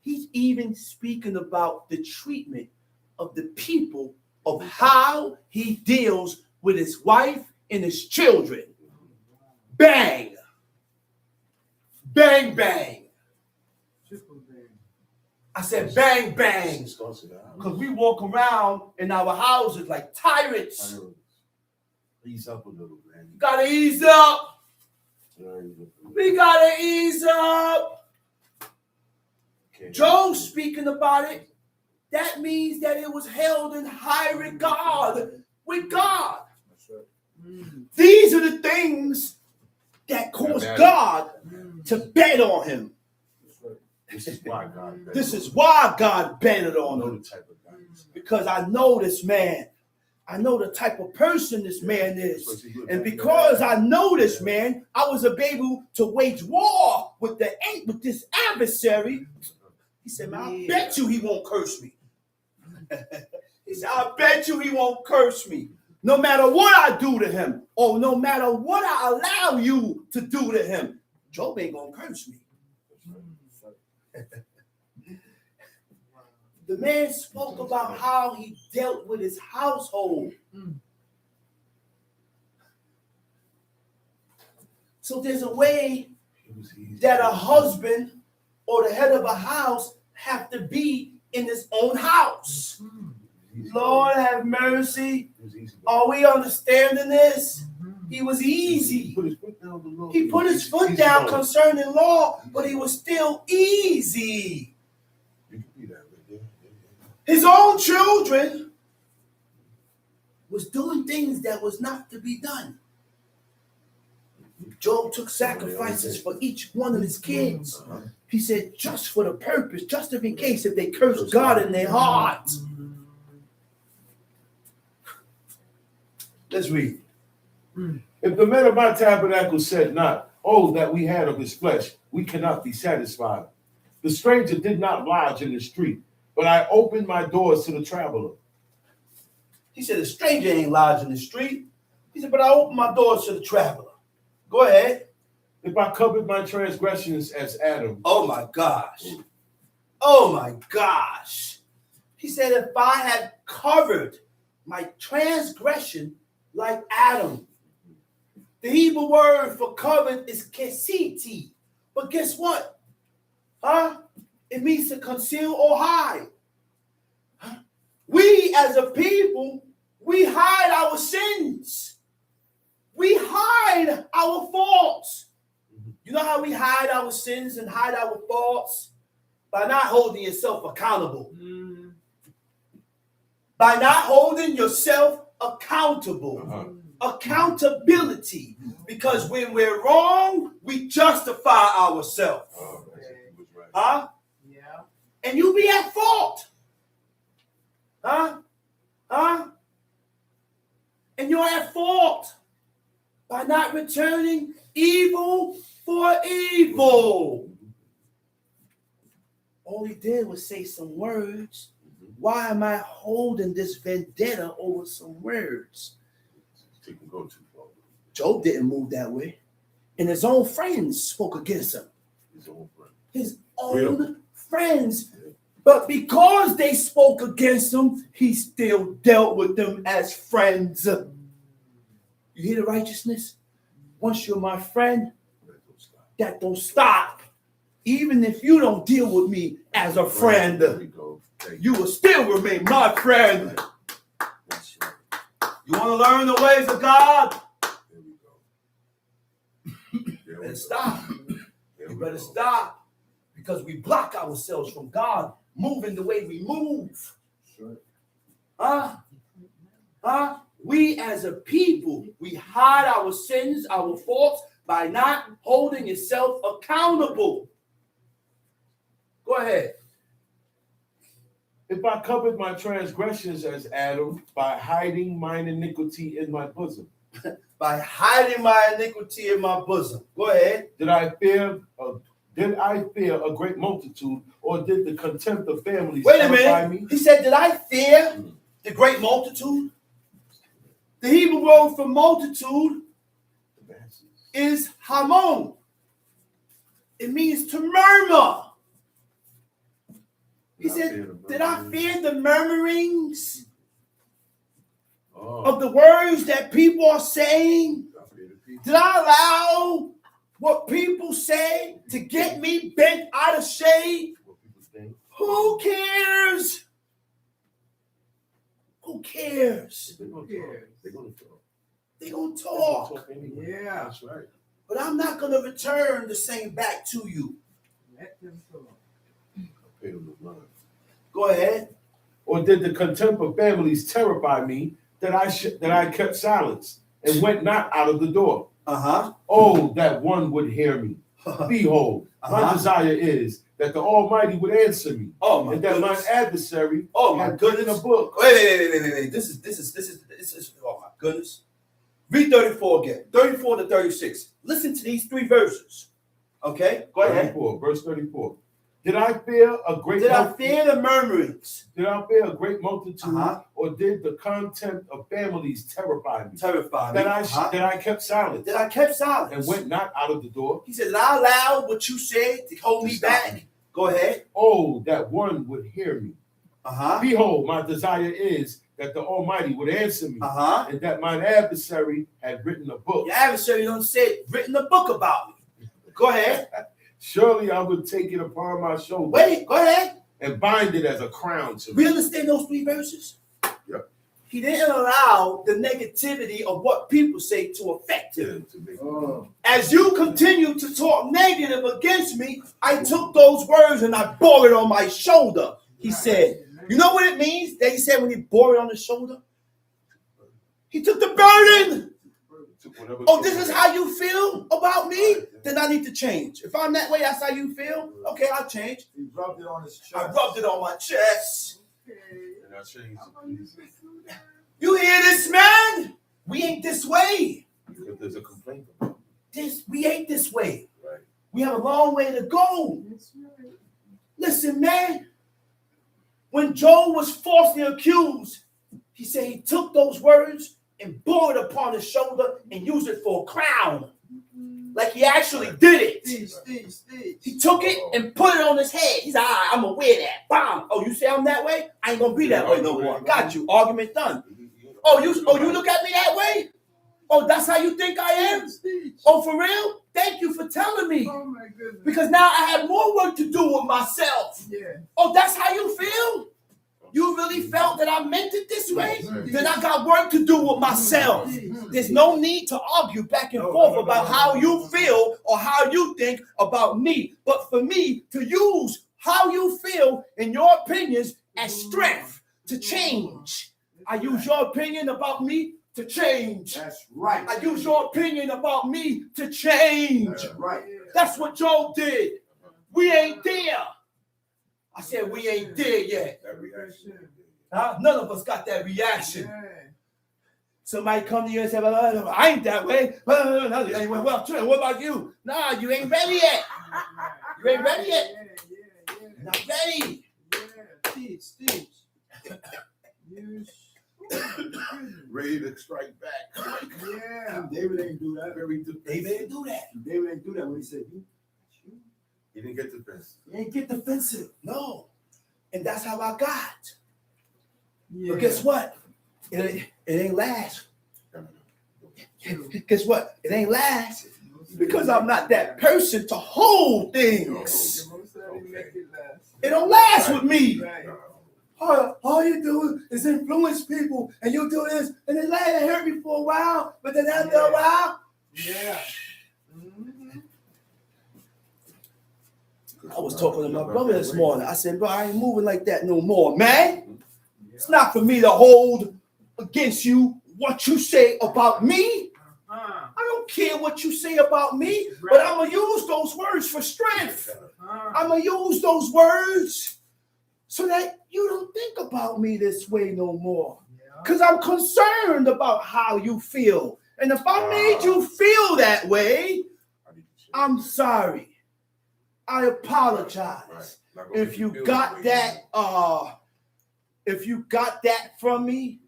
He's even speaking about the treatment of the people, of how he deals with his wife and his children. Bang. Bang, bang. Triple bang. I said bang, bang. Because we walk around in our houses like tyrants. Ease up a little, man. Gotta ease up. We gotta ease up. Job speaking about it, that means that it was held in high regard with God. That's right. These are the things that caused God to bet on him. That's right. This is why God. This is why God betted on know him. the type of guy. Because I know this man. I know the type of person this man is. And because I know this man, I was able to wage war with this adversary. He said, man, I bet you he won't curse me. He said, I bet you he won't curse me. No matter what I do to him, or no matter what I allow you to do to him, Job ain't gonna curse me. The man spoke about how he dealt with his household. So there's a way that a husband or the head of a house have to be in his own house. Lord have mercy. Are we understanding this? He was easy. He put his foot down concerning law, but he was still easy. His own children was doing things that was not to be done. Job took sacrifices for each one of his kids. He said, just for the purpose, just in case if they curse God in their hearts. Let's read. If the men of my tabernacle said not, oh, that we had of his flesh, we cannot be satisfied. The stranger did not lodge in the street, but I opened my doors to the traveler. He said, the stranger ain't lodged in the street. He said, but I opened my doors to the traveler. Go ahead. If I covered my transgressions as Adam. Oh my gosh. Oh my gosh. He said, if I had covered my transgression like Adam. The Hebrew word for covered is kesiti. But guess what? It means to conceal or hide. We as a people, we hide our sins. We hide our faults. You know how we hide our sins and hide our faults? By not holding yourself accountable. By not holding yourself accountable. Accountability. Because when we're wrong, we justify ourselves. Yeah. And you be at fault. And you're at fault by not returning evil for evil. All he did was say some words. Why am I holding this vendetta over some words? Job didn't move that way. And his own friends spoke against him. His own friends. But because they spoke against him, he still dealt with them as friends. You hear the righteousness? Once you're my friend, that don't stop. Even if you don't deal with me as a friend, you will still remain my friend. You want to learn the ways of God? You better stop. You better stop. Because we block ourselves from God moving the way we move. We as a people, we hide our sins, our faults by not holding yourself accountable. Go ahead. If I covered my transgressions as Adam by hiding mine iniquity in my bosom. By hiding my iniquity in my bosom. Go ahead. Did I fear a great multitude, or did the contempt of families Wait a terrify minute. me? He said, did I fear the great multitude? The Hebrew word for multitude is hamon. It means to murmur. He said, did I fear the murmurings of the words that people are saying? Did I allow what people say to get me bent out of shape? Who cares? Who cares? They're going to talk. They're going to talk. Yeah. That's right. But I'm not going to return the same back to you. Let them talk. paid him no mind. Go ahead. Or did the contempt of families terrify me that I kept silence and went not out of the door? Oh, that one would hear me. Behold, my desire is that the Almighty would answer me, Oh my and that goodness. my adversary Oh my had written a goodness. book. Wait. This is. Oh my goodness. Read 34 again. 34 to 36. Listen to these 3 verses. Okay. Go ahead. 34, verse 34. Did I fear a great? Did I fear the murmurings? Did I fear a great multitude, Uh-huh. or did the contempt of families terrify me? Terrify me. That I kept silent That I kept silent. and went not out of the door? He said, did I allow what you said to hold me back? Go ahead. Oh, that one would hear me. Behold, my desire is that the Almighty would answer me, and that mine adversary had written a book. Your adversary don't say written a book about me. Go ahead. Surely I would take it upon my shoulder. Wait, go ahead. And bind it as a crown to We me. understand those 3 verses? Yep. He didn't allow the negativity of what people say to affect him. As you continue to talk negative against me, I took those words and I bore it on my shoulder. He said, you know what it means that he said when he bore it on his shoulder? He took the burden. Oh, this is how you feel about me? Then I need to change. If I'm that way, that's how you feel? Okay, I'll change. He rubbed it on his chest. I rubbed it on my chest. And I changed it. You hear this, man? We ain't this way. Because there's a complaint about We ain't this way. Right. We have a long way to go. Listen, man. When Job was falsely accused, he said he took those words and bore it upon his shoulder and used it for a crown. Like he actually did it. He took it and put it on his head. He said, all right, I'm going to wear that. Bam. Oh, you say I'm that way? I ain't going to be that way no more. Got you. Argument done. Oh, you look at me that way? Oh, that's how you think I am? Oh, for real? Thank you for telling me. Oh my goodness. Because now I have more work to do with myself. Yeah. Oh, that's how you feel? You really felt that I meant it this way? Then I got work to do with myself. There's no need to argue back and forth about how you feel or how you think about me. But for me to use how you feel and your opinions as strength to change. I use your opinion about me to change. That's right. I use your opinion about me to change. That's right. That's what Job did. We ain't there. I said we ain't there yet. that reaction. Huh? None of us got that reaction. Yeah. Somebody come to you and say, well, I ain't that way. Well, Trent, what about you? Nah, you ain't ready yet. You ain't ready yet. Yeah. You're not ready. Yeah. Teach. Ready to strike back. Yeah. David ain't do that. Very defensive. David didn't do that. David ain't do that when he said, He didn't get defensive. He ain't get defensive. No. And that's how I got. Yeah. But guess what? It ain't last. Guess what? It ain't last. Because I'm not that person to hold things. It don't last with me. Right. All you do is influence people, and you do this, and it hurt me for a while, but then after a while, Yeah. I was talking to my brother this morning. I said, bro, I ain't moving like that no more, man. It's not for me to hold against you what you say about me. I don't care what you say about me, but I'm going to use those words for strength. I'm going to use those words so that you don't think about me this way no more. Because I'm concerned about how you feel. And if I made you feel that way, I'm sorry. I apologize. If you got that, from me,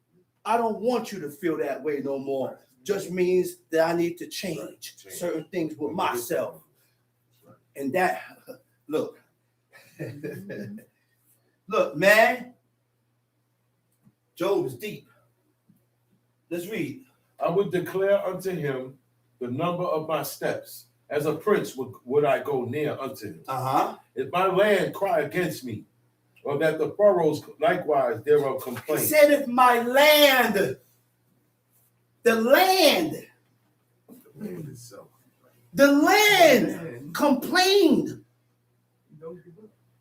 I don't want you to feel that way no more. Just means that I need to change certain things with myself. And that, look, look, man, Job is deep. Let's read. I would declare unto him the number of my steps. As a prince would I go near unto him. If my land cry against me, or that the furrows likewise thereof complain. He said, if my land, the land itself. The land complained.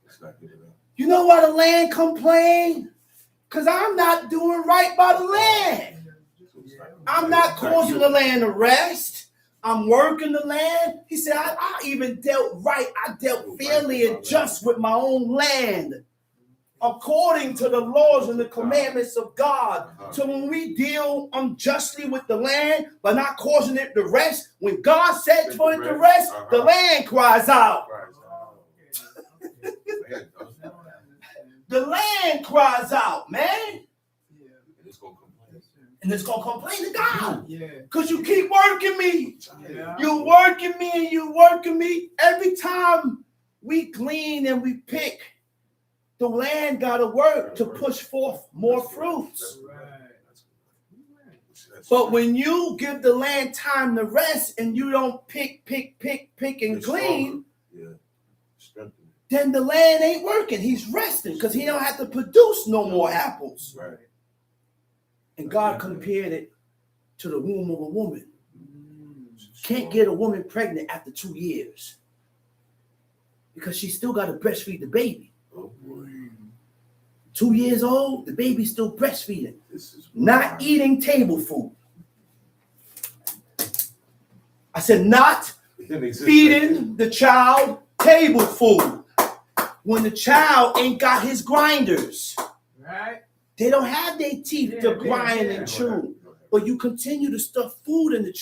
It's not good enough. You know why the land complain? Because I'm not doing right by the land. I'm not causing the land to rest. I'm working the land. He said, I even dealt right. I dealt fairly and just with my own land, according to the laws and the commandments of God. So when we deal unjustly with the land, but not causing it to rest, when God said for it to rest, the land cries out. The land cries out, man. And it's going to complain to God. Because you keep working me. You working me and you working me. Every time we glean and we pick, the land got to work to push forth more fruits. But when you give the land time to rest and you don't pick and glean, then the land ain't working. He's resting because he don't have to produce no more apples. Right. And God compared it to the womb of a woman. Can't get a woman pregnant after 2 years because she still got to breastfeed the baby. Oh boy. 2 years old, the baby's still breastfeeding, not eating table food. I said, not feeding the child table food when the child ain't got his grinders. Right. They don't have their teeth to grind and chew. But you continue to stuff food in the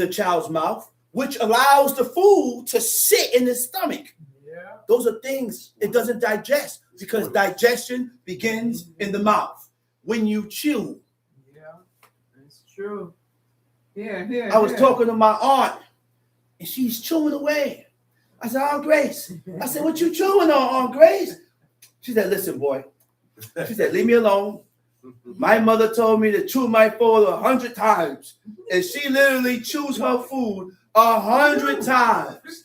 child's mouth, which allows the food to sit in his stomach. Yeah. Those are things it doesn't digest because digestion begins in the mouth when you chew. Yeah. That's true. Yeah. I was talking to my aunt and she's chewing away. I said, Aunt Grace. I said, what you chewing on, Aunt Grace? She said, listen, boy. She said, leave me alone. My mother told me to chew my food 100 times. And she literally chews her food 100 times.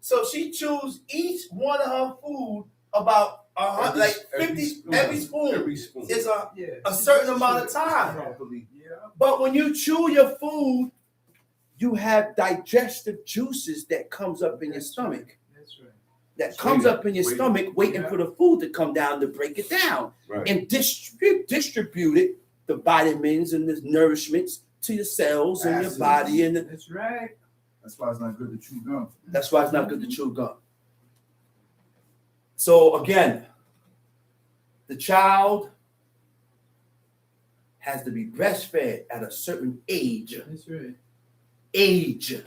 So she chews each one of her food about 100, like 50, every spoon is a certain amount of time. But when you chew your food, you have digestive juices that comes up in your stomach. That comes up in your stomach, waiting for the food to come down to break it down and distribute it, the vitamins and the nourishments to your cells and your body. And that's right. That's why it's not good to chew gum. That's why it's not good to chew gum. So again, the child has to be breastfed at a certain age. That's right. Age.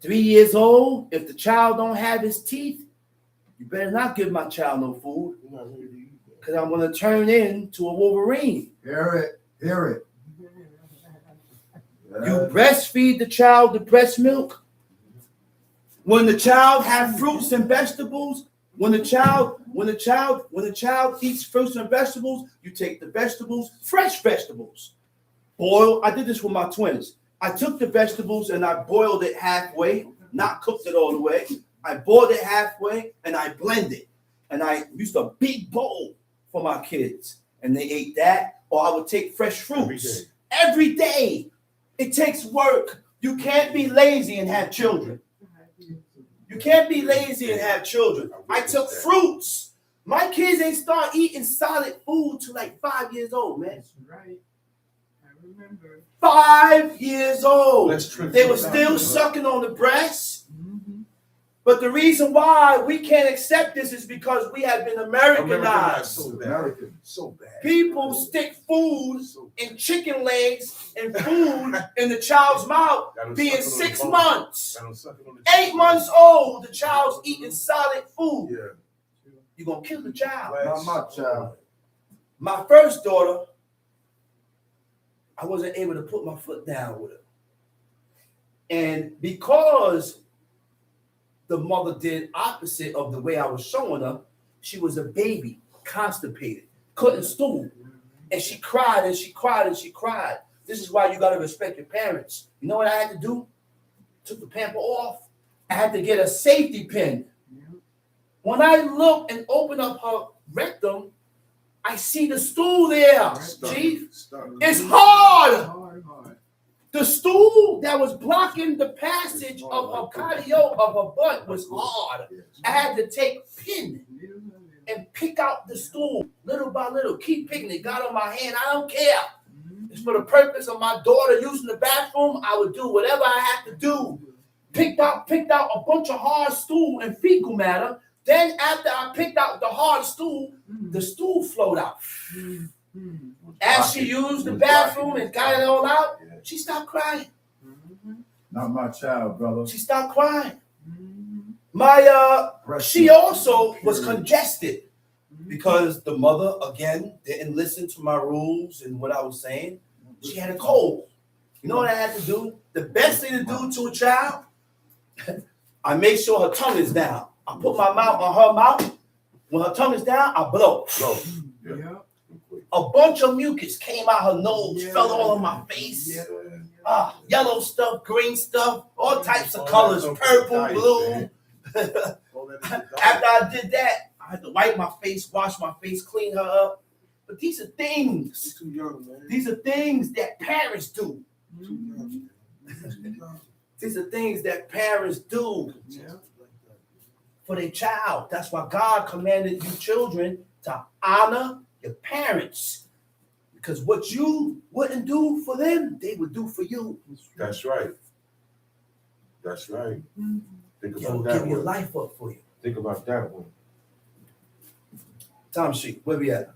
3 years old, if the child don't have his teeth, you better not give my child no food because I'm going to turn into a Wolverine. Hear it. You breastfeed the child the breast milk. When the child have fruits and vegetables, when the child eats fruits and vegetables, you take the vegetables, fresh vegetables. Boil. I did this with my twins. I took the vegetables and I boiled it halfway, not cooked it all the way. I boiled it halfway and I blended. And I used a big bowl for my kids. And they ate that. Or I would take fresh fruits. Every day. It takes work. You can't be lazy and have children. You can't be lazy and have children. I took fruits. My kids ain't start eating solid food till like 5 years old, man. That's right. I remember. 5 years old. They were still sucking on the breast. Mm-hmm. But the reason why we can't accept this is because we have been Americanized. So bad. People stick food in chicken legs and food in the child's mouth being 6 months. 8 months old, the child's eating solid food. Yeah. You're going to kill the child. Not my child. My first daughter, I wasn't able to put my foot down with her. And because the mother did opposite of the way I was showing her, she was a baby, constipated, couldn't stool. And she cried and she cried and she cried. This is why you got to respect your parents. You know what I had to do? Took the pamper off. I had to get a safety pin. When I look and open up her rectum, I see the stool there, Chief. It's hard. The stool that was blocking the passage of her cardio of her butt was hard. I had to take a pin and pick out the stool little by little. Keep picking it. Got on my hand. I don't care. It's for the purpose of my daughter using the bathroom. I would do whatever I had to do. Picked out a bunch of hard stool and fecal matter. Then after I picked out the hard stool, the stool flowed out. As she used the bathroom and got it all out, she stopped crying. Not my child, brother. She stopped crying. She also was congested because the mother, again, didn't listen to my rules and what I was saying. She had a cold. You know what I had to do? The best thing to do to a child, I make sure her tongue is down. I put my mouth on her mouth. When her tongue is down, I blow. Yeah. A bunch of mucus came out her nose, fell all on my face. Yellow stuff, green stuff, all types of colors, purple, blue. After I did that, I had to wipe my face, wash my face, clean her up. But these are things. Too young, man. These are things that parents do. Too young. These are things that parents do for their child. That's why God commanded you children to honor your parents. Because what you wouldn't do for them, they would do for you. That's right. That's right. Think They will about that give your one. life up for you. Think about that one. Time sheet, where we at?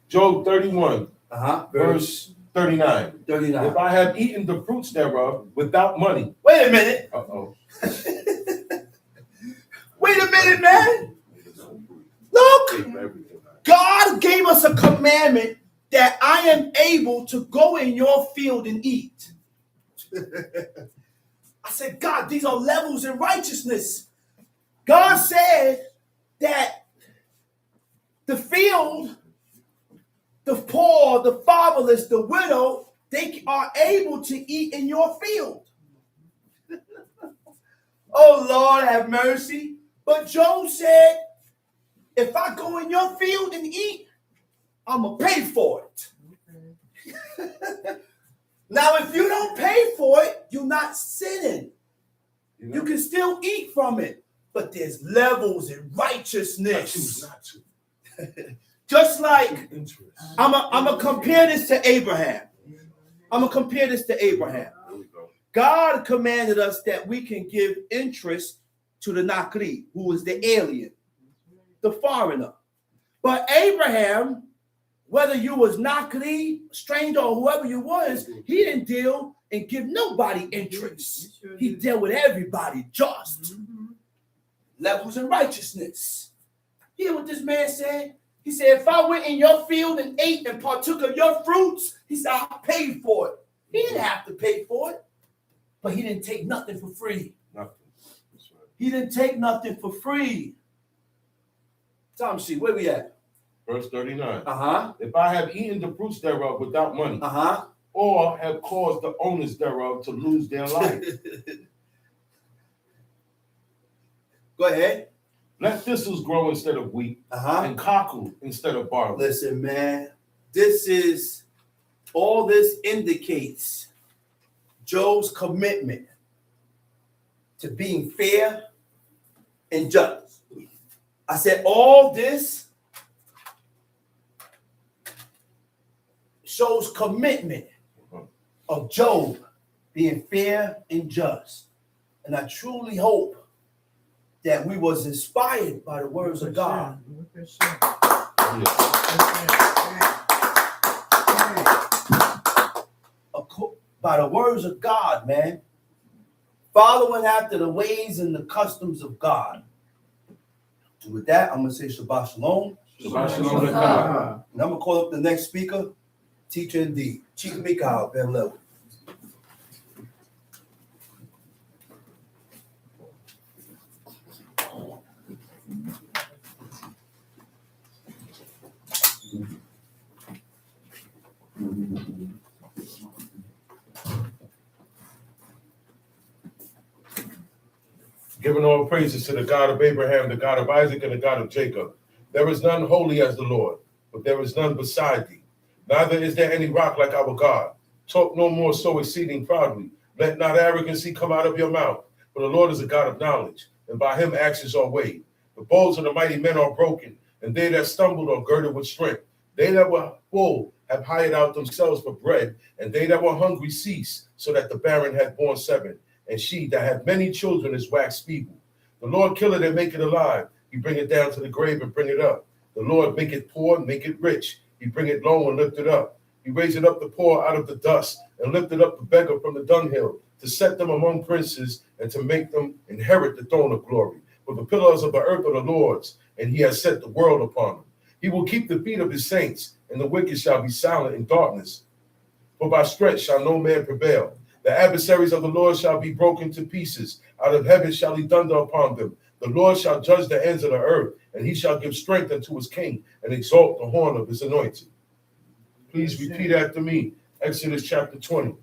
Job 31, Verse verse 39. 39. If I have eaten the fruits thereof without money. Wait a minute. Uh-oh. Wait a minute, man. Look, God gave us a commandment that I am able to go in your field and eat. I said, God, these are levels in righteousness. God said that the field, the poor, the fatherless, the widow, they are able to eat in your field. Oh, Lord, have mercy. But Job said, if I go in your field and eat, I'm going to pay for it. Now, if you don't pay for it, you're not sinning. You can still eat from it. But there's levels in righteousness. I choose not to. Just like, I'm going to compare this to Abraham. There we go. God commanded us that we can give interest to the Nakri, who is the alien, the foreigner. But Abraham, whether you was Nakri, stranger, or whoever you was, he didn't deal and give nobody interest. He dealt with everybody just. Levels in righteousness. Hear what this man said? He said, if I went in your field and ate and partook of your fruits, he said, I'll pay for it. He didn't have to pay for it, but he didn't take nothing for free. Nothing. That's right. He didn't take nothing for free. Tom, see, where we at? Verse 39. Uh-huh. If I have eaten the fruits thereof without money, Uh-huh. or have caused the owners thereof to lose their life, Go ahead. let thistles grow instead of wheat, Uh-huh. and cockle instead of barley. Listen, man, all this indicates Job's commitment to being fair and just. I said all this shows commitment of Job being fair and just. And I truly hope that we was inspired by the words of God. By the words of God, man. Following after the ways and the customs of God. And with that, I'm going to say Shabbat Shalom. Shabbat Shalom to God. And I'm going to call up the next speaker, teacher indeed, Chief Mikhail Ben Level. Giving all praises to the God of Abraham, the God of Isaac, and the God of Jacob. There is none holy as the Lord, but there is none beside thee. Neither is there any rock like our God. Talk no more so exceeding proudly. Let not arrogancy come out of your mouth. For the Lord is a God of knowledge, and by him actions are weighed. The bows of the mighty men are broken, and they that stumbled are girded with strength. They that were full have hired out themselves for bread, and they that were hungry cease, so that the barren hath borne 7, and she that hath many children is waxed feeble. The Lord killeth and maketh alive. He bringeth down to the grave and bring it up. The Lord maketh poor and maketh rich. He bringeth low and lifteth up. He raiseth up the poor out of the dust, and lifted up the beggar from the dunghill, to set them among princes, and to make them inherit the throne of glory. For the pillars of the earth are the Lord's, and he has set the world upon them. He will keep the feet of his saints, and the wicked shall be silent in darkness. For by stretch shall no man prevail. The adversaries of the Lord shall be broken to pieces. Out of heaven shall he thunder upon them. The Lord shall judge the ends of the earth, and he shall give strength unto his king, and exalt the horn of his anointed. Please repeat after me. Exodus chapter 20.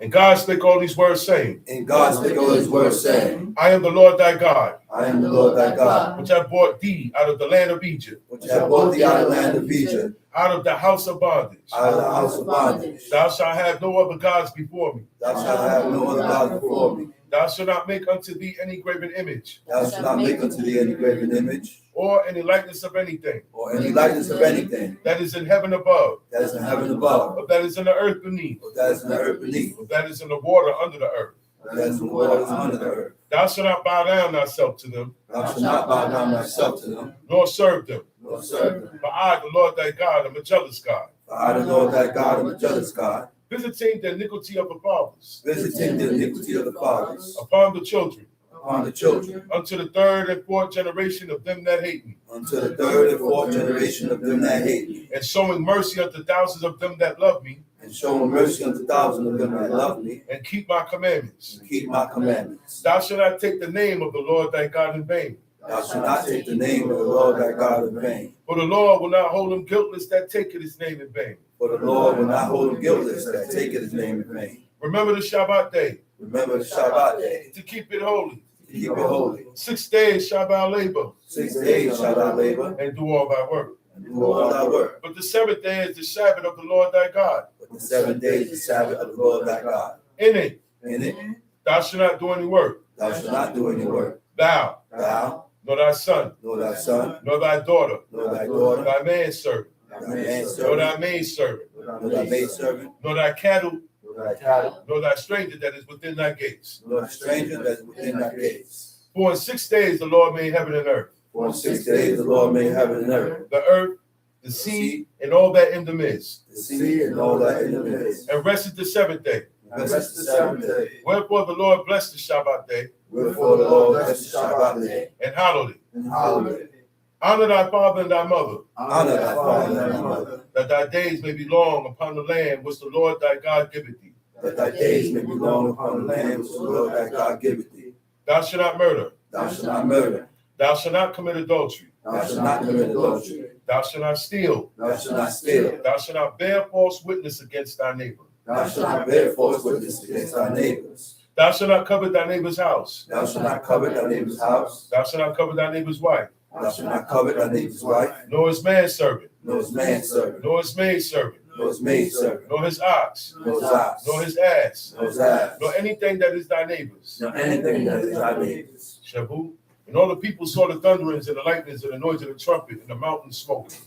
And God spake all these words, saying, And God spake all his words, saying, I am the Lord thy God, I am the Lord thy God, which have brought thee out of the land of Egypt, which have brought thee out of the land of Egypt, out of the house of bondage. out of the house of bondage. Thou shalt have no other gods before me. Thou shalt have no other God before me. Thou shalt not make unto thee any graven image, Thou shalt not make unto thee any graven image, or any likeness of anything or any likeness of anything that is in heaven above, that is in heaven above, or that is in the earth beneath, or that is in the earth beneath, or that is in the water under the earth. or that is in the waters under the earth. Thou shalt not bow down thyself to them, Thou shalt not bow down thyself to them, nor serve them. nor serve them. For I, the Lord thy God, am a jealous God, For I, the Lord thy God, am a jealous God, visiting the iniquity of the fathers visiting the iniquity of the fathers upon the children, upon the children, unto the 3rd and 4th generation of them that hate me, unto the 3rd and 4th generation of them that hate me, and showing mercy unto thousands of them that love me, and showing mercy unto thousands of them that love me, and keep my commandments. and keep my commandments. Thou shalt not take the name of the Lord thy God in vain. Thou shalt not take the name of the Lord thy God in vain. For the Lord will not hold him guiltless that taketh his name in vain. For the Lord will not hold him guiltless that taketh his name in vain. Remember the Shabbat day, Remember the Shabbat day, to keep it holy. to keep it holy. 6 days shall thou labor, 6 days shalt thou labor, and do all thy work. and do all thy work. But the 7th day is the Sabbath of the Lord thy God. But the 7 days is the Sabbath of the Lord thy God. In it In it thou shalt not do any work, thou shalt not do any work. thou, Thou, nor thy son, nor thy son, nor thy daughter, nor thy daughter, thy manservant, thy nor manservant, thy maidservant, nor thy maidservant, nor thy cattle, nor thy cattle, nor thy stranger that is within thy gates. nor the stranger that is within thy gates. For in 6 days the Lord made heaven and earth, For in 6 days the Lord made heaven and earth, the earth, the sea, and all that in them is, the sea, and all that in them is. and rested the 7th day. And rest the 7th day. Wherefore the Lord blessed the Shabbat day, Wherefore the Lord blessed the Shabbat day, and hallowed it. and hallowed it. Honor thy father and thy mother, Honor thy father and thy mother, that thy days may be long upon the land which the Lord thy God giveth thee. that thy days may be long upon the land which the Lord thy God giveth thee. Thou shalt not murder. Thou shalt not murder. Thou shalt not commit adultery. Thou shalt not commit adultery. Thou shalt not steal. Thou shalt not steal. Thou shalt not bear false witness against thy neighbor. Thou shalt not bear false witness against thy neighbors. Thou shalt not covet thy neighbor's house. Thou shalt not covet thy neighbor's house. Thou shalt not covet thy neighbor's wife, Thou shalt not covet thy neighbor's wife, nor his manservant, nor his manservant, nor his maidservant, nor his maidservant, nor his ox, nor his ox, nor his ass, nor his ass, nor anything that is thy neighbor's. nor anything that is thy neighbor's. Shabu. And all the people saw the thunderings and the lightnings and the noise of the trumpet and the mountain smoking.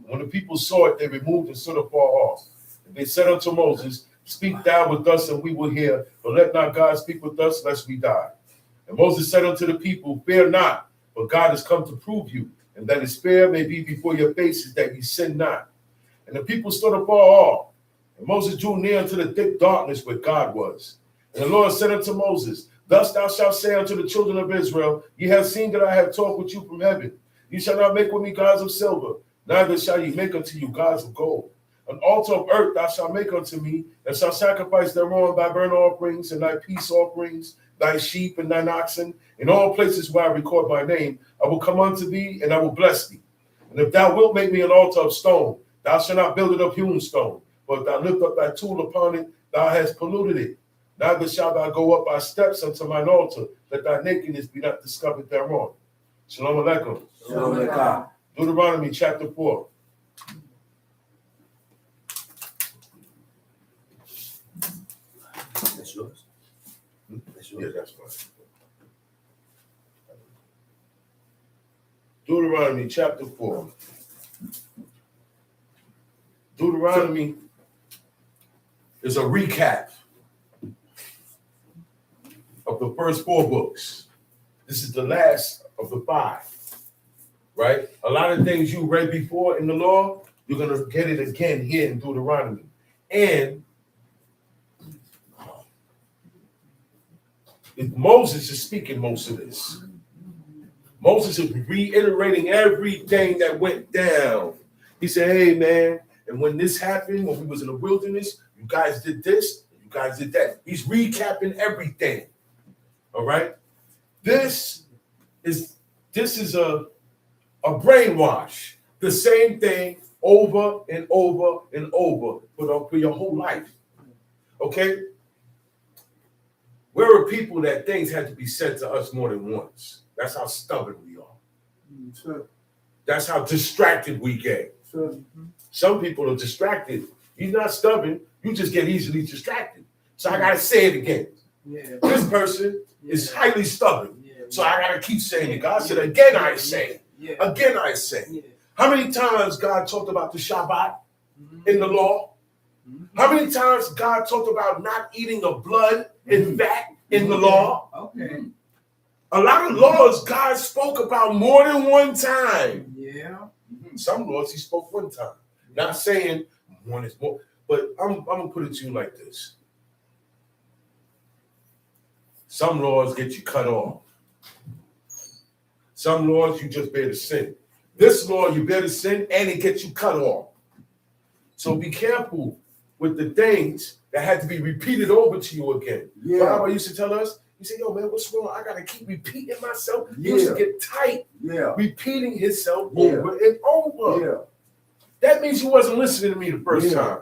When the people saw it, they removed and stood afar off. And they said unto Moses, Speak thou with us, and we will hear, but let not God speak with us, lest we die. And Moses said unto the people, Fear not, for God is come to prove you, and that his fear may be before your faces, that ye sin not. And the people stood afar off. And Moses drew near unto the thick darkness where God was. And the Lord said unto Moses, Thus thou shalt say unto the children of Israel, Ye have seen that I have talked with you from heaven. Ye shall not make with me gods of silver, neither shall ye make unto you gods of gold. An altar of earth thou shalt make unto me, and shalt sacrifice thereon thy burnt offerings and thy peace offerings, thy sheep and thine oxen. In all places where I record my name, I will come unto thee, and I will bless thee. And if thou wilt make me an altar of stone, thou shalt not build it of hewn stone. But if thou lift up thy tool upon it, thou hast polluted it. Neither shalt thou go up by steps unto mine altar, that thy nakedness be not discovered thereon. Shalom Aleichem. Shalom Aleichem. Deuteronomy chapter 4. Yeah, that's fine. Deuteronomy chapter 4. Deuteronomy is a recap of the first 4 books. This is the last of the 5, right? A lot of things you read before in the law, you're going to get it again here in Deuteronomy. And Moses is speaking most of this. Moses is reiterating everything that went down. He said, hey, man, and when this happened, when we was in the wilderness, you guys did this, you guys did that. He's recapping everything. All right? This is a brainwash. The same thing over and over and over for your whole life. Okay? We're a people that things had to be said to us more than once. That's how stubborn we are. Sure. That's how distracted we get. Sure. Some people are distracted. You're not stubborn. You just get easily distracted. So I got to say it again. Yeah. This person is highly stubborn. Yeah. So I got to keep saying it. God said, again I say. Yeah. Again I say. Yeah. How many times God talked about the Shabbat in the law? How many times God talked about not eating of blood and fat in the law? Okay. A lot of laws God spoke about more than one time. Yeah. Some laws he spoke one time. Not saying one is more, but I'm gonna put it to you like this. Some laws get you cut off. Some laws you just bear to sin. This law you bear to sin and it gets you cut off. So be careful with the things that had to be repeated over to you again. Yeah. Baba used to tell us, he said, yo, man, what's wrong? I got to keep repeating myself. He used to get tight, repeating himself over and over. Yeah. That means you wasn't listening to me the first time.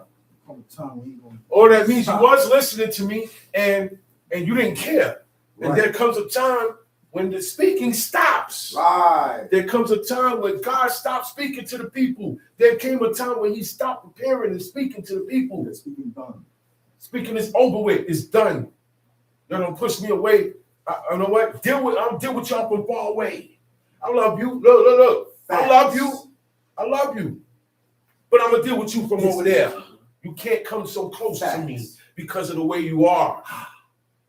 Time Or that means you was listening to me and you didn't care. And there comes a time when the speaking stops. Right. There comes a time when God stopped speaking to the people. There came a time when he stopped preparing and speaking to the people. The speaking done. Speaking is over with. It's done. Y'all don't push me away. You know what? I'll deal with y'all from far away. I love you. Look. I love you. I love you. But I'm going to deal with you from over there. You can't come so close to me because of the way you are.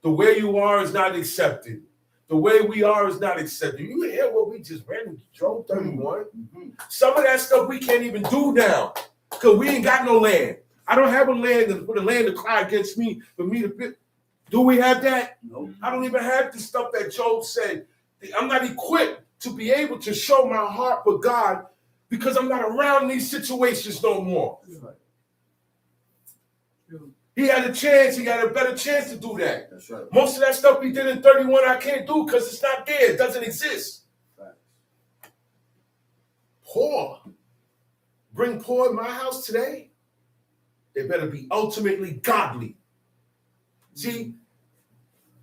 The way you are is not accepted. The way we are is not accepted. You hear what we just read in Job 31? Some of that stuff we can't even do now because we ain't got no land. I don't have a land for the land to cry against me, for me to... Do we have that? No. I don't even have the stuff that Job said. I'm not equipped to be able to show my heart for God because I'm not around these situations no more. That's right. He had a chance. He had a better chance to do that. That's right. Most of that stuff he did in 31, I can't do because it's not there. It doesn't exist. Right. Poor. Bring poor in my house today. They better be ultimately godly. See,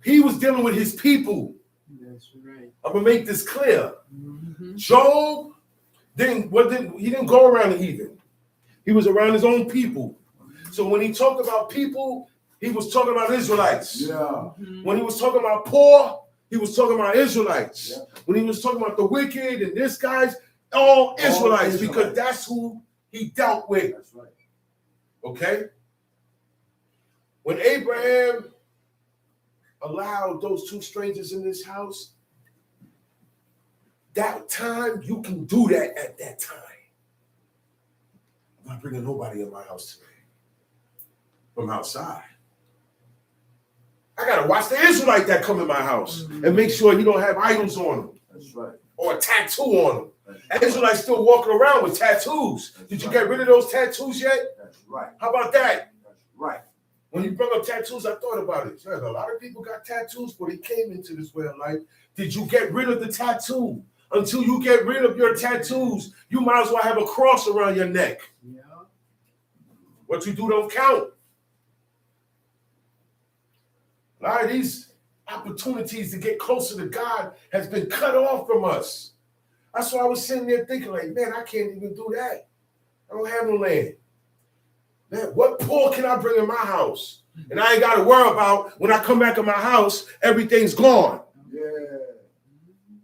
he was dealing with his people. That's right. I'm gonna make this clear. Job he didn't go around the heathen. He was around his own people. So when he talked about people, he was talking about Israelites. Yeah. When he was talking about poor, he was talking about Israelites. Yeah. When he was talking about the wicked and this guy's, all Israelites, because that's who he dealt with. That's right. Okay? When Abraham allowed those 2 strangers in this house, that time, you can do that at that time. I'm not bringing nobody in my house today from outside. I got to watch the Israelite that come in my house and make sure he don't have idols on him. That's right. Or a tattoo on him. Israelites still walking around with tattoos. Did you get rid of those tattoos yet? That's right. How about that? That's right. When you brought up tattoos, I thought about it. A lot of people got tattoos before they came into this way of life. Did you get rid of the tattoo? Until you get rid of your tattoos, you might as well have a cross around your neck. Yeah. What you do don't count. A lot of these opportunities to get closer to God has been cut off from us. That's why I was sitting there thinking like, man, I can't even do that. I don't have no land. Man, what poor can I bring in my house? And I ain't got to worry about when I come back in my house, everything's gone. Yeah.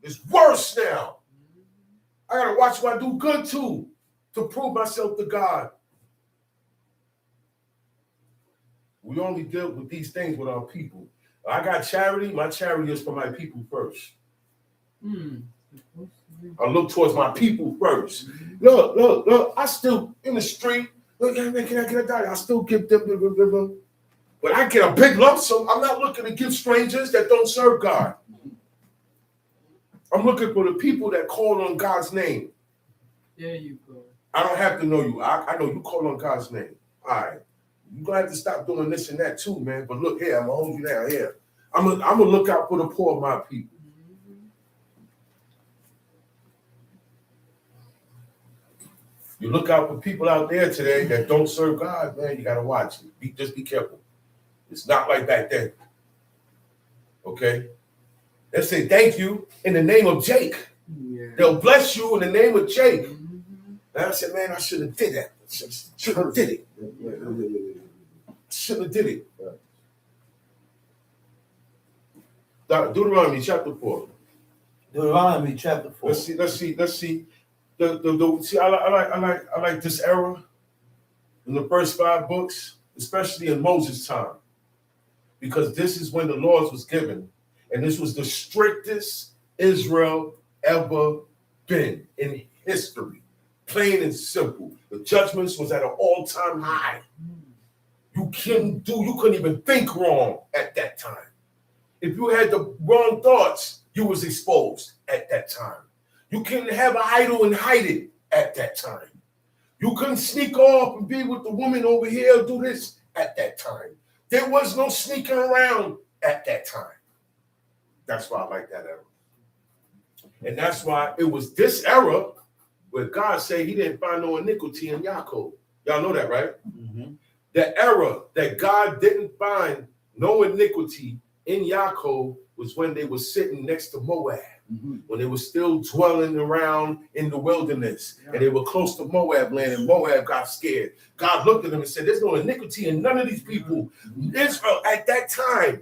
It's worse now. I got to watch what I do good too to prove myself to God. We only deal with these things with our people. I got charity. My charity is for my people first. I look towards my people first. Look. I still in the street. Look, can I get a dollar? I still give them. But I get a big lump sum. I'm not looking to give strangers that don't serve God. I'm looking for the people that call on God's name. There you go. I don't have to know you. I know you call on God's name. All right. You're going to have to stop doing this and that too, man. But look here, I'm going to hold you down here. I'm going to look out for the poor of my people. You look out for people out there today that don't serve God, man, you got to watch it. Just be careful. It's not like back then. Okay? They'll say thank you in the name of Jake. Yeah. They'll bless you in the name of Jake. And I said, man, I should have did that. Should have did it. Should have did it. Deuteronomy chapter 4. Deuteronomy chapter 4. Let's see. See, I like this era in the first 5 books, especially in Moses' time, because this is when the laws was given, and this was the strictest Israel ever been in history. Plain and simple. The judgments was at an all-time high. You couldn't even think wrong at that time. If you had the wrong thoughts, you was exposed at that time. You couldn't have an idol and hide it at that time. You couldn't sneak off and be with the woman over here or do this at that time. There was no sneaking around at that time. That's why I like that era. And that's why it was this era where God said he didn't find no iniquity in Yaakov. Y'all know that, right? Mm-hmm. The era that God didn't find no iniquity in Yaakov was when they were sitting next to Moab, when they were still dwelling around in the wilderness, and they were close to Moab land, and Moab got scared. God looked at them and said, there's no iniquity in none of these people. Israel at that time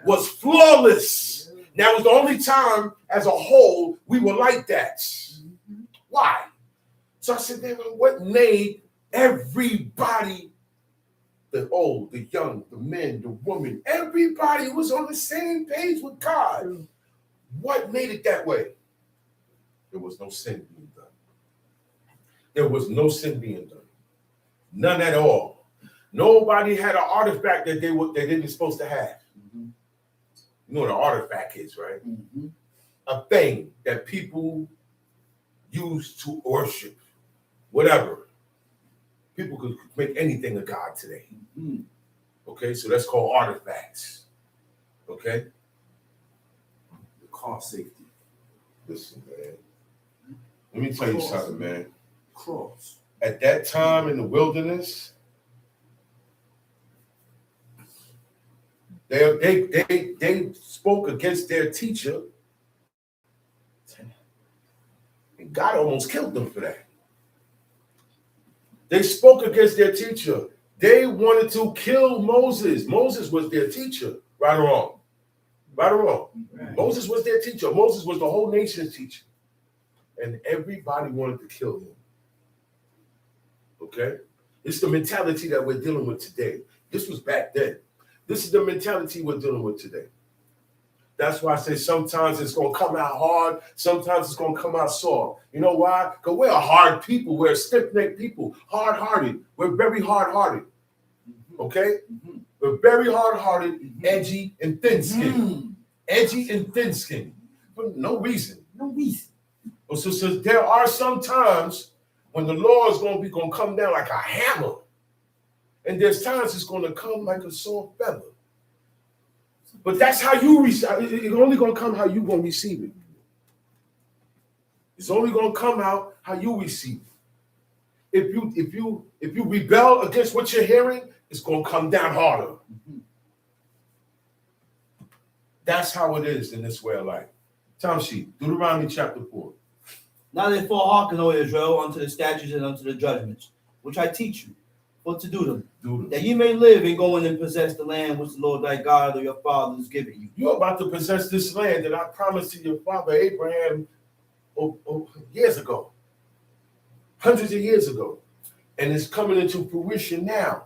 was flawless. That was the only time as a whole we were like that. Why? So I said, man, what made everybody, the old, the young, the men, the women, everybody was on the same page with God? What made it that way? There was no sin being done. There was no sin being done. None at all. Nobody had an artifact that they didn't supposed to have. You know what an artifact is, right? A thing that people use to worship, whatever. People could make anything a god today. Okay, so that's called artifacts. Okay? The car safety. Listen, man. Let me tell you something, man. Cross. At that time in the wilderness, they spoke against their teacher, and God almost killed them for that. They spoke against their teacher. They wanted to kill Moses. Moses was their teacher, right or wrong? Right or wrong? Right. Moses was their teacher. Moses was the whole nation's teacher. And everybody wanted to kill him. Okay? It's the mentality that we're dealing with today. This was back then. This is the mentality we're dealing with today. That's why I say sometimes it's going to come out hard. Sometimes it's going to come out soft. You know why? Because we're a hard people. We're a stiff-necked people. Hard-hearted. We're very hard-hearted. Okay? We're very hard-hearted, edgy, and thin-skinned. Edgy and thin-skinned. For no reason. No reason. So there are some times when the law is going to come down like a hammer. And there's times it's going to come like a soft feather. But that's how you receive it. It's only going to come how you're going to receive it. It's only going to come out how you receive it. If you rebel against what you're hearing, it's going to come down harder. That's how it is in this way of life. Time sheet, Deuteronomy chapter 4. Now therefore hearken, O Israel, unto the statutes and unto the judgments, which I teach you. for to do them, Do them. that you may live and go in and possess the land which the Lord thy God or your father is giving you. You're about to possess this land that I promised to your father Abraham years ago, hundreds of years ago, and it's coming into fruition now.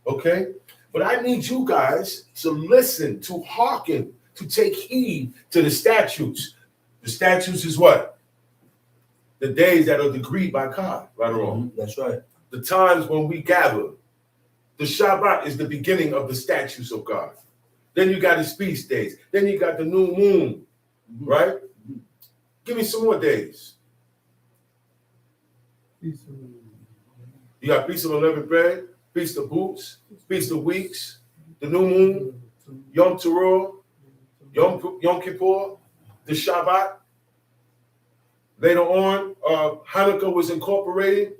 Okay, but I need you guys to listen, to hearken, to take heed to the statutes. The statutes is what? The days that are decreed by God, right or wrong? That's right. The times when we gather. The Shabbat is the beginning of the statutes of God. Then you got his feast days. Then you got the new moon, right? Give me some more days. You got Feast of Unleavened Bread, Feast of Booths, Feast of Weeks, the new moon, Yom Teruah, Yom Kippur, the Shabbat. Later on, Hanukkah was incorporated.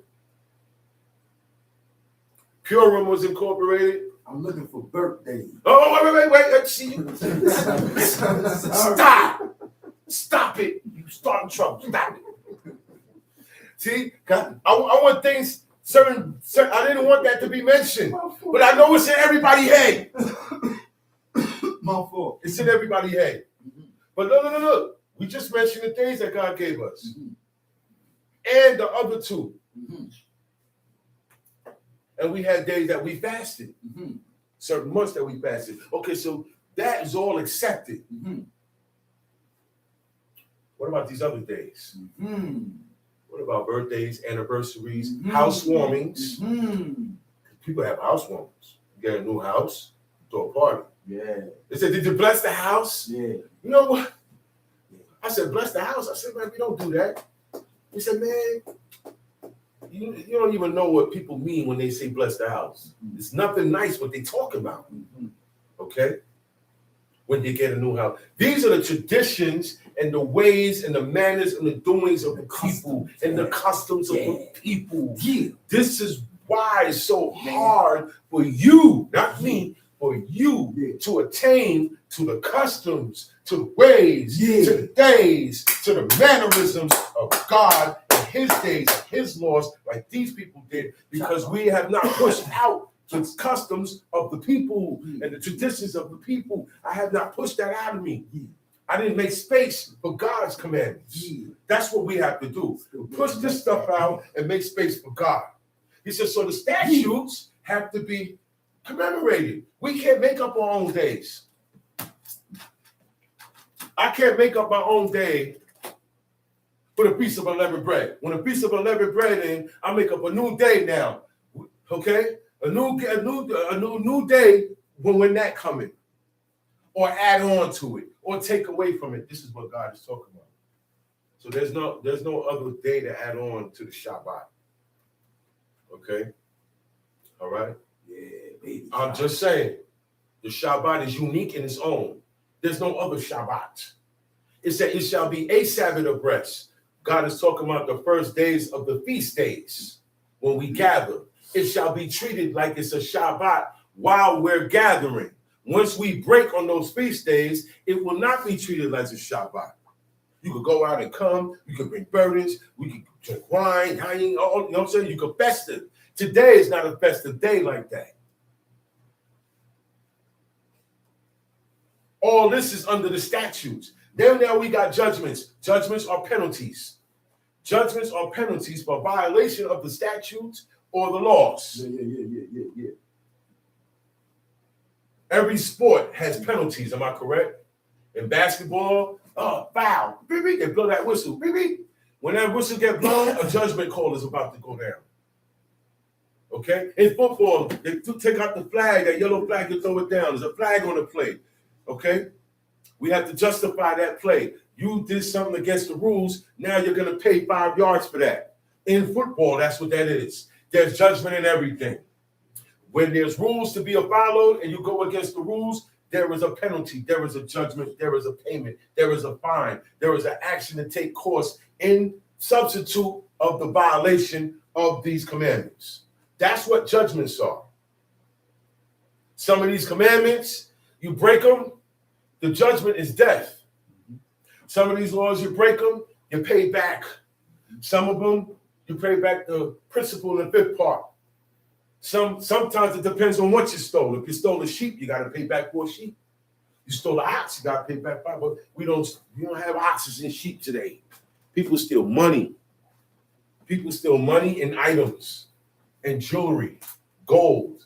Purim was incorporated. I'm looking for birthdays. Oh, wait. See, Stop it. You starting trouble. Stop it. See, I want things certain. I didn't want that to be mentioned, but I know it's in everybody's head. My fault. It's in everybody's head. But look. We just mentioned the days that God gave us. And the other two. And we had days that we fasted. Certain months that we fasted. Okay, so that is all accepted. What about these other days? What about birthdays, anniversaries, housewarmings? People have housewarmings. You get a new house, throw a party. Yeah. They said, did you bless the house? Yeah. You know what? I said, bless the house. I said, man, we don't do that. He said, man, you don't even know what people mean when they say bless the house. It's nothing nice what they talk about. Okay? When they get a new house. These are the traditions and the ways and the manners and the doings of the people and the customs of the people. This is why it's so hard for you, not me, for you to attain to the customs, to the ways, to the days, to the mannerisms of God and his days and his laws like these people did, because we have not pushed out the customs of the people and the traditions of the people. I have not pushed that out of me. I didn't make space for God's commandments. That's what we have to do. Push this stuff out and make space for God. He says, so the statutes have to be commemorated. We can't make up our own days. I can't make up my own day for the Feast of Unleavened Bread. When the Feast of Unleavened Bread in, I make up a new day now. Okay? A new day when that coming. Or add on to it. Or take away from it. This is what God is talking about. So there's no other day to add on to the Shabbat. Okay? All right? Yeah, baby. I'm just saying, the Shabbat is unique in its own. There's no other Shabbat. It said it shall be a Sabbath of rest. God is talking about the first days of the feast days when we gather. It shall be treated like it's a Shabbat while we're gathering. Once we break on those feast days, it will not be treated as a Shabbat. You could go out and come. You could bring burdens. We could drink wine, you know what I'm saying? You could festive. Today is not a festive day like that. All this is under the statutes. Then now we got judgments. Judgments are penalties. Judgments are penalties for violation of the statutes or the laws. Yeah. Every sport has penalties, am I correct? In basketball, foul. Beep, beep, they blow that whistle. Beep, beep. When that whistle gets blown, a judgment call is about to go down. Okay? In football, they take out the flag, that yellow flag, you throw it down. There's a flag on the play. Okay? We have to justify that play. You did something against the rules, now you're going to pay 5 yards for that. In football, that's what that is. There's judgment in everything. When there's rules to be followed and you go against the rules, there is a penalty, there is a judgment, there is a payment, there is a fine, there is an action to take course in substitute of the violation of these commandments. That's what judgments are. Some of these commandments, you break them, the judgment is death. Some of these laws, you break them, you pay back. Some of them, you pay back the principal in the fifth part. Sometimes it depends on what you stole. If you stole a sheep, you got to pay back for a sheep. You stole an ox, you got to pay back 5. But we don't have oxes and sheep today. People steal money. People steal money and items and jewelry, gold.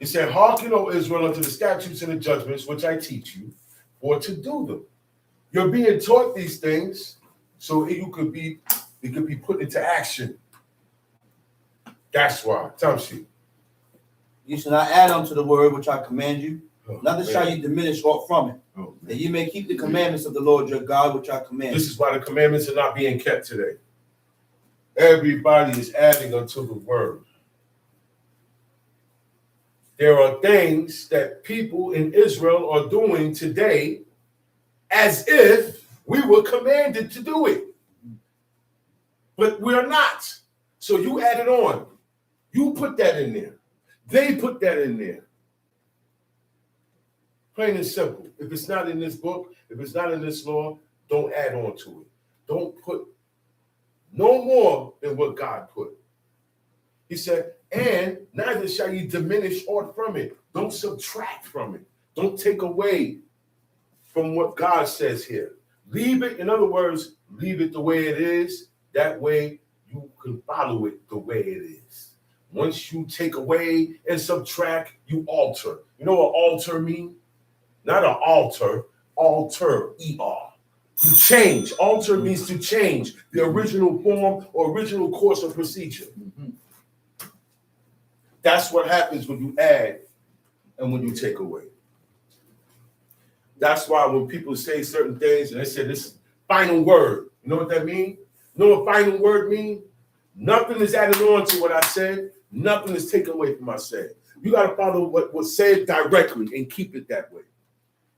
He said, hearken, O Israel, unto the statutes and the judgments which I teach you, for to do them. You're being taught these things so it could be put into action. That's why. Tamshi. You shall not add unto the word which I command you, neither man. shall you diminish aught from it, that you may keep the commandments of the Lord your God which I command you. This is why the commandments are not being kept today. Everybody is adding unto the word. There are things that people in Israel are doing today as if we were commanded to do it. But we're not. So you add it on. You put that in there. They put that in there. Plain and simple. If it's not in this book, if it's not in this law, don't add on to it. Don't put no more than what God put. He said, and neither shall you diminish aught from it. Don't subtract from it. Don't take away from what God says here. Leave it, in other words, leave it the way it is. That way you can follow it the way it is. Once you take away and subtract, you alter. You know what alter means? Not an altar, alter, E-R. You change. Alter means to change the original form or original course of procedure. That's what happens when you add and when you take away. That's why when people say certain things and they say this final word, you know what that means? You know what final word means? Nothing is added on to what I said. Nothing is taken away from what I said. You got to follow what was said directly and keep it that way.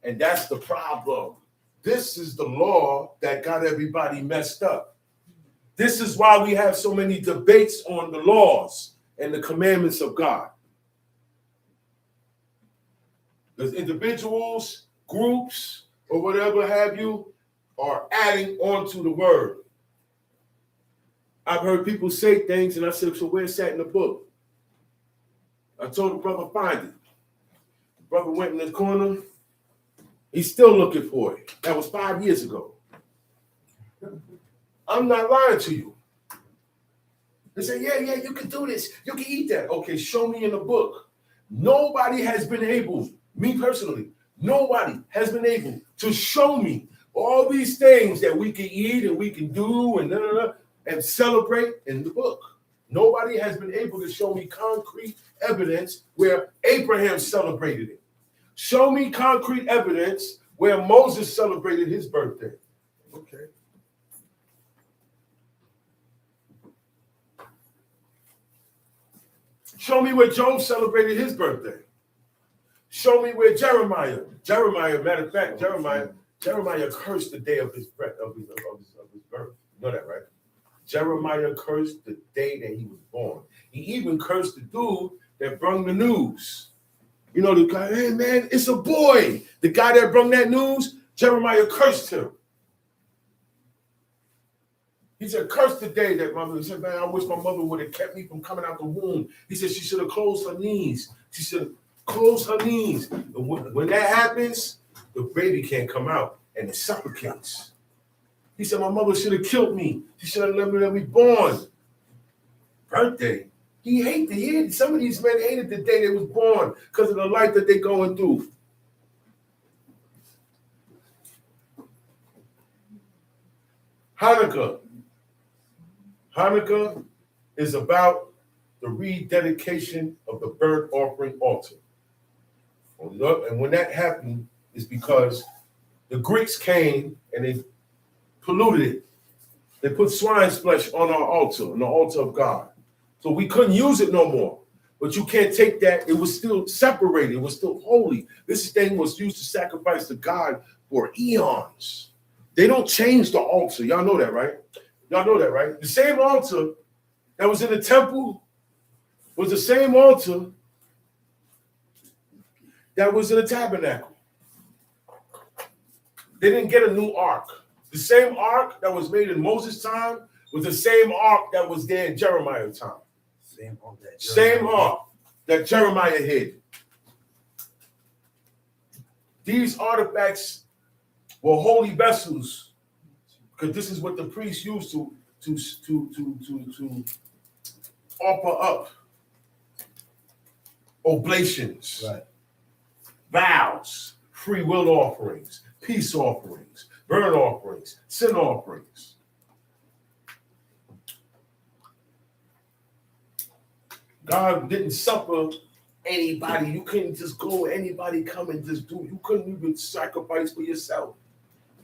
And that's the problem. This is the law that got everybody messed up. This is why we have so many debates on the laws and the commandments of God. Because individuals, groups, or whatever have you, are adding on to the word. I've heard people say things, and I said, so where's that in the book? I told the brother, find it. The brother went in the corner. He's still looking for it. That was 5 years ago. I'm not lying to you. They say, yeah, you can do this. You can eat that. Okay, show me in the book. Nobody has been able, me personally, nobody has been able to show me all these things that we can eat and we can do and celebrate in the book. Nobody has been able to show me concrete evidence where Abraham celebrated it. Show me concrete evidence where Moses celebrated his birthday. Okay. Show me where Job celebrated his birthday. Show me where Jeremiah, matter of fact, Jeremiah cursed the day of his birth. You know that, right? Jeremiah cursed the day that he was born. He even cursed the dude that brought the news. You know, the guy, hey man, it's a boy. The guy that brought that news, Jeremiah cursed him. He said, curse the day that mother. He said, man, I wish my mother would have kept me from coming out the womb. He said she should have closed her knees. She should have closed her knees. And when that happens, the baby can't come out and it suffocates. He said, my mother should have killed me. She should have let me born. Birthday. He hated it. Some of these men hated the day they was born because of the life that they're going through. Hanukkah is about the rededication of the burnt offering altar. And when that happened, it's because the Greeks came and they polluted it. They put swine's flesh on our altar, on the altar of God. So we couldn't use it no more. But you can't take that. It was still separated. It was still holy. This thing was used to sacrifice to God for eons. They don't change the altar. Y'all know that, right? Y'all know that, right? The same altar that was in the temple was the same altar that was in the tabernacle. They didn't get a new ark. The same ark that was made in Moses' time was the same ark that was there in Jeremiah's time. Same ark that Jeremiah hid. These artifacts were holy vessels, because this is what the priests used to offer up oblations, Right. vows, free will offerings, peace offerings, burnt offerings, sin offerings. God didn't suffer anybody. You couldn't just go, anybody come and just do. You couldn't even sacrifice for yourself.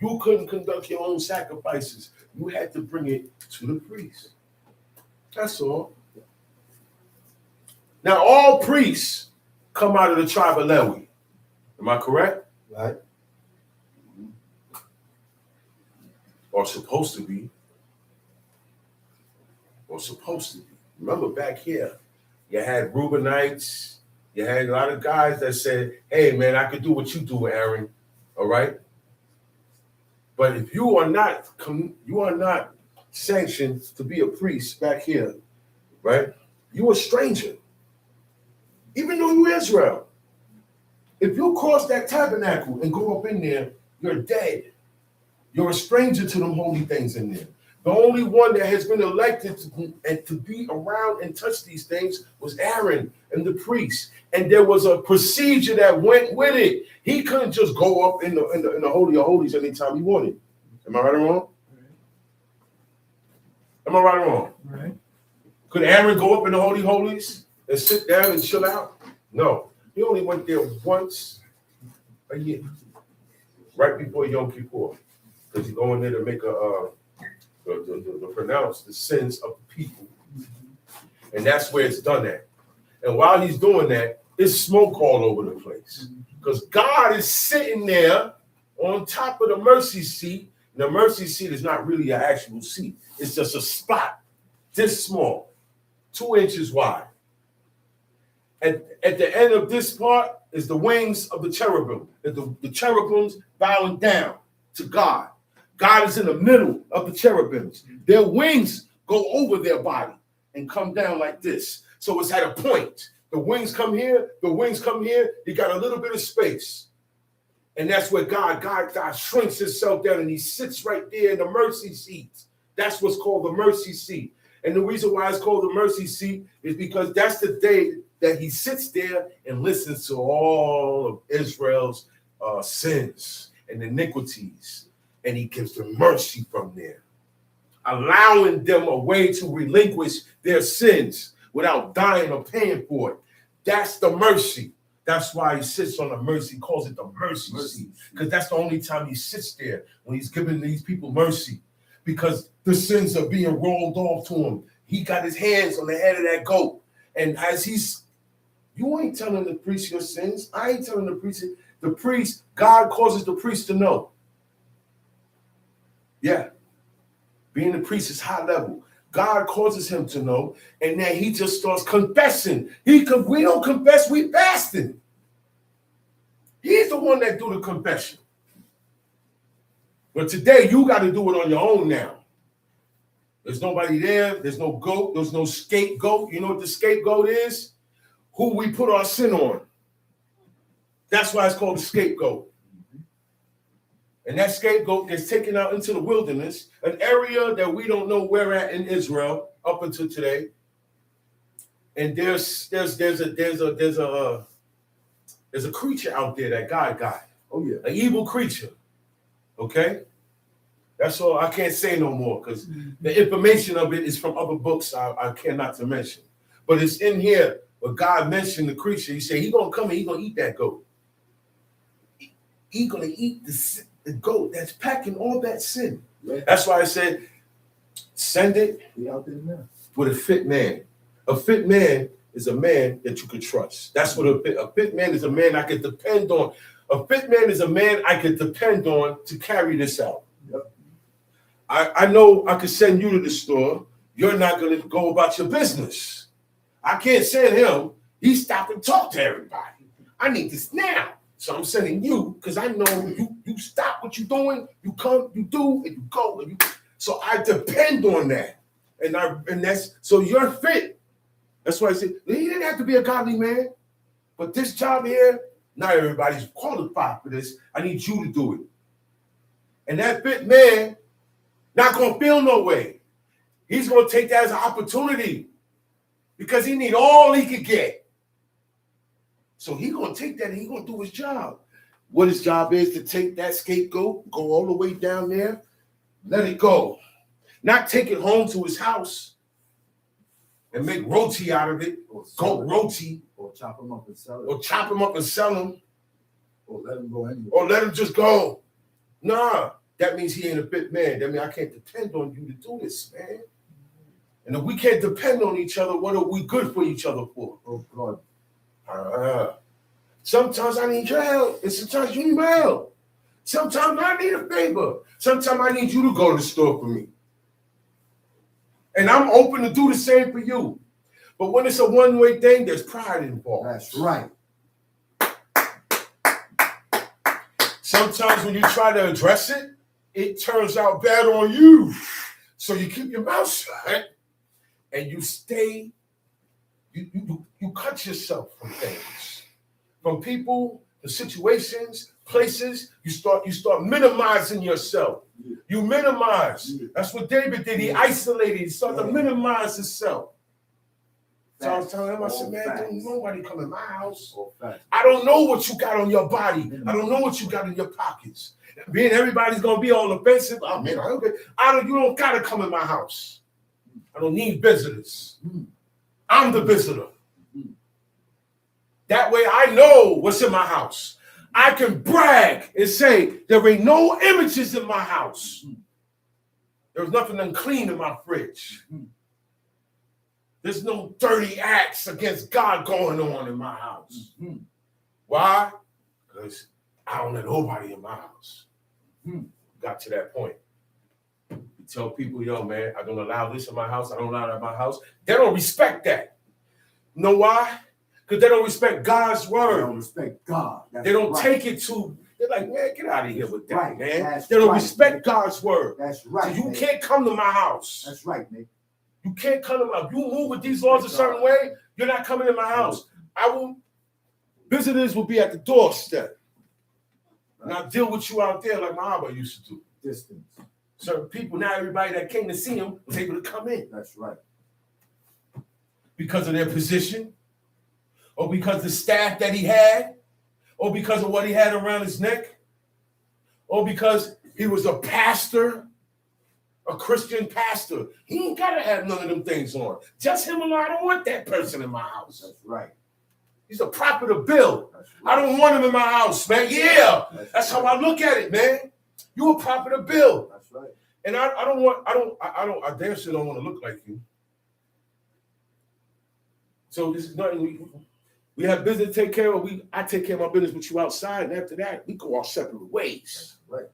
You couldn't conduct your own sacrifices. You had to bring it to the priest. That's all. Now, all priests come out of the tribe of Levi. Am I correct? Right. Or supposed to be. Or supposed to be. Remember back here, you had Reubenites. You had a lot of guys that said, hey, man, I could do what you do, Aaron. All right? But if you are not sanctioned to be a priest back here, right? You're a stranger. Even though you're Israel. If you cross that tabernacle and go up in there, you're dead. You're a stranger to them holy things in there. The only one that has been elected to be around and touch these things was Aaron and the priest. And there was a procedure that went with it. He couldn't just go up in the Holy of Holies anytime he wanted. Am I right or wrong? Am I right or wrong? Right. Could Aaron go up in the Holy of Holies and sit down and chill out? No. He only went there once a year, right before Yom Kippur, because he's going there to make to pronounce the sins of the people. And that's where it's done at. And while he's doing that, it's smoke all over the place. Because God is sitting there on top of the mercy seat. And the mercy seat is not really an actual seat. It's just a spot this small, 2 inches wide. At the end of this part is the wings of the cherubim. The cherubims bowing down to God. God is in the middle of the cherubims. Their wings go over their body and come down like this. So it's at a point. The wings come here, the wings come here. You got a little bit of space. And that's where God shrinks himself down and he sits right there in the mercy seat. That's what's called the mercy seat. And the reason why it's called the mercy seat is because that's the day that he sits there and listens to all of Israel's sins and iniquities. And he gives them mercy from there, allowing them a way to relinquish their sins without dying or paying for it. That's the mercy. That's why he sits on the mercy, calls it the mercy seat, because that's the only time he sits there, when he's giving these people mercy, because the sins are being rolled off to him. He got his hands on the head of that goat. And as you ain't telling the priest your sins. I ain't telling the priest. The priest, God causes the priest to know. Yeah. Being the priest is high level. God causes him to know, and then he just starts confessing. We don't confess, we fasting. He's the one that do the confession. But today, you got to do it on your own now. There's nobody there. There's no goat. There's no scapegoat. You know what the scapegoat is? Who we put our sin on. That's why it's called the scapegoat. And that scapegoat gets taken out into the wilderness, an area that we don't know where at in Israel up until today. And there's a creature out there that God got. Oh yeah, an evil creature. Okay, that's all. I can't say no more because the information of it is from other books I cannot to mention. But it's in here. But God mentioned the creature. He said he's gonna come and he's gonna eat that goat. He's gonna eat the goat that's packing all that sin. Right. That's why I said, send it with a fit man. A fit man is a man that you could trust. That's what a fit man is, a man I could depend on. A fit man is a man I could depend on to carry this out. Yep. I know I could send you to the store. You're not going to go about your business. I can't send him. He stopped and talked to everybody. I need this now. So I'm sending you because I know you stop what you're doing, you come, you do, and you go. So I depend on that. And that's so you're fit. That's why I said he didn't have to be a godly man. But this job here, not everybody's qualified for this. I need you to do it. And that fit man not gonna feel no way. He's gonna take that as an opportunity because he need all he could get. So he gonna take that and he gonna do his job. What his job is to take that scapegoat, go all the way down there, let it go. Not take it home to his house and make roti out of it, goat roti. Or chop him up and sell it. Or chop him up and sell him. Or let him go anyway. Or let him just go. Nah, that means he ain't a fit man. That means I can't depend on you to do this, man. And if we can't depend on each other, what are we good for each other for? Oh, God. Sometimes I need your help, and sometimes you need my help. Sometimes I need a favor. Sometimes I need you to go to the store for me. And I'm open to do the same for you. But when it's a one-way thing, there's pride involved. That's right. Sometimes when you try to address it, it turns out bad on you. So you keep your mouth shut and you stay, you cut yourself from things. From people, the situations, places, you start minimizing yourself. You minimize. That's what David did. He isolated. He started to minimize himself. So I was telling him, I said, man, don't nobody come in my house. I don't know what you got on your body. I don't know what you got in your pockets. Being everybody's gonna be all offensive. Oh man, you don't gotta come in my house. I don't need visitors. I'm the visitor. That way I know what's in my house. I can brag and say there ain't no images in my house. There's nothing unclean in my fridge. There's no dirty acts against God going on in my house. Why? Because I don't let nobody in my house. Got to that point. You tell people, yo, man, I don't allow this in my house. I don't allow that in my house. They don't respect that. You know why? Because they don't respect God's word. They don't respect God. They don't take it to, they're like, man, get out of here with that, man. That's they don't right, respect God's word. That's right. So you can't come to my house. That's right, Nick. You can't come to my house. You move with these laws a certain way, you're not coming in my house. Visitors will be at the doorstep. And I'll deal with you out there like my Abba used to do. Distance. Certain people, not everybody that came to see him was able to come in. That's right. Because of their position, or because the staff that he had, or because of what he had around his neck, or because he was a pastor, a Christian pastor. He ain't got to have none of them things on. Just him alone. I don't want that person in my house. That's right. He's a prophet of Bill. I don't want him in my house, man. Yeah, that's how I look at it, man. You a prophet of Bill. That's right. And I damn sure don't want to look like you. So this is nothing. We have business to take care of. I take care of my business with you outside, and after that, we go our separate ways. That's right.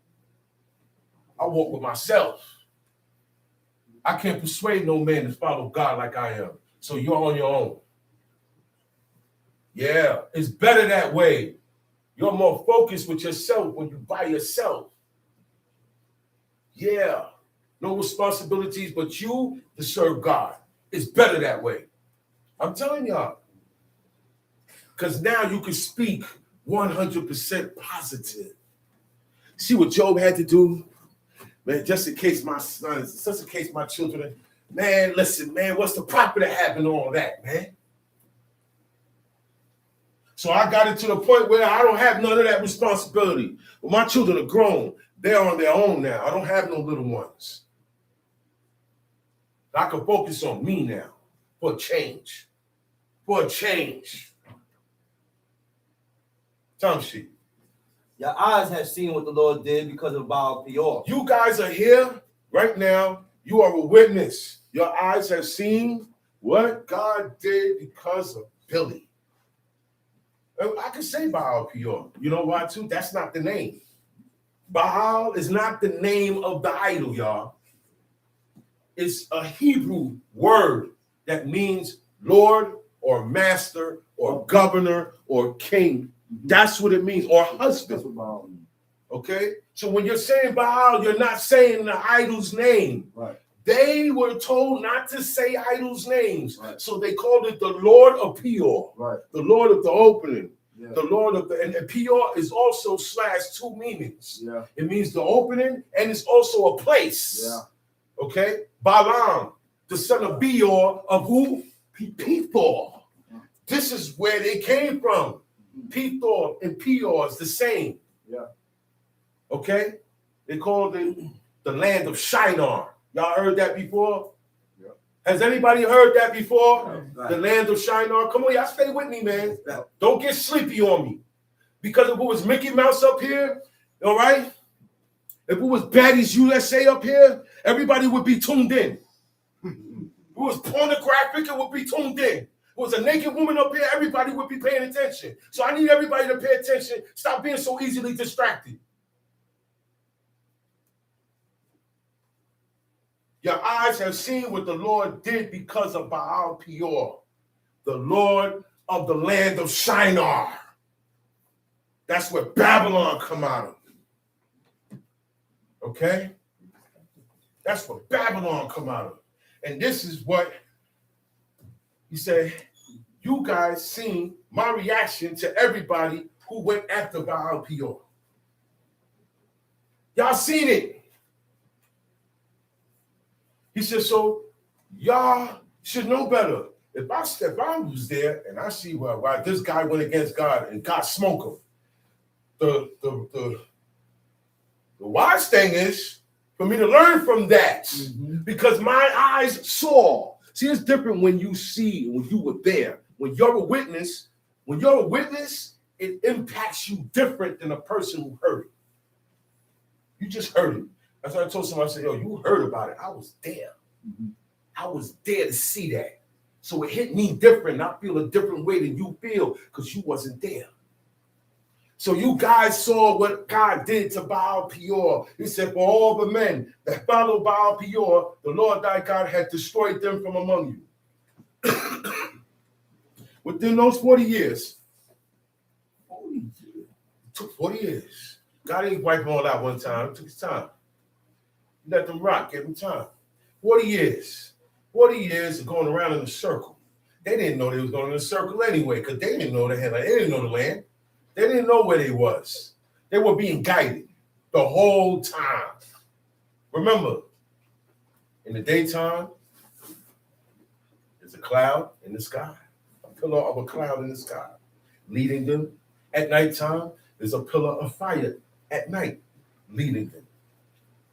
I walk with myself. I can't persuade no man to follow God like I am. So you're on your own. Yeah, it's better that way. You're more focused with yourself when you're by yourself. Yeah, no responsibilities but you to serve God. It's better that way. I'm telling y'all. Because now you can speak 100% positive. See what Job had to do? Man, just in case my sons, just in case my children, man, listen, man, what's the profit of having all that, man? So I got it to the point where I don't have none of that responsibility. Well, my children are grown. They're on their own now. I don't have no little ones. I can focus on me now for a change. For a change. Tom sheet. Your eyes have seen what the Lord did because of Baal Peor. You guys are here right now. You are a witness. Your eyes have seen what God did because of Billy. I can say Baal Peor. You know why, too? That's not the name. Baal is not the name of the idol, y'all. It's a Hebrew word that means Lord or master or governor or king. That's what it means. Or husband. Okay? So when you're saying Baal, you're not saying the idol's name. Right. They were told not to say idols' names. Right. So they called it the Lord of Peor. Right. The Lord of the opening. Yeah. The Lord of the, and Peor is also / two meanings. Yeah. It means the opening, and it's also a place. Yeah. Okay? Balaam, the son of Beor, of who? Pethor. This is where they came from. Pethor and Peor is the same. Yeah. Okay? They called it the land of Shinar. Y'all heard that before? Yeah. Has anybody heard that before? Right. The land of Shinar. Come on, y'all stay with me, man. Yeah. Don't get sleepy on me. Because if it was Mickey Mouse up here, all right? If it was Baddies USA up here, everybody would be tuned in. If it was pornographic, it would be tuned in. If it was a naked woman up here, everybody would be paying attention. So I need everybody to pay attention. Stop being so easily distracted. Your eyes have seen what the Lord did because of Baal Peor, the Lord of the land of Shinar. That's where Babylon come out of. Okay? That's where Babylon come out of. And this is what he said, you guys seen my reaction to everybody who went after Baal Peor. Y'all seen it. He said, so y'all should know better. If I was there and I see why this guy went against God and God smoked him, the wise thing is for me to learn from that because my eyes saw. See, it's different when you see, when you were there. When you're a witness, it impacts you different than a person who heard it. You just heard it. That's why I told somebody, I said, yo, you heard about it. I was there. I was there to see that. So it hit me different. I feel a different way than you feel because you wasn't there. So you guys saw what God did to Baal Peor. He said, for all the men that followed Baal Peor, the Lord thy God had destroyed them from among you. Within those 40 years, it took 40 years. God ain't wipe them all out one time. It took his time. Let them rock, give them time. 40 years. 40 years of going around in a circle. They didn't know they was going in a circle anyway, because they didn't know they didn't know the land. They didn't know where they was. They were being guided the whole time. Remember, in the daytime, there's a cloud in the sky, a pillar of a cloud in the sky, leading them. At nighttime, there's a pillar of fire at night, leading them.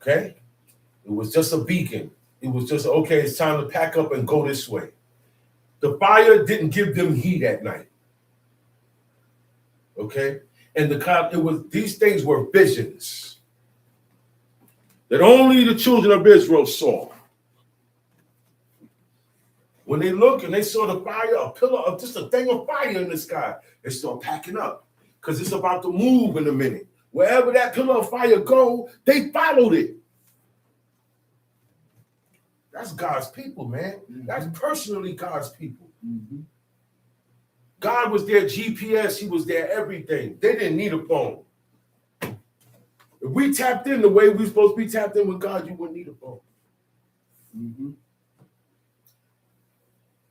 Okay? It was just a beacon. It was just, okay, it's time to pack up and go this way. The fire didn't give them heat at night. Okay? And the cloud, these things were visions that only the children of Israel saw. When they look and they saw the fire, a pillar of just a thing of fire in the sky, they start packing up because it's about to move in a minute. Wherever that pillar of fire go, they followed it. That's God's people, man. That's personally God's people. God was their GPS. He was their everything. They didn't need a phone. If we tapped in the way we supposed to be tapped in with God, you wouldn't need a phone.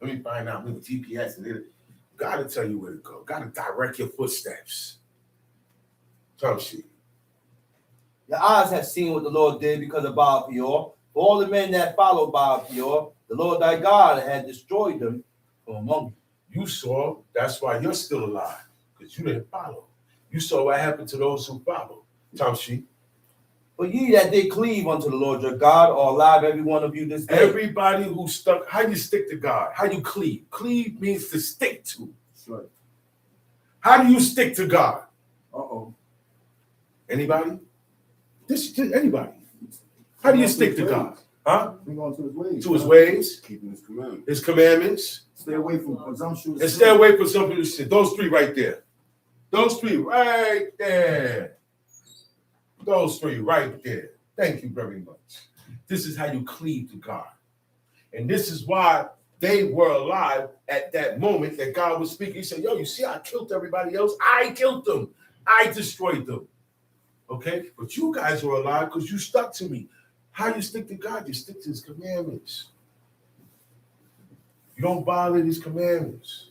Let me find out with GPS. And God will tell you where to go. God will direct your footsteps. Tom sheet. Your eyes have seen what the Lord did because of Baal Peor. For all the men that followed Baal Peor, the Lord thy God had destroyed them from among you. You saw, that's why you're still alive, because you didn't follow. You saw what happened to those who followed. Tom sheet. But ye that did cleave unto the Lord your God are alive, every one of you this day. Everybody who stuck, how you stick to God? How you cleave? Cleave means to stick to. That's right. How do you stick to God? Uh-oh. Anybody? This anybody. How do you stick to God? Huh? Hang on to his ways. To his ways, Keeping his commandments. his commandments, Stay away from presumptuous and stay away from something. Those three right there. Those three right there. Those three right there. Thank you very much. This is how you cleave to God. And this is why they were alive at that moment that God was speaking. He said, yo, you see, I killed everybody else. I killed them. I destroyed them. Okay? But you guys are alive because you stuck to me. How you stick to God? You stick to his commandments. You don't violate his commandments.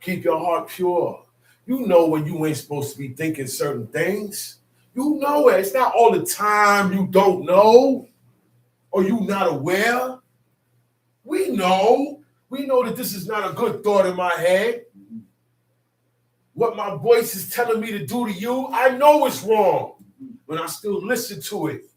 Keep your heart pure. You know when you ain't supposed to be thinking certain things. You know it. It's not all the time you don't know or you not aware. We know. We know that this is not a good thought in my head. What my voice is telling me to do to you, I know it's wrong, but I still listen to it.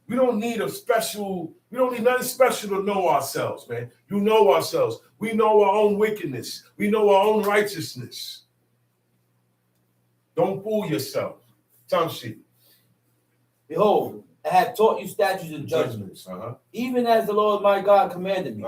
We don't need nothing special to know ourselves, man. You know ourselves. We know our own wickedness. We know our own righteousness. Don't fool yourself. Tamshi. Behold, I have taught you statutes and judgments, even as the Lord my God commanded me,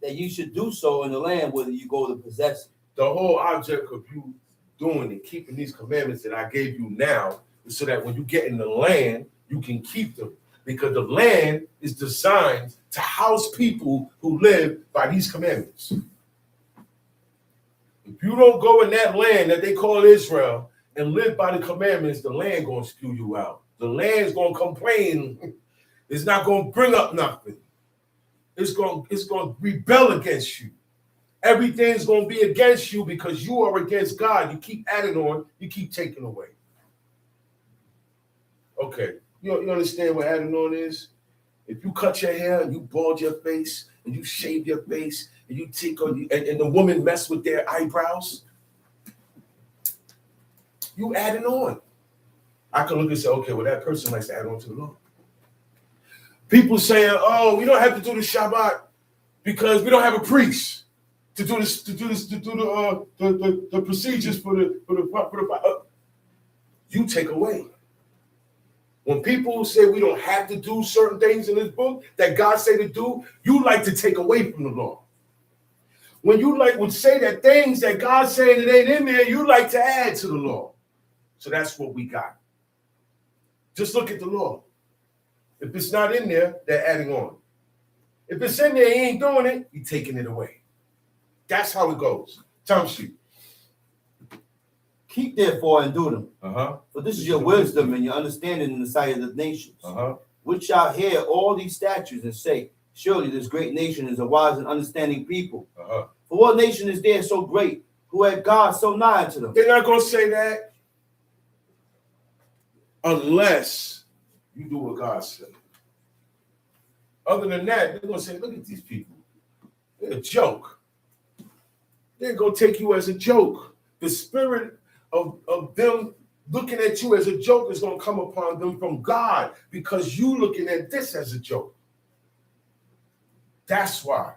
that you should do so in the land whether you go to possess it. The whole object of you doing and keeping these commandments that I gave you now is so that when you get in the land, you can keep them. Because the land is designed to house people who live by these commandments. If you don't go in that land that they call Israel and live by the commandments, the land going to spew you out. The land's going to complain. It's not going to bring up nothing. It's going to rebel against you. Everything's going to be against you because you are against God. You keep adding on, you keep taking away. Okay. You understand what adding on is? If you cut your hair and you bald your face and you shave your face and you take on and the woman mess with their eyebrows, you adding on. I can look and say, okay, well, that person likes to add on to the law. People saying, oh, we don't have to do the Shabbat because we don't have a priest to do the procedures for the you take away. When people say we don't have to do certain things in this book that God say to do, you like to take away from the law. When you would say that things that God saying that ain't in there, you like to add to the law. So that's what we got. Just look at the law. If it's not in there, they're adding on. If it's in there, he ain't doing it, you're taking it away. That's how it goes. Tamshi. Keep therefore and do them. For this is your wisdom and your understanding in the sight of the nations, which shall hear all these statutes and say, surely this great nation is a wise and understanding people. For what nation is there so great, who had God so nigh to them? They're not going to say that unless you do what God said. Other than that, they're going to say, look at these people. They're a joke. They're going to take you as a joke. The spirit of them looking at you as a joke is going to come upon them from God because you looking at this as a joke. That's why.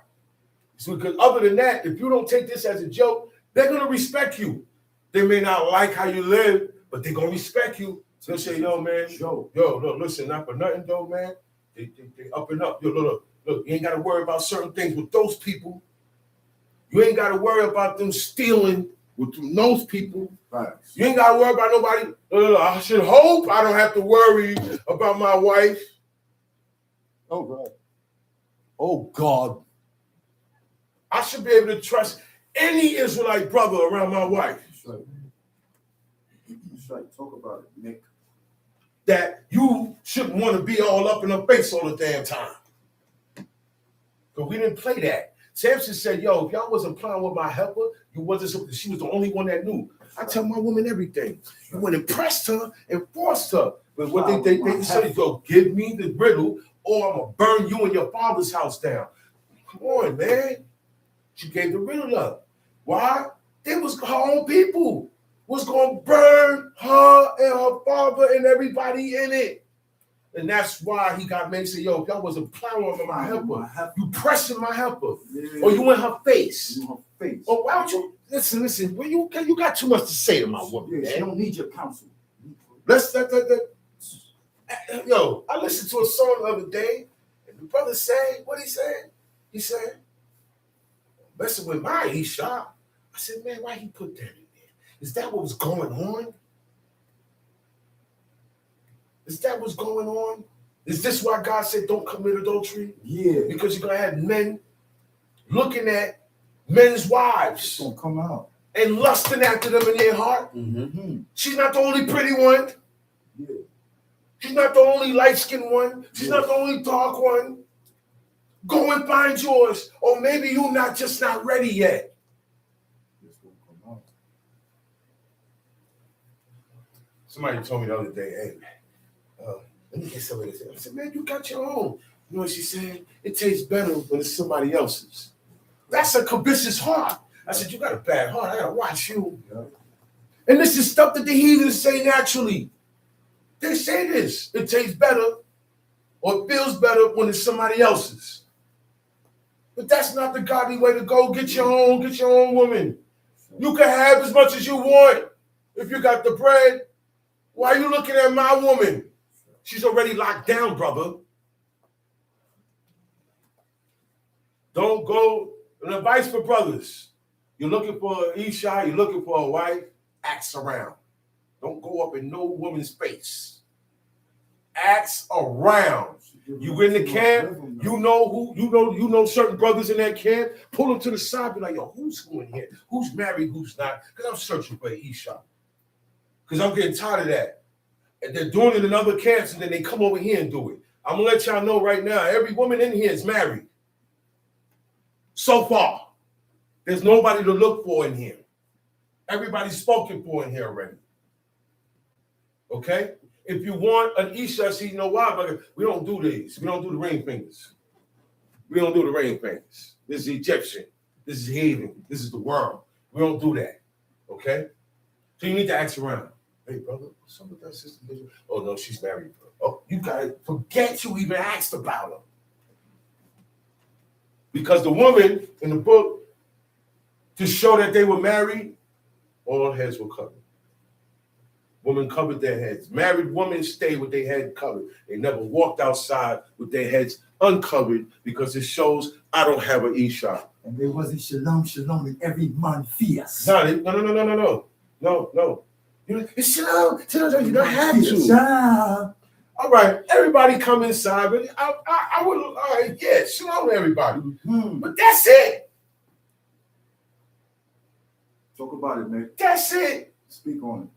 So because other than that, if you don't take this as a joke, they're going to respect you. They may not like how you live, but they're going to respect you. So they'll say, yo, man, yo, look, listen, not for nothing, though, man. They up and up. Yo, look, you ain't got to worry about certain things with those people. You ain't got to worry about them stealing with those people. Right. You ain't got to worry about nobody. No, I should hope I don't have to worry about my wife. Oh, God. Oh, God. I should be able to trust any Israelite brother around my wife. That's right. Talk about it, Nick. That you shouldn't want to be all up in her face all the damn time. Because we didn't play that. Samson said, yo, if y'all wasn't playing with my helper, you wasn't. She was the only one that knew. I tell my woman everything. You went and pressed her and forced her. But what they said, yo, give me the riddle or I'm going to burn you and your father's house down. Come on, man. She gave the riddle up. Why? It was her own people. Was going to burn her and her father and everybody in it. And that's why he got made and said, yo, if y'all wasn't plowing with my helper, you pressing my helper. Yeah. Or you in her face. In her face. Or why don't you, listen, well, you got too much to say to my woman, yeah, she don't need your counsel. Yo, I listened to a song the other day, and the brother said, what he said? He said, messing with my Isha. I said, man, why he put that in there? Is that what was going on? Is that what's going on? Is this why God said don't commit adultery? Yeah. Because you're going to have men looking at men's wives. It's going to come out. And lusting after them in their heart. Mm-hmm. She's not the only pretty one. Yeah. She's not the only light-skinned one. She's not the only dark one. Go and find yours. Or maybe you're not ready yet. Somebody told me the other day, hey, let me get some of this. I said, man, you got your own. You know what she said? It tastes better when it's somebody else's. That's a covetous heart. I said, you got a bad heart. I got to watch you. Yeah. And this is stuff that the heathens say naturally. They say this. It tastes better or it feels better when it's somebody else's. But that's not the godly way to go. Get your own woman. You can have as much as you want if you got the bread. Why are you looking at my woman? She's already locked down, brother. Don't go, and advice for brothers. You're looking for an Isha, you're looking for a wife, ask around. Don't go up in no woman's face. Ask around. You in the camp, you know certain brothers in that camp, pull them to the side, be like, yo, who's in here? Who's married, who's not? Because I'm searching for an Isha. Because I'm getting tired of that. And they're doing it in other camps, and then they come over here and do it. I'm going to let y'all know right now, every woman in here is married. So far. There's nobody to look for in here. Everybody's spoken for in here already. Okay? If you want an Isha, see, you know why? Like, we don't do these. We don't do the ring fingers. We don't do the ring fingers. This is Egyptian. This is heathen. This is the world. We don't do that. Okay? So you need to ask around. Hey, brother, what's up with that sister? Oh, no, she's married. Oh, you got to forget you even asked about her. Because the woman in the book, to show that they were married, all heads were covered. Women covered their heads. Married women stayed with their head covered. They never walked outside with their heads uncovered because it shows I don't have an Isha. And there wasn't shalom in every man fierce. No. It's shalom. You don't have to. Shalom. All right, everybody come inside, but I would, all right, yeah, shalom to everybody. Mm-hmm. But that's it. Talk about it, man. That's it. Speak on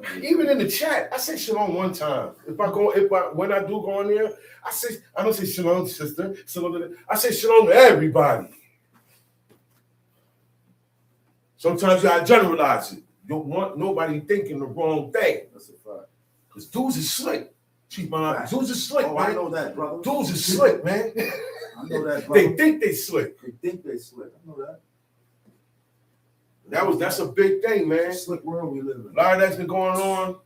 it. Even in the chat, I say shalom one time. When I do go in there, I don't say shalom, sister. I say shalom to everybody. Sometimes you gotta generalize it. You don't want nobody thinking the wrong thing. That's a fact. Because dudes is slick. Dudes is slick, man. I know that, brother. Dudes is slick, man. I know that, brother. They think they slick. I know that. That's a big thing, man. Slick world we live in. A lot of that's been going on.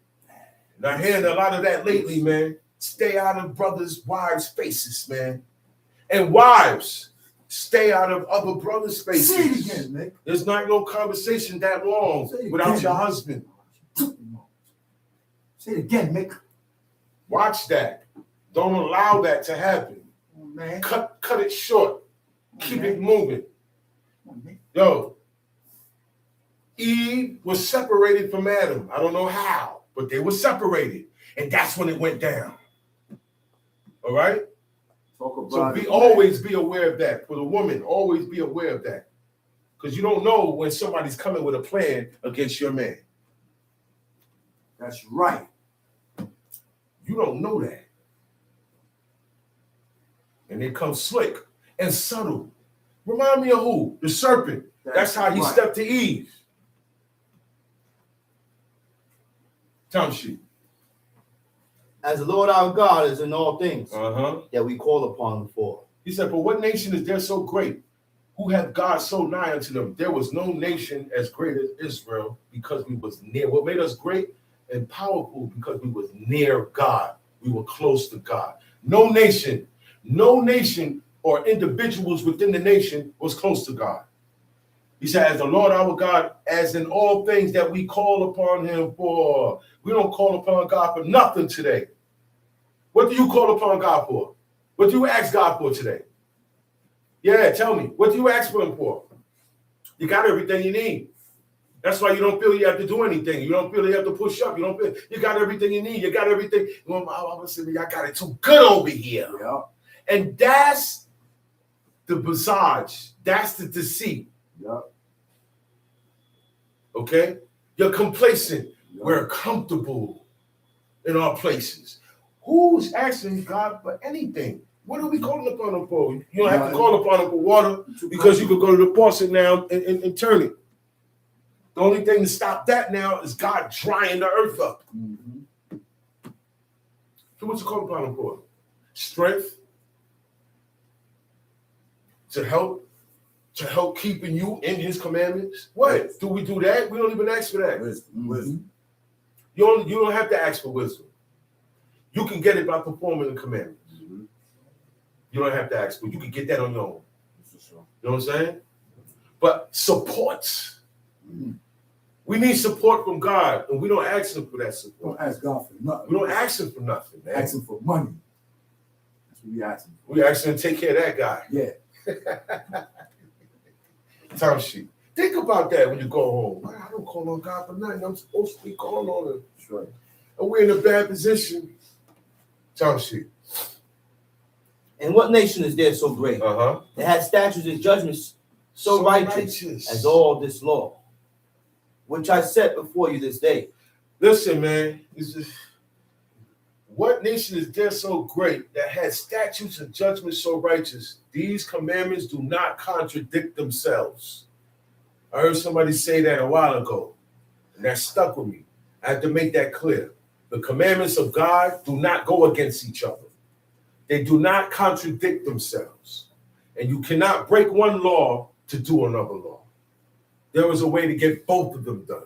And I'm hearing a lot of that lately, man. Stay out of brothers' wives' faces, man. And wives, stay out of other brothers' faces. Say it again, Nick. There's not no conversation that long without your husband. Say it again, Mick. Watch that. Don't allow that to happen. Oh, man. Cut it short. Keep it moving. Oh, Yo, Eve was separated from Adam. I don't know how, but they were separated. And that's when it went down. All right? So always be aware of that. For the woman, always be aware of that. Because you don't know when somebody's coming with a plan against your man. That's right. You don't know that. And they come slick and subtle. Remind me of who? The serpent. That's how he stepped to Eve. Tell she. As the Lord our God is in all things that we call upon him for. He said, "For what nation is there so great, who hath God so nigh unto them? There was no nation as great as Israel, because we was near." What made us great and powerful? Because we was near God. We were close to God. No nation or individuals within the nation was close to God. He said, as the Lord our God, as in all things that we call upon him for. We don't call upon God for nothing today. What do you call upon God for? What do you ask God for today? Yeah, tell me. What do you ask for him for? You got everything you need. That's why you don't feel you have to do anything. You don't feel you have to push up. You don't feel you got everything you need. You got everything. I got it too good over here. Yeah. And that's the visage. That's the deceit. Yeah. Okay? You're complacent. We're comfortable in our places. Who's asking God for anything? What are we calling upon him for? You don't have to call upon him for water because you could go to the faucet now and turn it. The only thing to stop that now is God drying the earth up. Mm-hmm. So what you call upon him for? Strength to help keeping you in his commandments. What? Do we do that? We don't even ask for that. Wisdom. You don't have to ask for wisdom. You can get it by performing the commandments. Mm-hmm. You don't have to ask for it. You can get that on your own. You know what I'm saying? But supports. Mm-hmm. We need support from God, and we don't ask him for that support. Don't ask God for nothing. We don't ask him for nothing, man. Ask him for money. That's what we ask him for. We ask him to take care of that guy. Yeah. Time sheet. Think about that when you go home. Well, I don't call on God for nothing. I'm supposed to be calling on him. That's right. And we're in a bad position. Time sheet. And what nation is there so great? That has statutes and judgments so righteous as all this law, which I set before you this day. Listen, man. What nation is there so great that has statutes and judgments so righteous? These commandments do not contradict themselves. I heard somebody say that a while ago, and that stuck with me. I have to make that clear. The commandments of God do not go against each other. They do not contradict themselves. And you cannot break one law to do another law. There is a way to get both of them done.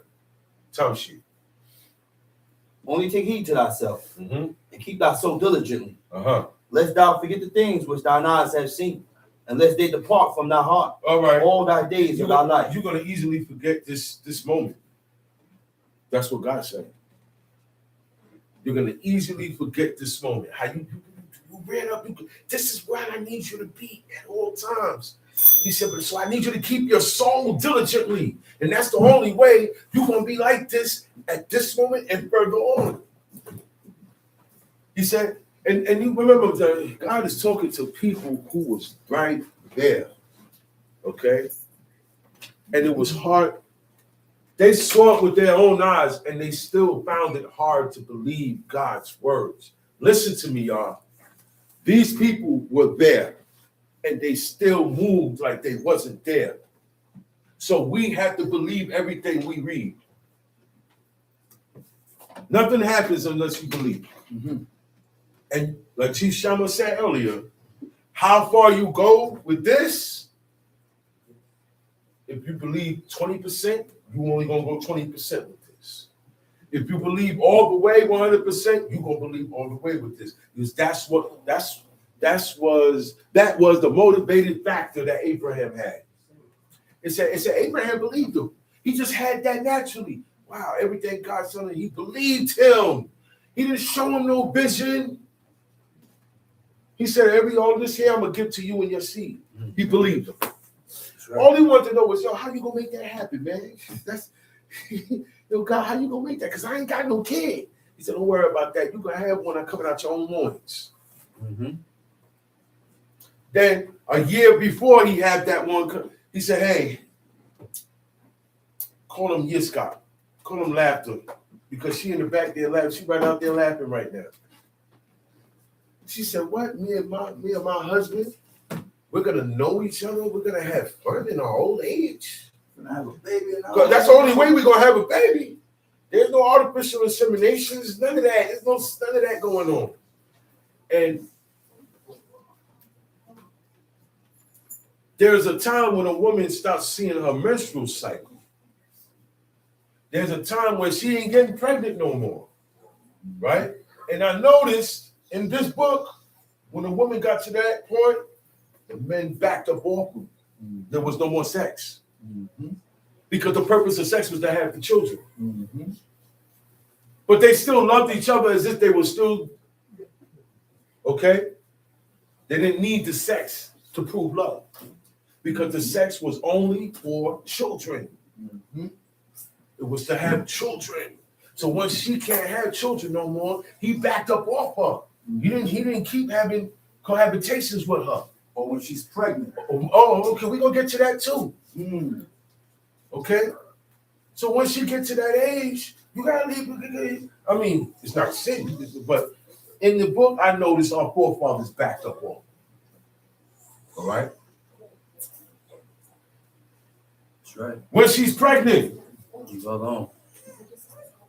Time sheet. Only take heed to thyself, and keep thy soul diligently, lest thou forget the things which thine eyes have seen, and lest they depart from thy heart. All right. All thy days of thy life. You're going to easily forget this moment. That's what God's saying. You're going to easily forget this moment. How you ran up. This is where I need you to be at all times. He said, but so I need you to keep your soul diligently. And that's the only way you're going to be like this at this moment and further on. He said, and you remember that God is talking to people who was right there. Okay? And it was hard. They saw it with their own eyes and they still found it hard to believe God's words. Listen to me, y'all. These people were there. And they still moved like they wasn't there. So we have to believe everything we read. Nothing happens unless you believe. Mm-hmm. And like Chief Shama said earlier, how far you go with this, if you believe 20%, you only going to go 20% with this. If you believe all the way 100%, you're going to believe all the way with this. Because that was the motivated factor that Abraham had. It said Abraham believed him. He just had that naturally. Wow, everything God told him, he believed him. He didn't show him no vision. He said, all this here I'm gonna give to you and your seed. Mm-hmm. He believed him. Right. All he wanted to know was, how you gonna make that happen, man? That's God, how you gonna make that? Because I ain't got no kid. He said, don't worry about that. You're gonna have one that coming out your own mornings. Mm-hmm. Then a year before he had that one, he said, hey, call him Yitzchak. Call him Laughter. Because she in the back there laughing. She right out there laughing right now. She said, what? Me and my husband, we're going to know each other. We're going to have fun in our old age. We're going to have a baby. That's the only way we're going to have a baby. There's no artificial inseminations. None of that. There's none of that going on. And there's a time when a woman starts seeing her menstrual cycle. There's a time when she ain't getting pregnant no more, right? And I noticed in this book, when a woman got to that point, the men backed up off them. There was no more sex. Mm-hmm. Because the purpose of sex was to have the children. Mm-hmm. But they still loved each other as if they were still, okay? They didn't need the sex to prove love. Because the sex was only for children. Mm-hmm. It was to have children. So once she can't have children no more, he backed up off her. Mm-hmm. He didn't keep having cohabitations with her. Or when she's pregnant. Oh, okay, we're going to get to that too. Mm. Okay? So once she gets to that age, You gotta leave. I mean, it's not sin, but in the book, I noticed our forefathers backed up on. All right. That's right. When she's pregnant, Leave her alone.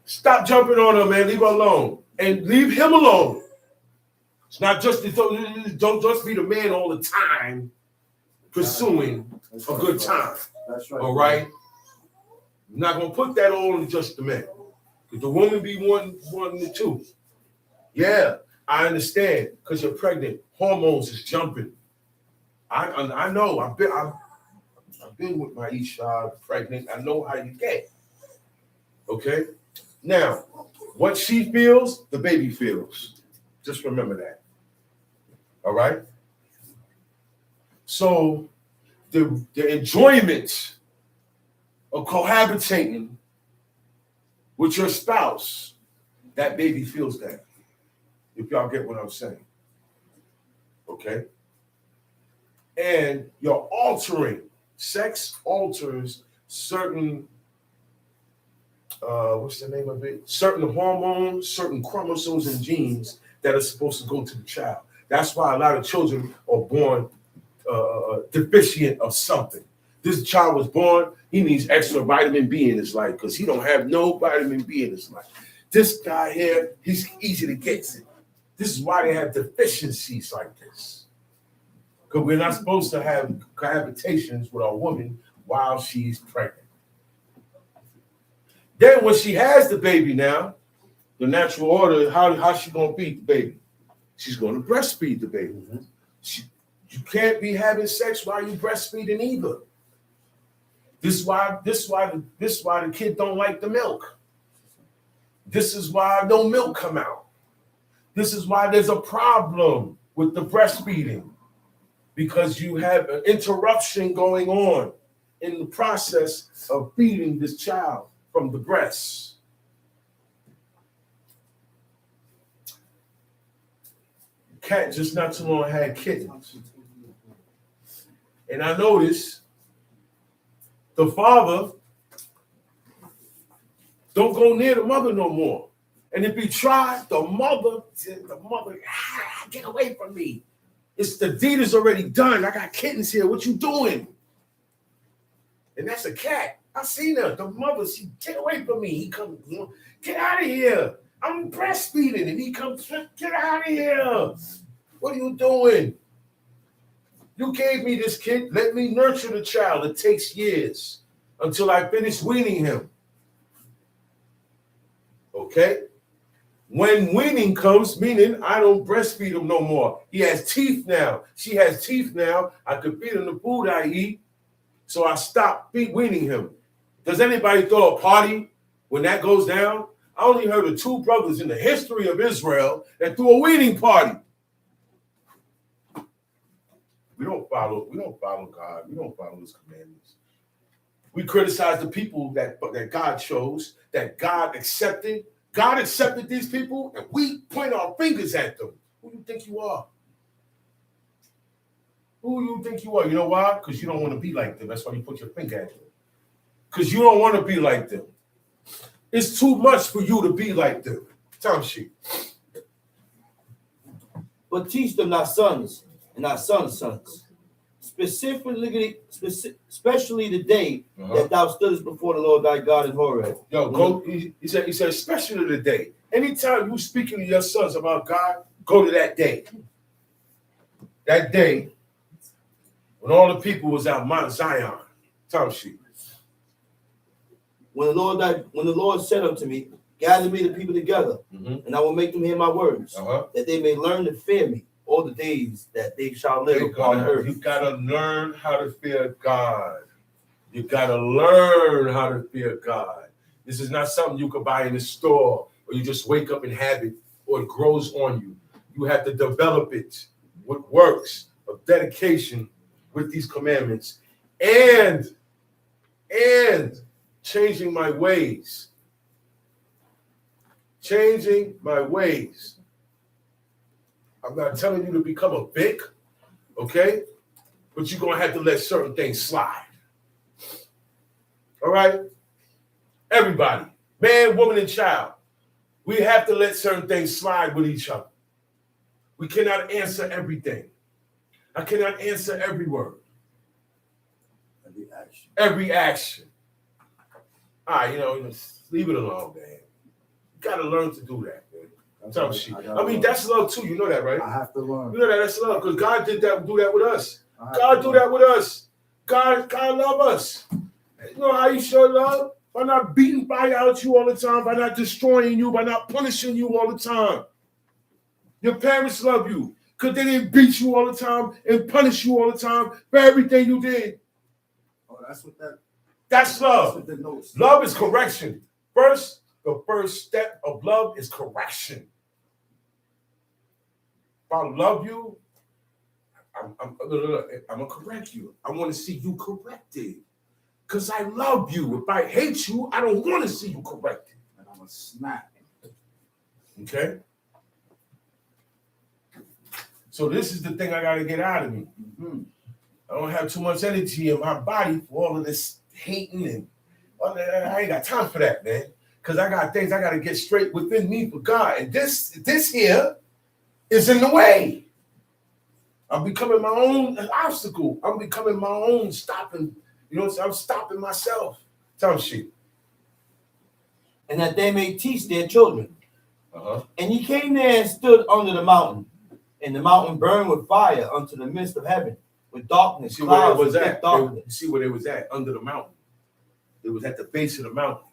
stop jumping on her, man. Leave her alone, and leave him alone. It's not just don't just be the man all the time pursuing a good time. That's right. All right. I'm not gonna put that all on just the man. Because the woman be wanting it too. Yeah, I understand. Because you're pregnant, hormones is jumping. I know. I've been with my Isha pregnant. I know how you get. Okay. Now, what she feels, the baby feels. Just remember that. All right. So the enjoyment of cohabitating with your spouse, that baby feels that. If y'all get what I'm saying. Okay? And you're altering. Sex alters certain, what's the name of it? Certain hormones, certain chromosomes and genes that are supposed to go to the child. That's why a lot of children are born deficient of something. This child was born, he needs extra vitamin B in his life because he don't have no vitamin B in his life. This guy here, he's easy to get to. This is why they have deficiencies like this. Because we're not supposed to have cohabitations with our woman while she's pregnant. Then when she has the baby now, the natural order, how's she going to feed the baby? She's going to breastfeed the baby. You can't be having sex while you breastfeeding either. This is why the kid don't like the milk. This is why no milk come out. This is why there's a problem with the breastfeeding, because you have an interruption going on in the process of feeding this child from the breast. Cat just not too long had kittens. And I noticed the father don't go near the mother no more. And if he tries, the mother, get away from me. It's the deed is already done. I got kittens here. What you doing? And that's a cat. I seen her. The mother, she get away from me. He comes, get out of here. I'm breastfeeding. And he comes, get out of here. What are you doing? You gave me this kid. Let me nurture the child. It takes years until I finish weaning him. Okay? When weaning comes, meaning I don't breastfeed him no more. He has teeth now. She has teeth now. I could feed him the food I eat. So I stop weaning him. Does anybody throw a party when that goes down? I only heard of 2 brothers in the history of Israel that threw a weaning party. We don't follow God. We don't follow his commandments. We criticize the people that God chose, that God accepted. God accepted these people, and we point our fingers at them. Who do you think you are? Who do you think you are? You know why? Because you don't want to be like them. That's why you put your finger at them. Because you don't want to be like them. It's too much for you to be like them. Time sheet. But teach them thy sons and thy sons' sons, especially the day that thou stoodest before the Lord thy God in Horeb. Yo, go. He said, especially the day. Anytime you speaking to your sons about God, go to that day. That day when all the people was at Mount Zion. Time sheet. When the Lord said unto me, gather me the people together, and I will make them hear my words, that they may learn to fear me all the days that they shall live upon earth. You gotta learn how to fear God. You gotta learn how to fear God. This is not something you can buy in the store, or you just wake up and have it, or it grows on you. You have to develop it with works of dedication with these commandments and changing my ways. Changing my ways. I'm not telling you to become a Vic, okay? But you're going to have to let certain things slide. All right? Everybody, Man, woman, and child. We have to let certain things slide with each other. We cannot answer everything. I cannot answer every word. Every action. All right, leave it alone, man. You got to learn to do that, man. I mean, that's love too. You know that, right? I have to learn. You know that that's love because God did that. Do that with us. God do that with us. God love us. You know how you show love? By not beating fire out you all the time, by not destroying you, by not punishing you all the time. Your parents love you because they didn't beat you all the time and punish you all the time for everything you did. Oh, that's what that. That's love. That's what the notes. Love is correction. The first step of love is correction. If I love you, I'm gonna correct you. I want to see you corrected. Because I love you. If I hate you, I don't want to see you corrected. And I'm gonna snap. Okay? So this is the thing I got to get out of me. Mm-hmm. I don't have too much energy in my body for all of this hating and I ain't got time for that, man. Because I got things I got to get straight within me for God. And this here is in the way. I'm becoming my own obstacle. I'm becoming my own stopping. I'm stopping myself. Some shit. And that they may teach their children. Uh-huh. And he came there and stood under the mountain. And the mountain burned with fire unto the midst of heaven, with darkness, See where it was and at? darkness. You see where they was at? Under the mountain. It was at the base of the mountain.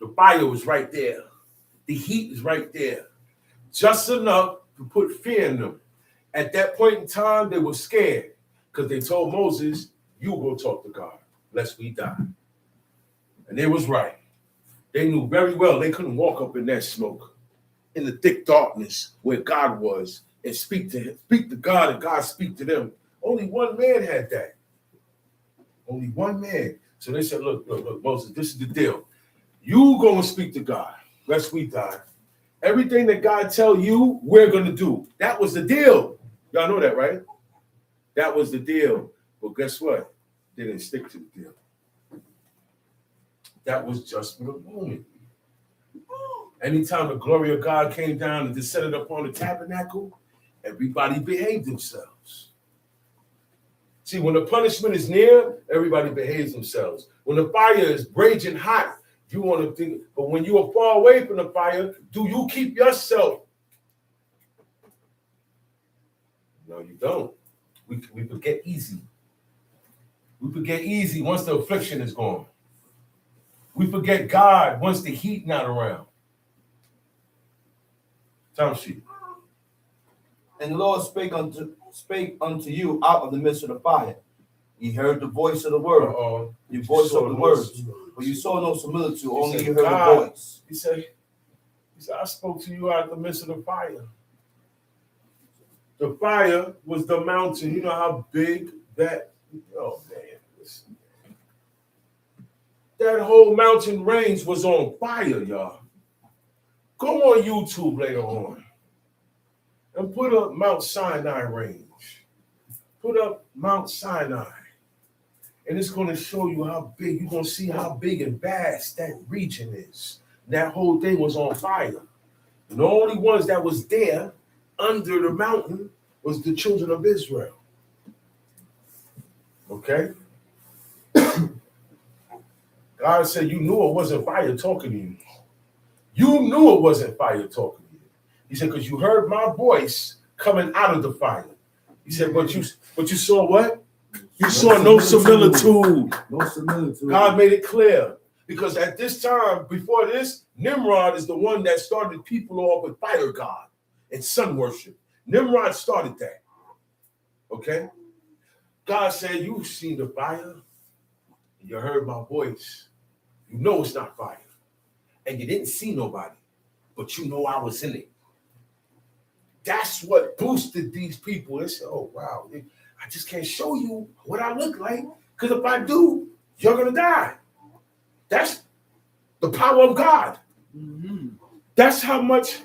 The fire was right there. The heat is right there. Just enough to put fear in them. At that point in time, they were scared because they told Moses, you go talk to God, lest we die. And they was right. They knew very well they couldn't walk up in that smoke, in the thick darkness where God was, and speak to God and God speak to them. Only one man had that. Only one man. So they said, look, Moses, this is the deal. You go and speak to God, lest we die. Everything that God tell you, we're going to do. That was the deal. Y'all know that, right? That was the deal. But guess what? They didn't stick to the deal. That was just for the moment. Anytime the glory of God came down and descended upon the tabernacle, everybody behaved themselves. See, when the punishment is near, everybody behaves themselves. When the fire is raging hot, you want to think, but when you are far away from the fire, do you keep yourself? No, you don't. We forget easy. We forget easy once the affliction is gone. We forget God once the heat not around. Time sheet. And the Lord spake unto you out of the midst of the fire. Ye heard the voice of the word, the voice of the words, but you saw no similitude, only you heard God, the voice. He said, I spoke to you out of the midst of the fire. The fire was the mountain. You know how big that, oh man. That whole mountain range was on fire, y'all. Go on YouTube later on and put up Mount Sinai range. Put up Mount Sinai. And it's going to show you how big, you're going to see how big and vast that region is. That whole thing was on fire. And the only ones that was there under the mountain was the children of Israel. Okay? God said, you knew it wasn't fire talking to you. You knew it wasn't fire talking to you. He said, because you heard my voice coming out of the fire. He said, but you saw what? You saw no similitude. No similitude. God made it clear. Because at this time, before this, Nimrod is the one that started people off with fire god and sun worship. Nimrod started that. Okay? God said, you've seen the fire. And you heard my voice. You know it's not fire. And you didn't see nobody. But you know I was in it. That's what boosted these people. They said, oh, wow. I just can't show you what I look like. Because if I do, you're going to die. That's the power of God. Mm-hmm. That's how much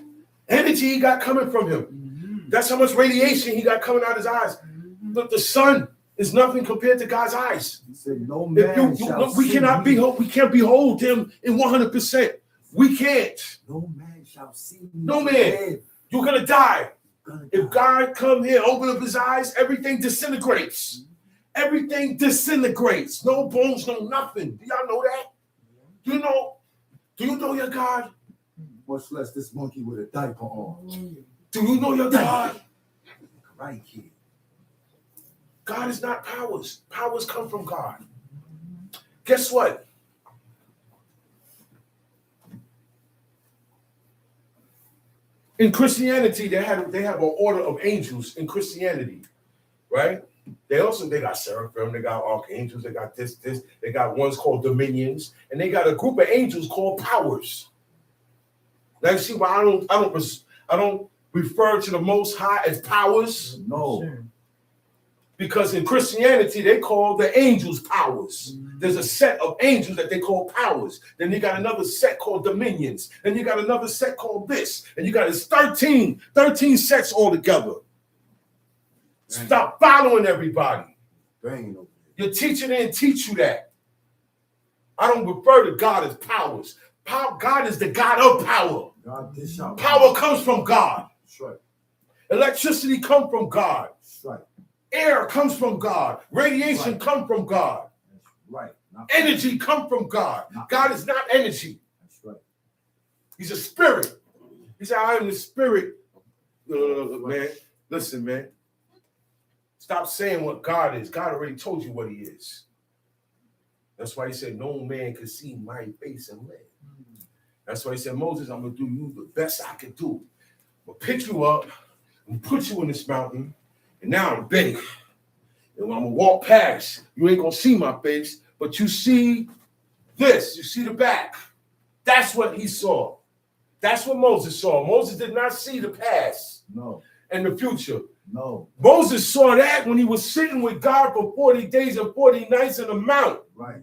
energy he got coming from him. Mm-hmm. That's how much radiation he got coming out of his eyes. Mm-hmm. But the sun is nothing compared to God's eyes. He said, no If man shall we see cannot me. we can't behold him in 100%. We can't. No man shall see me. No man. Live. You're gonna die. Gonna If die. God come here, open up his eyes, everything disintegrates. Everything disintegrates. No bones, no nothing. Do y'all know that? Do you know your God? Much less this monkey with a diaper on. Do you know your God? Right, kid. God is not powers. Powers come from God. Guess what? In Christianity, they have an order of angels in Christianity, right? They got seraphim, they got archangels, they got this, they got ones called dominions, and they got a group of angels called powers. Now you see why I don't refer to the Most High as powers. No. Because in Christianity, they call the angels powers. There's a set of angels that they call powers. Then you got another set called dominions. Then you got another set called this. And you got this 13 sets altogether. Stop following everybody. Your teacher didn't teach you that. I don't refer to God as powers. God is the God of power. God dish out. Power comes from God. That's right. Electricity comes from God. That's right. Air comes from God. Radiation comes from God. That's right. Energy comes from God. God is not energy. That's right. He's a spirit. He said, I am the spirit. Man, listen, man. Stop saying what God is. God already told you what he is. That's why he said, no man can see my face and live. That's why he said, Moses, I'm going to do you the best I can do. I'm going to pick you up and put you in this mountain. And now I'm big. And when I'm going to walk past, you ain't going to see my face, but you see this. You see the back. That's what he saw. That's what Moses saw. Moses did not see the past. No. And the future. No. Moses saw that when he was sitting with God for 40 days and 40 nights in the mount. Right.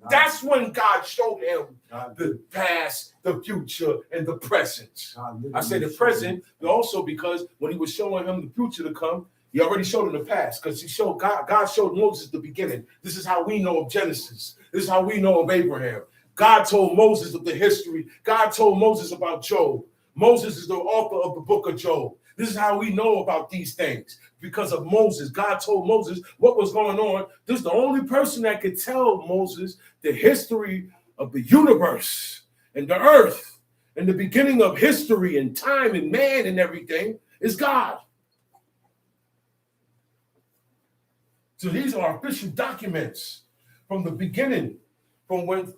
That's when God showed him the past, the future, and the present. I say the present also because when he was showing him the future to come, he already showed him the past because he showed God showed Moses the beginning. This is how we know of Genesis. This is how we know of Abraham. God told Moses of the history. God told Moses about Job. Moses is the author of the book of Job. This is how we know about these things because of Moses. God told Moses what was going on. This is the only person that could tell Moses the history of the universe and the earth and the beginning of history and time and man and everything is God. So these are official documents from the beginning, from when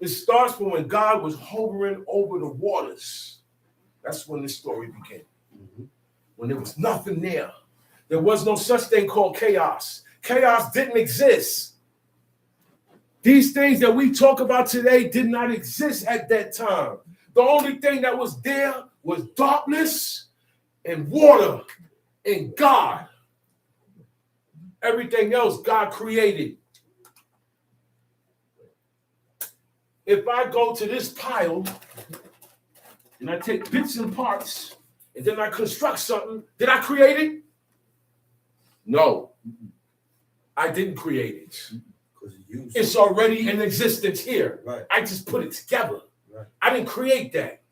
it starts from when God was hovering over the waters. That's when this story began. When there was nothing there. There was no such thing called chaos. Chaos didn't exist. These things that we talk about today did not exist at that time. The only thing that was there was darkness and water and God. Everything else God created. If I go to this pile and I take bits and parts and then I construct something, did I create it? No. I didn't create it. It's already in existence here. Right. I just put it together. Right. I didn't create that.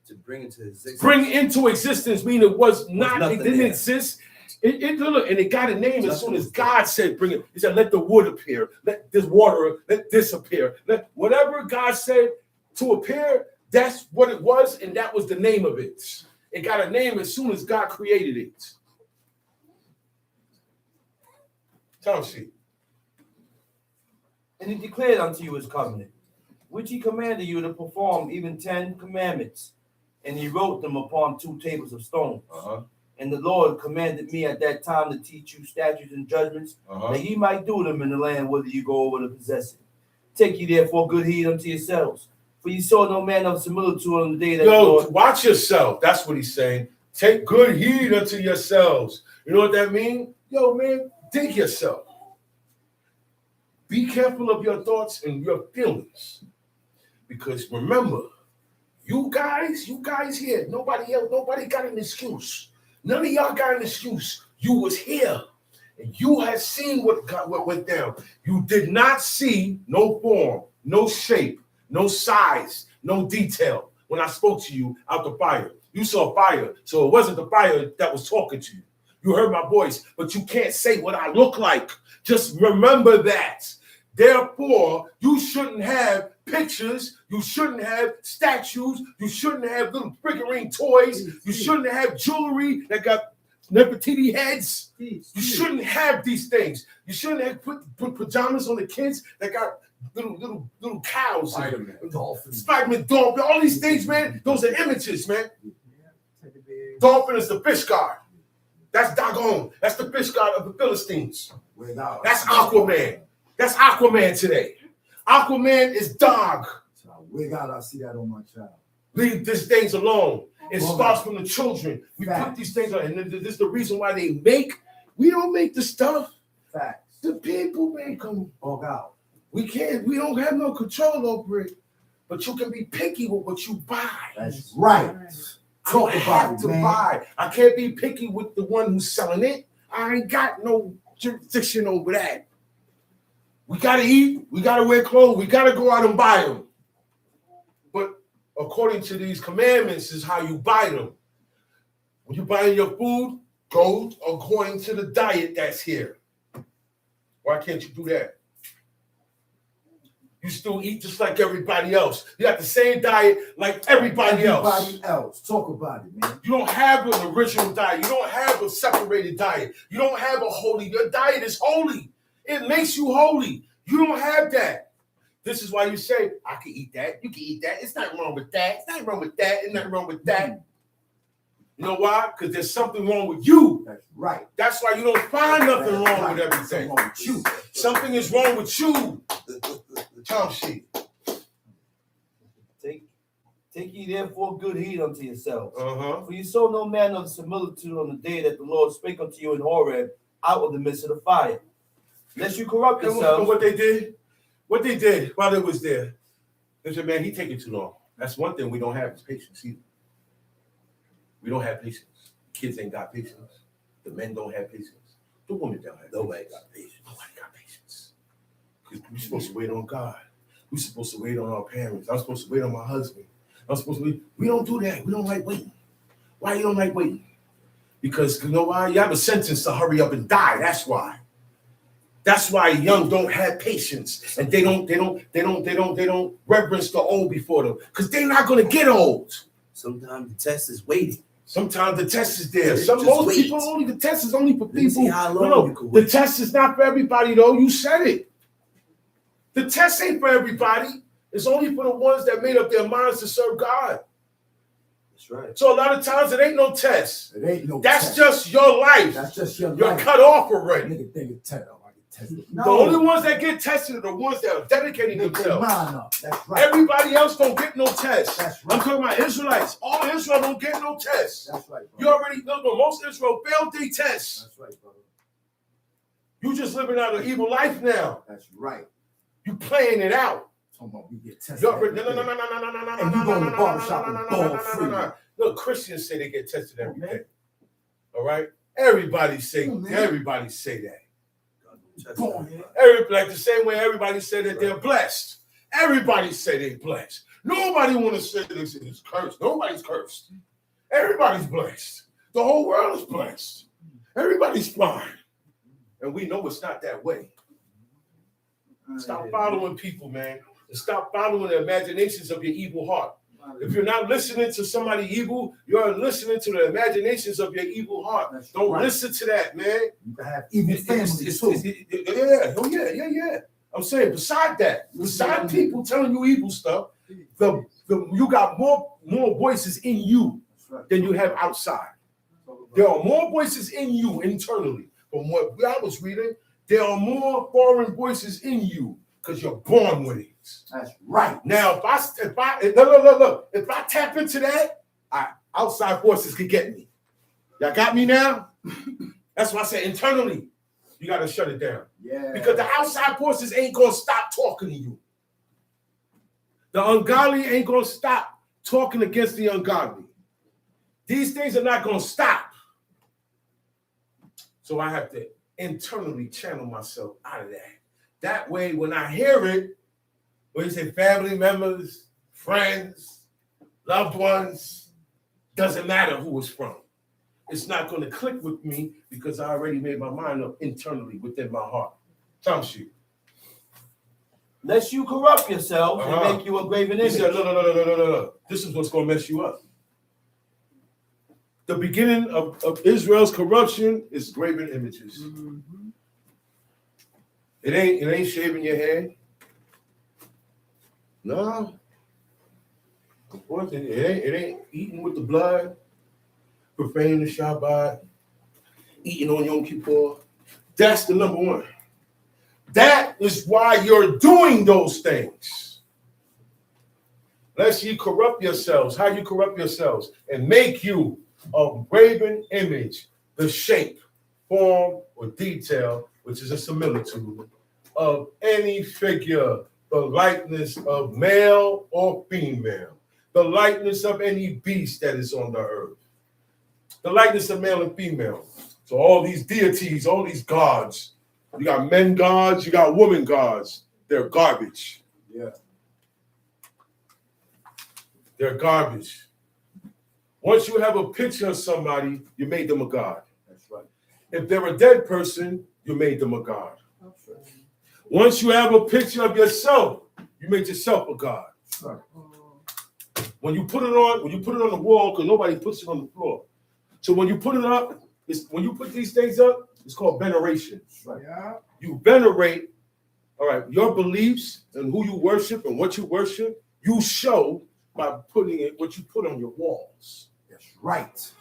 To bring into existence. Bring into existence mean it was not, it didn't there. exist. Look, and it got a name as soon as God said, bring it. He said, let the wood appear. Let this water, let this appear. Let whatever God said to appear, that's what it was, and that was the name of it. It got a name as soon as God created it. Tell me. And he declared unto you his covenant, which he commanded you to perform, even 10 commandments. And he wrote them upon 2 tables of stone. And the Lord commanded me at that time to teach you statutes and judgments, that ye might do them in the land whither you go over to possess it. Take ye therefore good heed unto yourselves, for ye saw no man of similitude on the day that the Lord... Watch yourself. That's what he's saying. Take good heed unto yourselves. You know what that means? Yo, man, think yourself. Be careful of your thoughts and your feelings. Because remember, you guys here, nobody else, nobody got an excuse. None of y'all got an excuse. You was here. And you had seen what went down. You did not see no form, no shape, no size, no detail when I spoke to you out the fire. You saw fire, so it wasn't the fire that was talking to you. You heard my voice, but you can't say what I look like. Just remember that. Therefore, you shouldn't have pictures. You shouldn't have statues. You shouldn't have little figurine toys. You shouldn't have jewelry that got Nefertiti heads. You shouldn't have these things. You shouldn't have put pajamas on the kids that got little cows. Spider-Man, dolphins. Spider-Man, dolphin, all these things, man. Those are images, man. Dolphin is the fish god. That's Dagon. That's the fish god of the Philistines. That's Aquaman. That's Aquaman today. Aquaman is dog. So I wig out, I see that on my child. Leave these things alone. It starts from the children. We put these things on, and this is the reason why we don't make the stuff. Facts. The people make them. Bug out. We don't have no control over it. But you can be picky with what you buy. That's right. Talk about it, man. Buy. I can't be picky with the one who's selling it. I ain't got no jurisdiction over that. We gotta eat, we gotta wear clothes, we gotta go out and buy them. But according to these commandments is how you buy them. When you're buying your food, go according to the diet that's here. Why can't you do that? You still eat just like everybody else. You got the same diet like everybody else. Talk about it, man. You don't have an original diet. You don't have a separated diet. You don't have a holy. Your diet is holy. It makes you holy. You don't have that. This is why you say, I can eat that. You can eat that. It's nothing wrong with that. It's nothing wrong with that. It's nothing wrong with that. You know why? Because there's something wrong with you. That's right. That's why you don't find nothing wrong with everything. Wrong with you. Something is wrong with you. Tom sheet. Take ye therefore good heed unto yourselves. Uh-huh. For you saw no manner of similitude on the day that the Lord spake unto you in Horeb out of the midst of the fire. Lest you corrupt yourselves. And what they did while they was there, they said, man, he taking too long. That's one thing we don't have is patience either. We don't have patience. Kids ain't got patience. The men don't have patience. The women don't have patience. Nobody got patience. Nobody got patience. Because we're supposed to wait on God. We're supposed to wait on our parents. I'm supposed to wait on my husband. We don't do that. We don't like waiting. Why you don't like waiting? Because you know why? You have a sentence to hurry up and die. That's why. That's why young don't have patience, and they don't reverence the old before them, because they're not gonna get old. Sometimes the test is waiting. Sometimes the test is there. The test is only for people. See how long you can The wait. test is not for everybody, though. You said it. The test ain't for everybody. It's only for the ones that made up their minds to serve God. That's right. So a lot of times it ain't no test. It ain't no That's test. just your life. That's just your You're life. cut off already. Nigga think it's test. I get tested. The only ones that get tested are the ones that are dedicating Make their themselves. mind up. That's right. Everybody else don't get no test. That's right. I'm talking about Israelites. All Israel don't get no test. That's right, bro. You already know most Israel failed their tests. That's right, brother. You just living out an evil life now. That's right. You playing it out. Talking about we get tested. No. And you go in the barbershop and ball free. Look, Christians say they get tested every day. All right? Everybody say that. Like the same way everybody say that they're blessed. Everybody say they're blessed. Nobody want to say this is cursed. Nobody's cursed. Everybody's blessed. The whole world is blessed. Everybody's fine. And we know it's not that way. Stop following people, man. And stop following the imaginations of your evil heart. If you're not listening to somebody evil, you're listening to the imaginations of your evil heart. Don't listen to that, man. You can have evil families too. Yeah. I'm saying, beside people telling you evil stuff, you got more voices in you than you have outside. There are more voices in you internally. From what I was reading, there are more foreign voices in you because you're born with it. That's right. Now, if I tap into that, outside forces could get me. Y'all got me now? That's why I said internally, you got to shut it down. Yeah. Because the outside forces ain't going to stop talking to you. The ungodly ain't going to stop talking against the ungodly. These things are not going to stop. So I have to internally channel myself out of that. That way, when I hear it, when you say family members, friends, loved ones, doesn't matter who it's from. It's not going to click with me because I already made my mind up internally within my heart. Sounds you. Lest you corrupt yourself and make you a graven He image. said, no. This is what's going to mess you up. The beginning of Israel's corruption is graven images. Mm-hmm. It ain't shaving your head. No. Of course, it ain't eating with the blood, profaning the Shabbat, eating on Yom Kippur. That's the number one. That is why you're doing those things. Lest ye corrupt yourselves. How you corrupt yourselves? And make you a graven image, the shape, form, or detail, which is a similitude, of any figure, the likeness of male or female, the likeness of any beast that is on the earth, the likeness of male and female. So all these deities, all these gods, you got men gods, you got woman gods, they're garbage. Yeah. They're garbage. Once you have a picture of somebody, you made them a god. That's right. If they're a dead person, you made them a god. That's right. Once you have a picture of yourself, you made yourself a god. Right. When you put it on the wall, because nobody puts it on the floor. So when you put it up, when you put these things up, it's called veneration. Right. Yeah. You venerate, all right, your beliefs and who you worship and what you worship, you show by putting it what you put on your walls. That's right.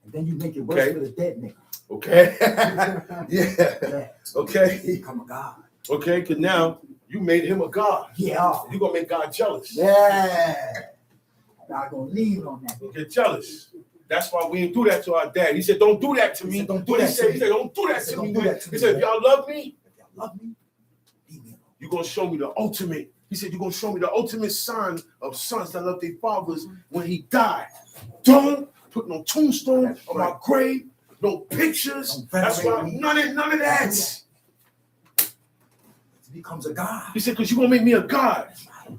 And then you make it worse for the dead nigga. Okay. Yeah. Yeah. Okay. He become a god. Okay, because now you made him a god. Yeah. You're gonna make God jealous. Yeah. God gonna lean on that. You'll get jealous. That's why we didn't do that to our dad. He said, don't do that to me. He said, don't do What that he to said, me. he said, don't do that He said, to don't me. do Man. that to He me, said, if man. y'all love me, If y'all love me, leave me alone. you're gonna show me the ultimate. He said, you're gonna show me the ultimate sign of sons that love their fathers when he died. Don't put no tombstone That's on right. my grave, no pictures. Don't That's why venerate me. none of that. He becomes a god. He said, because you're gonna make me a god. That's right.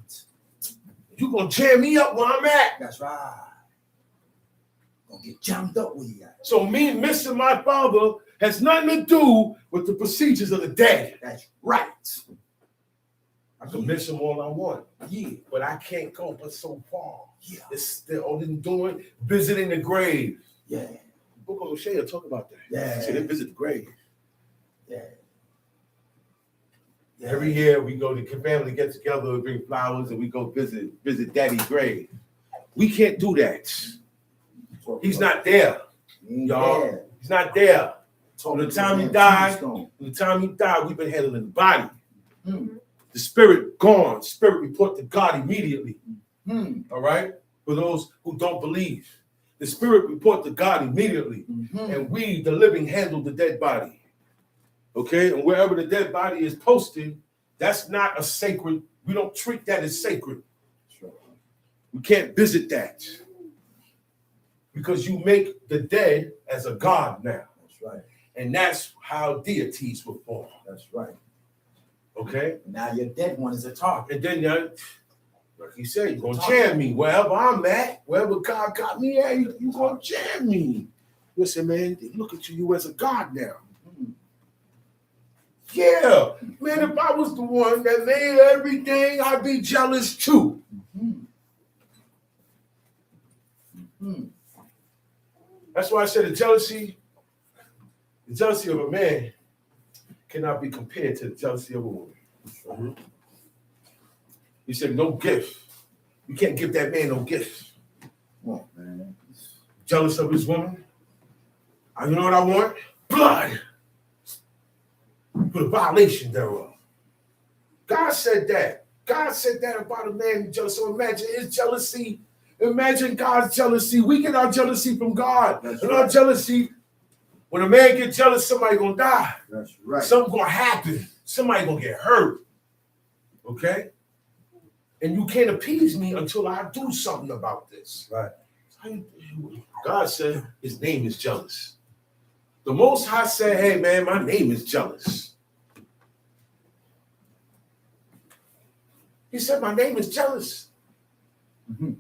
You're gonna jam me up where I'm at. That's right. Gonna get jammed up where you at. So me missing my father has nothing to do with the procedures of the dead. That's right. I can miss him all I want, Yeah. but I can't go but so far. Yeah. It's they're only doing visiting the grave. Yeah. The book of Hosea talk about that. Yeah. See, they visit the grave. Yeah. Yeah. Every year we go, the family get together, we bring flowers, and we go visit Daddy's grave. We can't do that. He's not there, y'all. Yeah. He's not there. Talking From the to time he damn died, tombstone. from the time he died, we've been handling the body. Hmm. The spirit gone. Spirit report to God immediately. Hmm. All right? For those who don't believe. The spirit report to God immediately. Mhm. And we, the living, handle the dead body. Okay? And wherever the dead body is posted, that's not a sacred, we don't treat that as sacred. We can't visit that. Because you make the dead as a god now. That's right. And that's how deities were born. That's right. Okay? Now your dead one is a target. And then, like he said, you're going to jam me. Wherever I'm at, wherever God got me at, you're going to jam me. Listen, man, they look at you as a god now. Yeah. Man, if I was the one that made everything, I'd be jealous too. That's why I said the jealousy of a man cannot be compared to the jealousy of a woman. He said, no gift. You can't give that man no gift. Come on, man. Jealous of his woman. You know what I want? Blood. For the violation thereof. God said that. God said that about a man jealous. So imagine his jealousy. Imagine God's jealousy. We get our jealousy from God. That's and right. our jealousy, when a man gets jealous, somebody gonna die. That's right. Something gonna happen. Somebody gonna get hurt. Okay? And you can't appease me until I do something about this. Right. God said his name is jealous. The Most High said, hey, man, my name is jealous. He said, my name is jealous. Mm-hmm.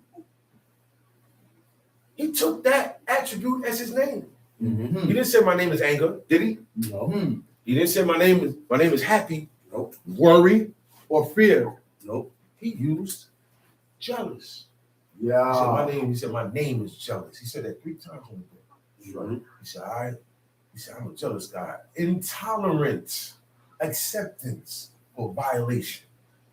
He took that attribute as his name. Mm-hmm. He didn't say my name is anger, did he? No. He didn't say my name is happy, Nope. worry, or fear. Nope. He used jealous. Yeah. He said my name is jealous. He said that 3 times in the book. Right. He said, I'm a jealous God. Intolerant acceptance or violation.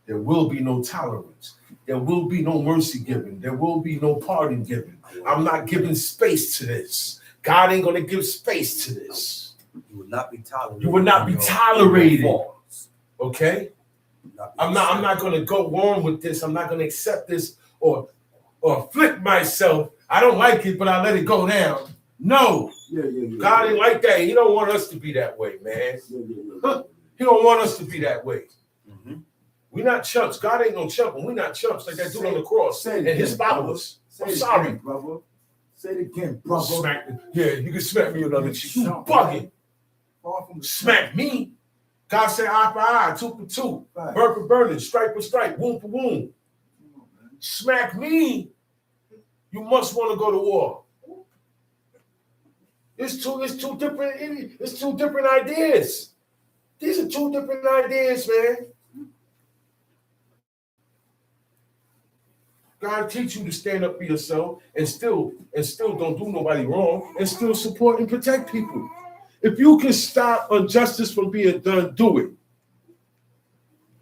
There will be no tolerance. There will be no mercy given. There will be no pardon given. I'm not giving space to this. God ain't going to give space to this. You would not be tolerated. You would not be tolerated. Okay? I'm not going to go on with this. I'm not going to accept this or afflict myself. I don't like it, but I let it go down. No. Yeah. God ain't like that. He don't want us to be that way, man. Yeah. He don't want us to be that way. Mm-hmm. We're not chumps. God ain't no chump, and we're not chumps like that dude on the cross and his followers. I'm sorry. Again, brother. Say it again, brother. You can smack me another cheek. You Chump, bugging. Far from the Smack me. God said eye for eye, tooth for tooth, Right. bird for burden, stripe for stripe, wound for wound. Smack me. You must want to go to war. It's two different ideas. These are 2 different ideas, man. God teach you to stand up for yourself and still don't do nobody wrong and still support and protect people. If you can stop injustice from being done, do it.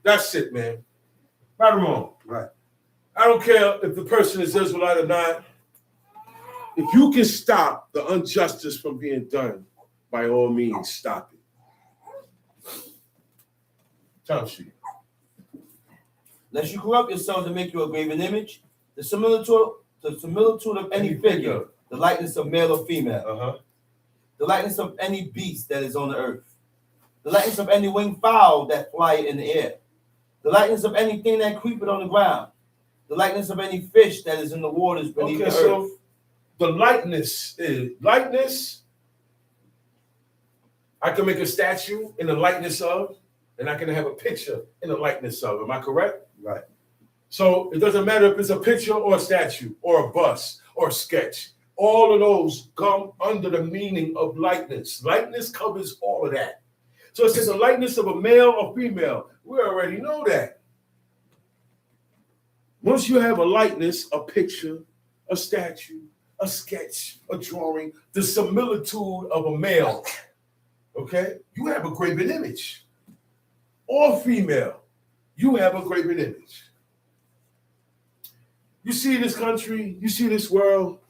That's it, man. Right or wrong. Right. I don't care if the person is Israelite or not. If you can stop the injustice from being done, by all means, stop it. Time sheet. Lest you corrupt yourselves and make you a graven image, the similitude of any figure, the likeness of male or female, the likeness of any beast that is on the earth, the likeness of any winged fowl that flieth in the air, the likeness of anything that creepeth on the ground, the likeness of any fish that is in the waters beneath the earth. So the likeness is likeness. I can make a statue in the likeness of, and I can have a picture in the likeness of. Am I correct? Right. So it doesn't matter if it's a picture or a statue or a bust or a sketch. All of those come under the meaning of likeness. Likeness covers all of that. So it says the likeness of a male or female. We already know that. Once you have a likeness, a picture, a statue, a sketch, a drawing, the similitude of a male, okay, you have a graven image. Or female, you have a graven image. You see this country, you see this world,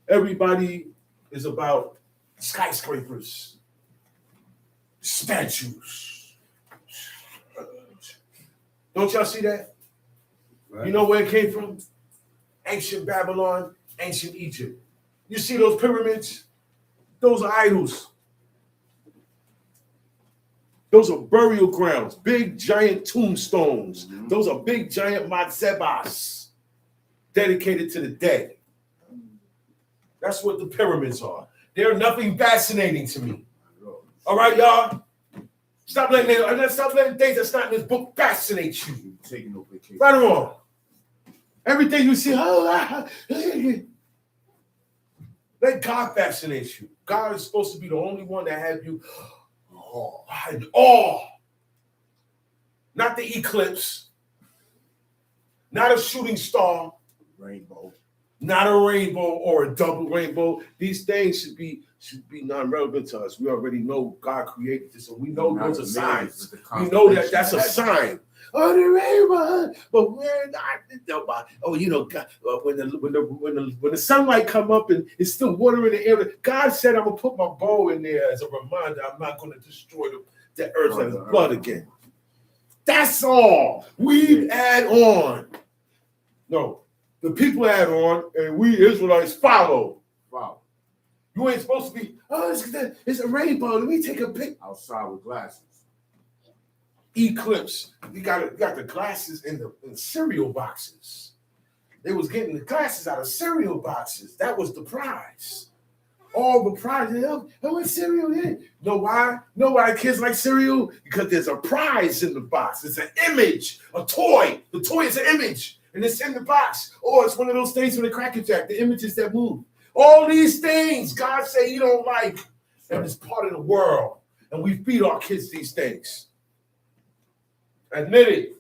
everybody is about skyscrapers, statues. Don't y'all see that? Right. You know where it came from? Ancient Babylon, ancient Egypt. You see those pyramids? Those are idols. Those are burial grounds, big giant tombstones. Mm-hmm. Those are big giant matzebas dedicated to the dead. That's what the pyramids are. They're nothing fascinating to me. All right, y'all? Stop letting things that's not in this book fascinate you. Taking no vacation. Right or wrong? Everything you see, let God fascinate you. God is supposed to be the only one that has you awe. Not the eclipse. Not a shooting star. Rainbow. Not a rainbow or a double rainbow. These things should be non-relevant to us. We already know God created this, and we know those are signs. We know that that's a sign. Oh, the rainbow, but we're not. Oh, you know, God, when the sunlight come up and it's still water in the air, God said, "I'm gonna put my bow in there as a reminder. I'm not gonna destroy the earth and the blood again." That's all. We add on. No, the people add on, and we Israelites follow. Wow. You ain't supposed to be. Oh, it's a rainbow. Let me take a pic. Outside with glasses. Eclipse. We got the glasses in the cereal boxes. They was getting the glasses out of cereal boxes. That was the prize. all the prize. I want cereal. Yeah. Know why? Know why kids like cereal? Because there's a prize in the box. It's an image, a toy. The toy is an image, and it's in the box. Or it's one of those things with a Cracker Jack, the images that move. All these things God say He don't like, and it's part of the world. And we feed our kids these things. Admit it.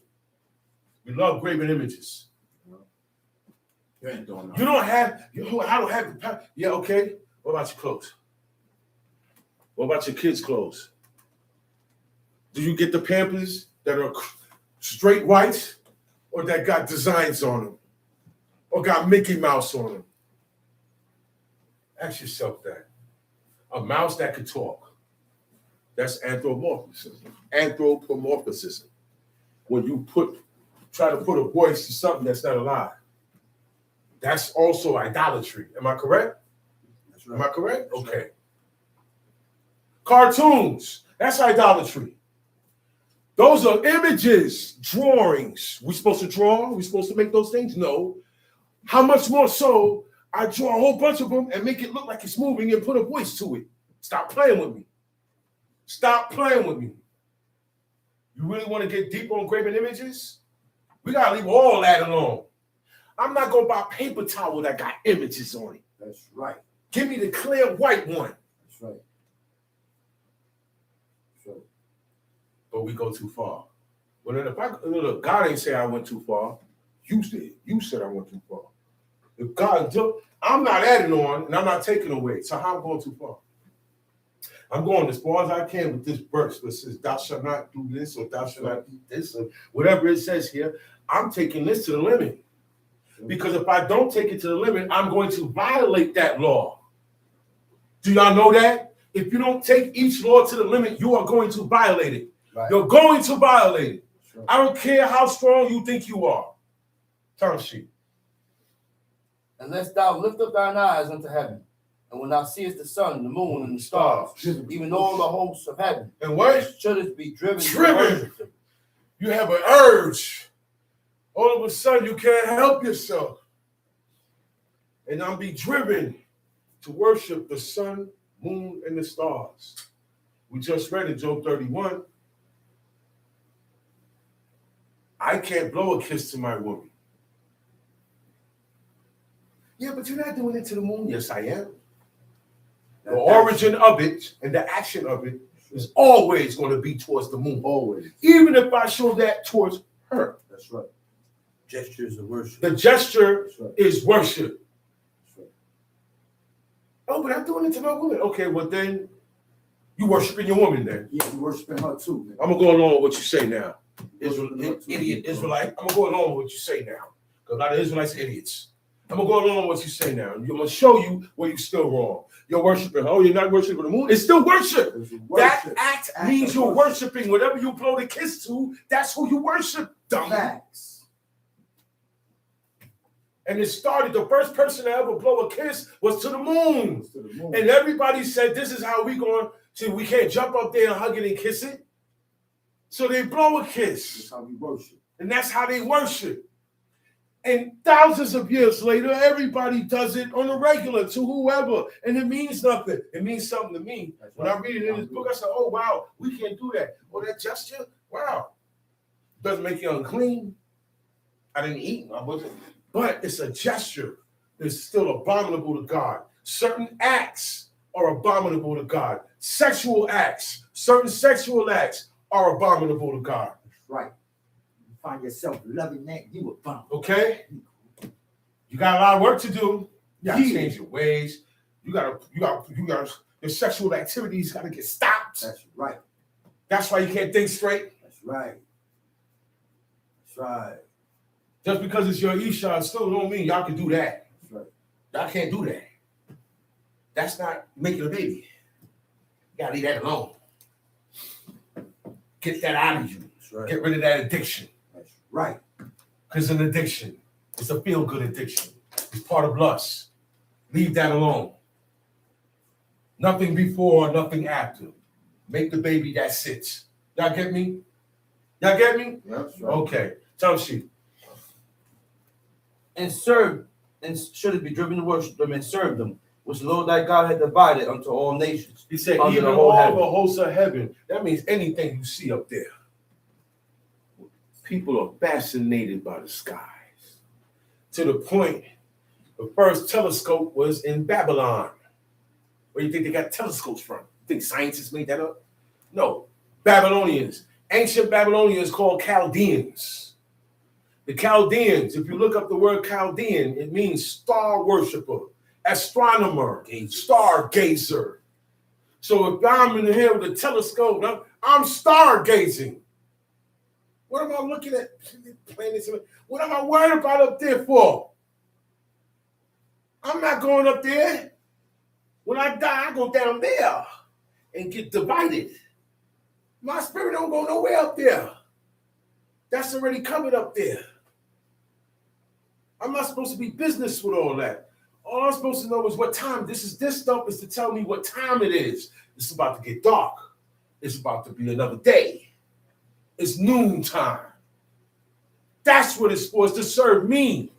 We love graven images. You ain't doing nothing. You don't have, I don't have the power. Yeah, okay. What about your clothes? What about your kids' clothes? Do you get the Pampers that are straight white or that got designs on them or got Mickey Mouse on them? Ask yourself that. A mouse that could talk. That's anthropomorphism. Anthropomorphism. When you try to put a voice to something that's not alive. That's also idolatry. Am I correct? That's right. Am I correct? Okay. Cartoons. That's idolatry. Those are images, drawings. We supposed to draw? We supposed to make those things? No. How much more so I draw a whole bunch of them and make it look like it's moving and put a voice to it. Stop playing with me. Stop playing with me. You really want to get deep on graven images? We got to leave all that alone. I'm not going to buy a paper towel that got images on it. That's right. Give me the clear white one. That's right. So, But we go too far. Well, then look, God ain't say I went too far. You did. You said I went too far. If God, I'm not adding on and I'm not taking away. So how I'm going too far? I'm going as far as I can with this verse that says, thou shalt not do this or thou shalt not eat this or whatever it says here. I'm taking this to the limit. Because if I don't take it to the limit, I'm going to violate that law. Do y'all know that? If you don't take each law to the limit, you are going to violate it. right. You're going to violate it. Sure. I don't care how strong you think you are. Time sheet. Unless thou lift up thine eyes unto heaven, and when thou seest the sun, the moon, and the stars, even all the hosts of heaven, And what? shouldest be driven. Driven. You have an urge. All of a sudden, you can't help yourself. And I'm be driven to worship the sun, moon, and the stars. We just read in Job 31. I can't blow a kiss to my woman. Yeah, but you're not doing it to the moon. Yes, I am. The origin of it and the action of it is always going to be towards the moon. Always. Even if I show that towards her. That's right. Gestures of worship. The gesture That's right. is worship. That's right. Oh, but I'm doing it to my woman. Okay, well then, you worshiping your woman then. Yeah, you worshiping her too, man. I'm going to go along with what you say now. Worshiping her too. Idiot Israelite. I'm going to go along with what you say now. Because a lot of Israelites are idiots. I'm going to go along with what you say now. I'm going to show you where you're still wrong. You're worshiping her. Oh, you're not worshiping the moon? It's still worship. It's That worship. act Act means of you're worship. worshiping. Whatever you blow the kiss to, that's who you worship, dummy. Facts. And it started, the first person to ever blow a kiss was to the moon. To the moon. And everybody said, this is how we going to, we can't jump up there and hug it and kiss it. So they blow a kiss. That's how we worship. And that's how they worship. And thousands of years later, everybody does it on a regular to whoever. And it means nothing. It means something to me. That's When right. I read it in this book, I said, oh, wow, we can't do that. Oh, that gesture? Wow. Doesn't make you unclean. I didn't eat. I wasn't. But it's a gesture. It's still abominable to God. Certain acts are abominable to God. Sexual acts, certain sexual acts are abominable to God. That's right. You find yourself loving that, you a bum. Okay? You got a lot of work to do. You gotta Yeah. change your ways. You gotta, your sexual activities gotta get stopped. That's right. That's why you can't think straight. That's right. That's right. Just because it's your Isha still don't mean y'all can do that. That's right. Y'all can't do that. That's not making a baby. You gotta leave that alone. Get that out of you. That's right. Get rid of that addiction. That's right. Because it's an addiction. It's a feel-good addiction. It's part of lust. Leave that alone. Nothing before, nothing after. Make the baby that sits. Y'all get me? Y'all get me? That's right. Okay. Tell she. And serve, and should it be driven to worship them and serve them which the Lord thy God had divided unto all nations. He said, under even the whole all heaven. the hosts of heaven. That means anything you see up there. People are fascinated by the skies to the point the first telescope was in Babylon. Where do you think they got telescopes from? You think scientists made that up? No. Babylonians. Ancient Babylonians called Chaldeans. The Chaldeans, if you look up the word Chaldean, it means star worshiper, astronomer, stargazer. So if I'm in here with a telescope, I'm stargazing. What am I looking at? Planets? What am I worried about up there for? I'm not going up there. When I die, I go down there and get divided. My spirit don't go nowhere up there. That's already covered up there. I'm not supposed to be business with all that. All I'm supposed to know is what time. This stuff is to tell me what time it is. It's about to get dark. It's about to be another day. It's noontime. That's what it's for. It's to serve me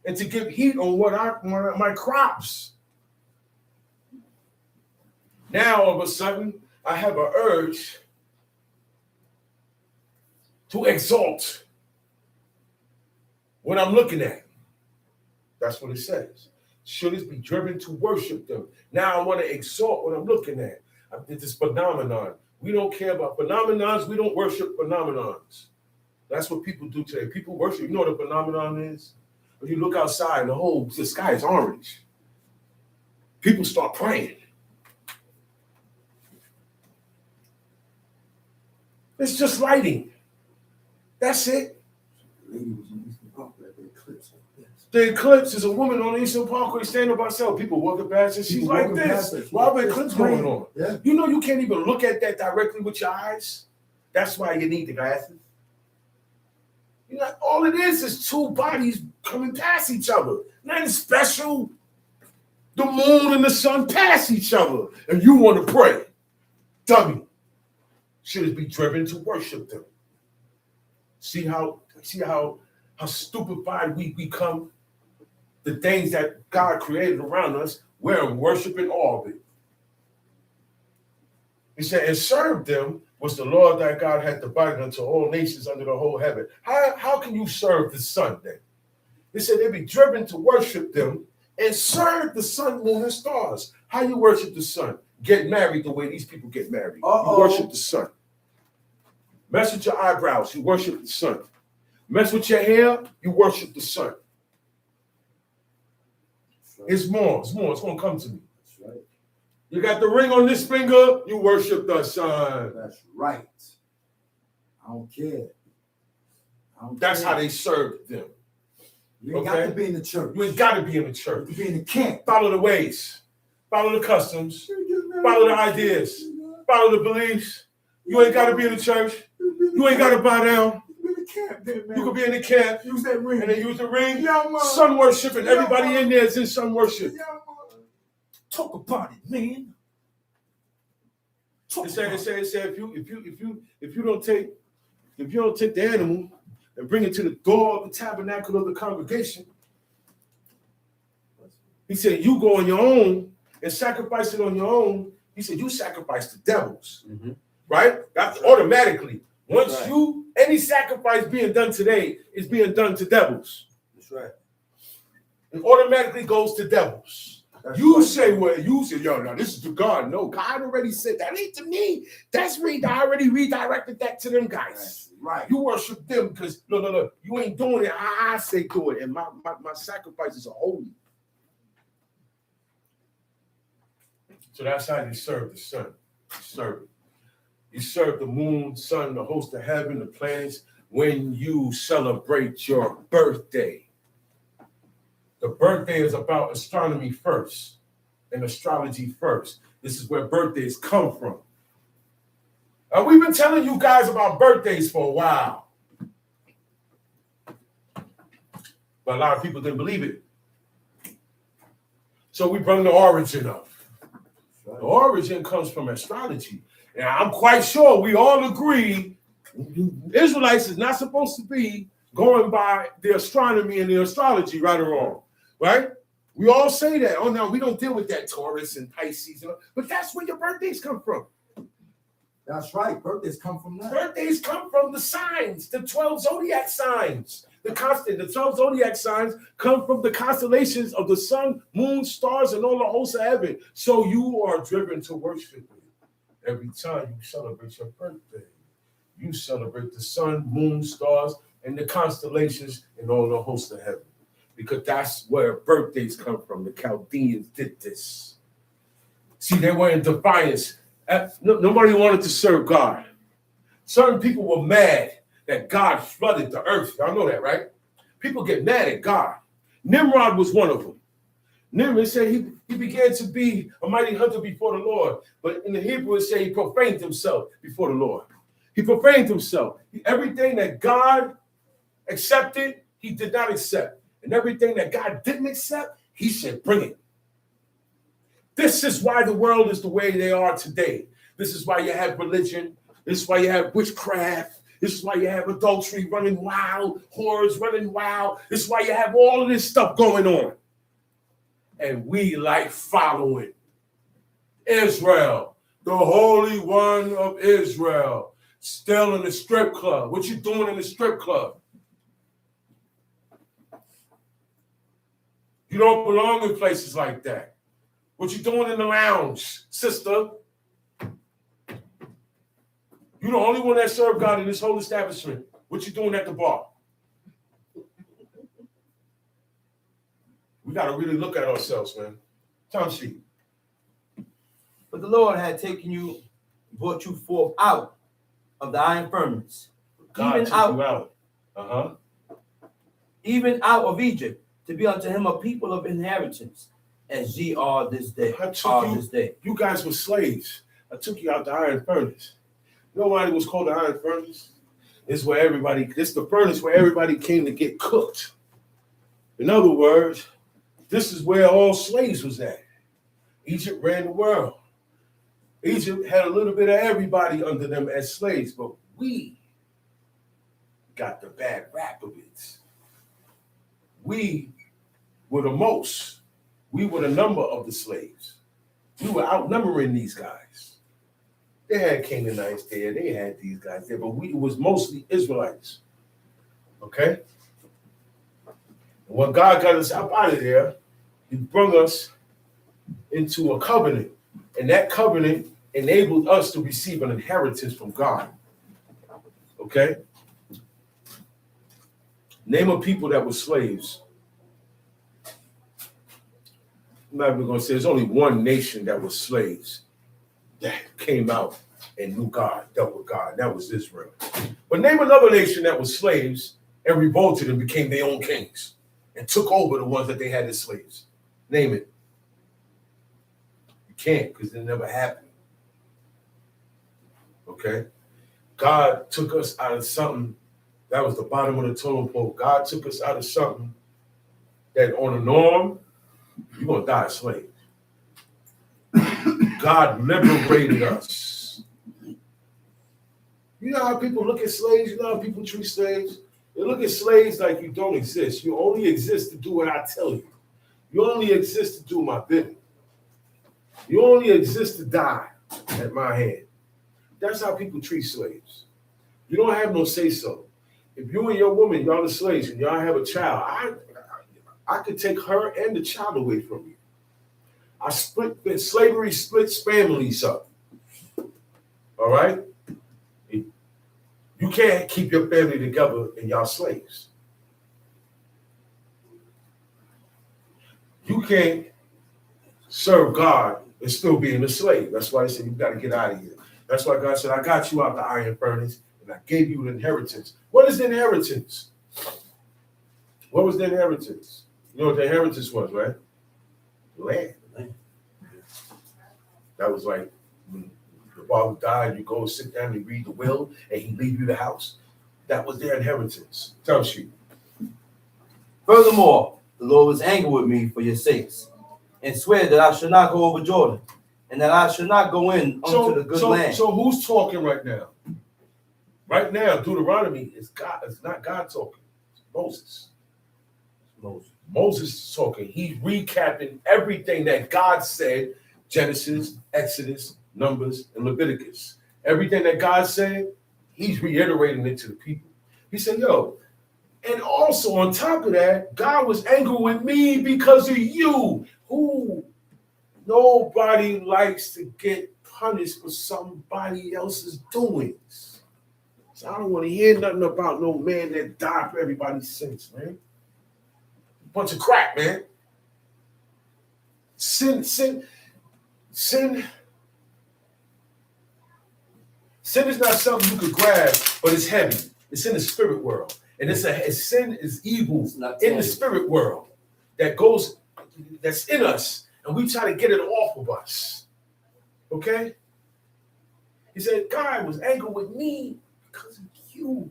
and to give heat on my crops. Now all of a sudden, I have an urge to exalt what I'm looking at. That's what it says. Should it be driven to worship them? Now I want to exalt what I'm looking at. I did this phenomenon. We don't care about phenomenons. We don't worship phenomenons. That's what people do today. People worship. You know what a phenomenon is? When you look outside, the sky is orange. People start praying. It's just lighting. That's it. The lady was on Eastern Parkway at the eclipse. The eclipse is a woman on Eastern Parkway standing by herself. People walking past and she's People like walking past this. her. Why the eclipse going on? Yeah. You know you can't even look at that directly with your eyes. That's why you need the glasses. You know, all it is two bodies coming past each other. Nothing special. The moon and the sun pass each other, and you want to pray. Dummy. Should it be driven to worship them? See how stupefied we become? The things that God created around us, we're worshiping all of it. He said, and serve them was the Lord thy God had divided unto all nations under the whole heaven. How can you serve the sun then? He said they'd be driven to worship them and serve the sun, moon, and stars. How you worship the sun? Get married the way these people get married. You worship the sun. Mess with your eyebrows, you worship the sun. Mess with your hair, you worship the sun. It's more. It's going to come to me. That's right. You got the ring on this finger, you worship the sun. That's right. I don't care. That's how they served them. You ain't got to be in the church. You ain't got to be in the church. You be in the camp. Follow the ways. Follow the customs. Follow the ideas. Follow the beliefs. You ain't got to be in the church. You ain't got to bow down. You could be in the camp. Use that ring. And they use the ring. Yeah, sun worship, and everybody in there is in sun worship. Talk about it, man. It said if you don't take the animal and bring it to the door of the tabernacle of the congregation, he said you go on your own and sacrifice it on your own. He said you sacrifice the devils, right? That's automatically. Once any sacrifice being done today is being done to devils. That's right. It automatically goes to devils. You say, yo, no, this is to God. No, God already said that ain't to me. That's me. I already redirected that to them guys. Right. You worship them because no, you ain't doing it. I say do it, and my sacrifices are holy. So that's how you serve the sun. You serve it. You serve the moon, sun, the host of heaven, the planets when you celebrate your birthday. The birthday is about astronomy first and astrology first. This is where birthdays come from. We've been telling you guys about birthdays for a while. But a lot of people didn't believe it. So we bring the origin up. The origin comes from astrology. And I'm quite sure we all agree Israelites is not supposed to be going by the astronomy and the astrology, right or wrong, right? We all say that. Oh, no, we don't deal with that, Taurus and Pisces. But that's where your birthdays come from. That's right. Birthdays come from that. Birthdays come from the signs, the 12 zodiac signs. The 12 zodiac signs come from the constellations of the sun, moon, stars, and all the hosts of heaven. So you are driven to worship it. Every time you celebrate your birthday, you celebrate the sun, moon, stars, and the constellations and all the hosts of heaven. Because that's where birthdays come from. The Chaldeans did this. See, they were in defiance. Nobody wanted to serve God. Certain people were mad that God flooded the earth. Y'all know that, right? People get mad at God. Nimrod was one of them. Nimrod said he began to be a mighty hunter before the Lord. But in the Hebrew, it said he profaned himself before the Lord. He profaned himself. Everything that God accepted, he did not accept. And everything that God didn't accept, he said, bring it. This is why the world is the way they are today. This is why you have religion. This is why you have witchcraft. This is why you have adultery running wild, whores running wild. This is why you have all of this stuff going on. And we like following Israel, the Holy One of Israel, still in the strip club. What you doing in the strip club? You don't belong in places like that. What you doing in the lounge, sister? You're the only one that served God in this whole establishment. What you doing at the bar? We got to really look at ourselves, man. Time sheet. But the Lord had brought you forth out of the iron furnace. God even took out, you out. Even out of Egypt, to be unto him a people of inheritance, as ye are this day. You guys were slaves. I took you out the iron furnace. You know why it was called the iron furnace? It's the furnace where everybody came to get cooked. In other words, this is where all slaves was at. Egypt ran the world. Egypt had a little bit of everybody under them as slaves, but we got the bad rap of it. We were the most. We were the number of the slaves. We were outnumbering these guys. They had Canaanites there. They had these guys there, but it was mostly Israelites. Okay? And when God got us out of there, he brought us into a covenant. And that covenant enabled us to receive an inheritance from God. Okay? Name of people that were slaves. I'm not even going to say there's only one nation that was slaves that came out and knew God, dealt with God. That was Israel. But name another nation that was slaves and revolted and became their own kings and took over the ones that they had as slaves. Name it. You can't, because it never happened. Okay? God took us out of something that was the bottom of the totem pole. God took us out of something that on a norm, you're going to die a slave. God liberated us. You know how people look at slaves? You know how people treat slaves? They look at slaves like you don't exist. You only exist to do what I tell you. You only exist to do my bidding. You only exist to die at my hand. That's how people treat slaves. You don't have no say-so. If you and your woman, y'all are slaves, and y'all have a child, I could take her and the child away from you. Slavery splits families up. All right? You can't keep your family together and y'all slaves. You can't serve God and still being a slave. That's why he said you got to get out of here. That's why God said, I got you out the iron furnace and I gave you an inheritance. What is the inheritance? What was the inheritance? You know what the inheritance was, right? Land. That was like when the father died, you go sit down and read the will and he leave you the house. That was their inheritance. Tell you. Furthermore, the Lord was angry with me for your sakes, and swear that I should not go over Jordan, and that I should not go in unto the good land. So who's talking right now? Right now, Deuteronomy is God. It's not God talking. It's Moses. Moses. Moses is talking. He's recapping everything that God said, Genesis, Exodus, Numbers, and Leviticus. Everything that God said, he's reiterating it to the people. He said, yo, and also on top of that, God was angry with me because of you. Who? Nobody likes to get punished for somebody else's doings. So I don't want to hear nothing about no man that died for everybody's sins, man. Bunch of crap, man. Sin is not something you could grab, but it's heavy. It's in the spirit world. And sin is evil in the spirit world that's in us, and we try to get it off of us. Okay? He said, God was angry with me because of you.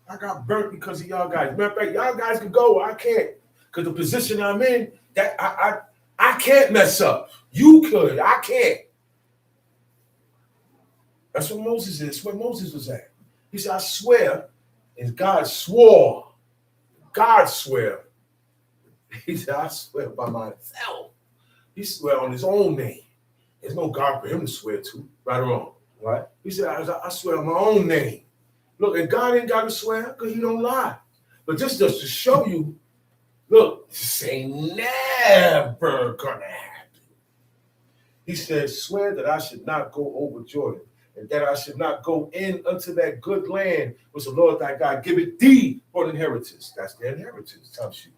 I got burnt because of y'all guys. Matter of fact, y'all guys can go. I can't. Because the position I'm in, that I can't mess up. You could. I can't. That's what Moses is. That's where Moses was at. He said, I swear, and God swore. God swear. He said, I swear by myself. He swear on his own name. There's no God for him to swear to. Right or wrong? Right? He said, I swear on my own name. Look, and God ain't got to swear because he don't lie. But just to show you, look, this ain't never gonna happen. He said, swear that I should not go over Jordan, and that I should not go in unto that good land which the Lord thy God giveth thee for an inheritance. That's the inheritance, time sheet.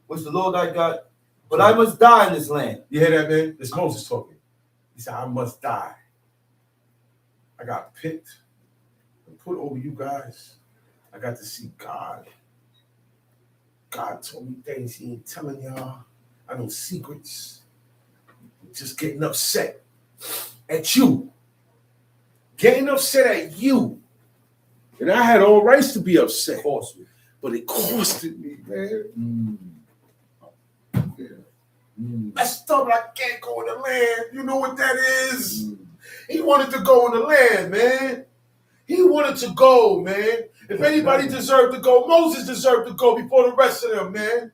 Which the Lord thy God, but I must die in this land. You hear that, man? It's Moses talking. He said, I must die. I got picked and put over you guys. I got to see God. God told me things he ain't telling y'all. I know secrets. Just getting upset at you. Getting upset at you. And I had all rights to be upset. But it costed me, man. Messed up, I can't go in the land. You know what that is? He wanted to go in the land, man. He wanted to go, man. If anybody deserved to go, Moses deserved to go before the rest of them, man.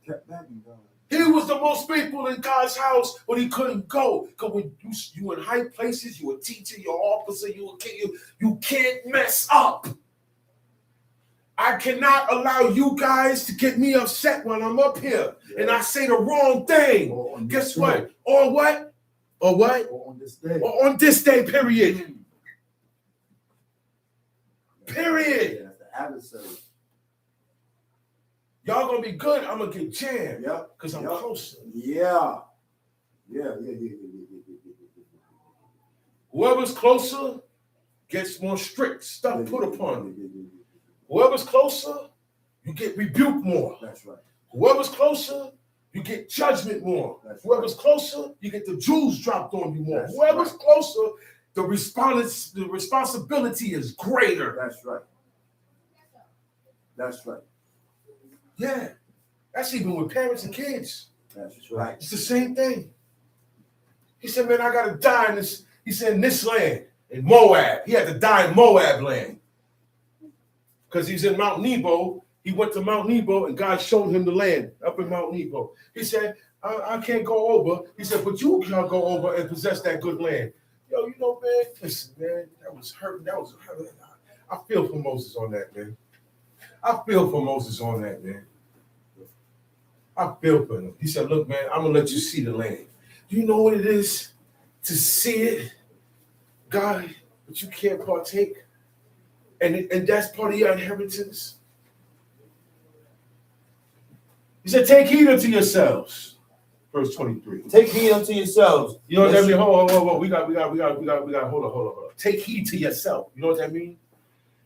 He was the most faithful in God's house, but he couldn't go. Because when you in high places, you a teacher, you're an officer, you a king, you can't mess up. I cannot allow you guys to get me upset when I'm up here and I say the wrong thing. Guess what? Or what? Or what? Or on this day. Or on this day, period. Period. Yeah, that's the adversary. Y'all gonna be good. I'm gonna get jammed. Yep. Because I'm closer. Yeah. Yeah. Whoever's closer gets more strict stuff put upon you. Whoever's closer, you get rebuked more. That's right. Whoever's closer, you get judgment more. That's Whoever's closer, you get the jewels dropped on you more. That's Whoever's right. closer, the responsibility is greater. That's right. That's right. Yeah. That's even with parents and kids. That's right. It's the same thing. He said, man, I gotta die in this. He said, in this land, in Moab. He had to die in Moab land. Because he's in Mount Nebo. He went to Mount Nebo and God showed him the land up in Mount Nebo. He said, I can't go over. He said, but you can go over and possess that good land. Yo, you know, man, listen, man, that was hurting. I feel for Moses on that, man. I feel for Moses on that, man. I feel for him. He said, look, man, I'm going to let you see the land. Do you know what it is to see it, God, but you can't partake? And that's part of your inheritance. He said, take heed unto yourselves. Verse 23. Take heed unto yourselves. You know what that means? Hold on. We got. Hold on. Take heed to yourself. You know what that means?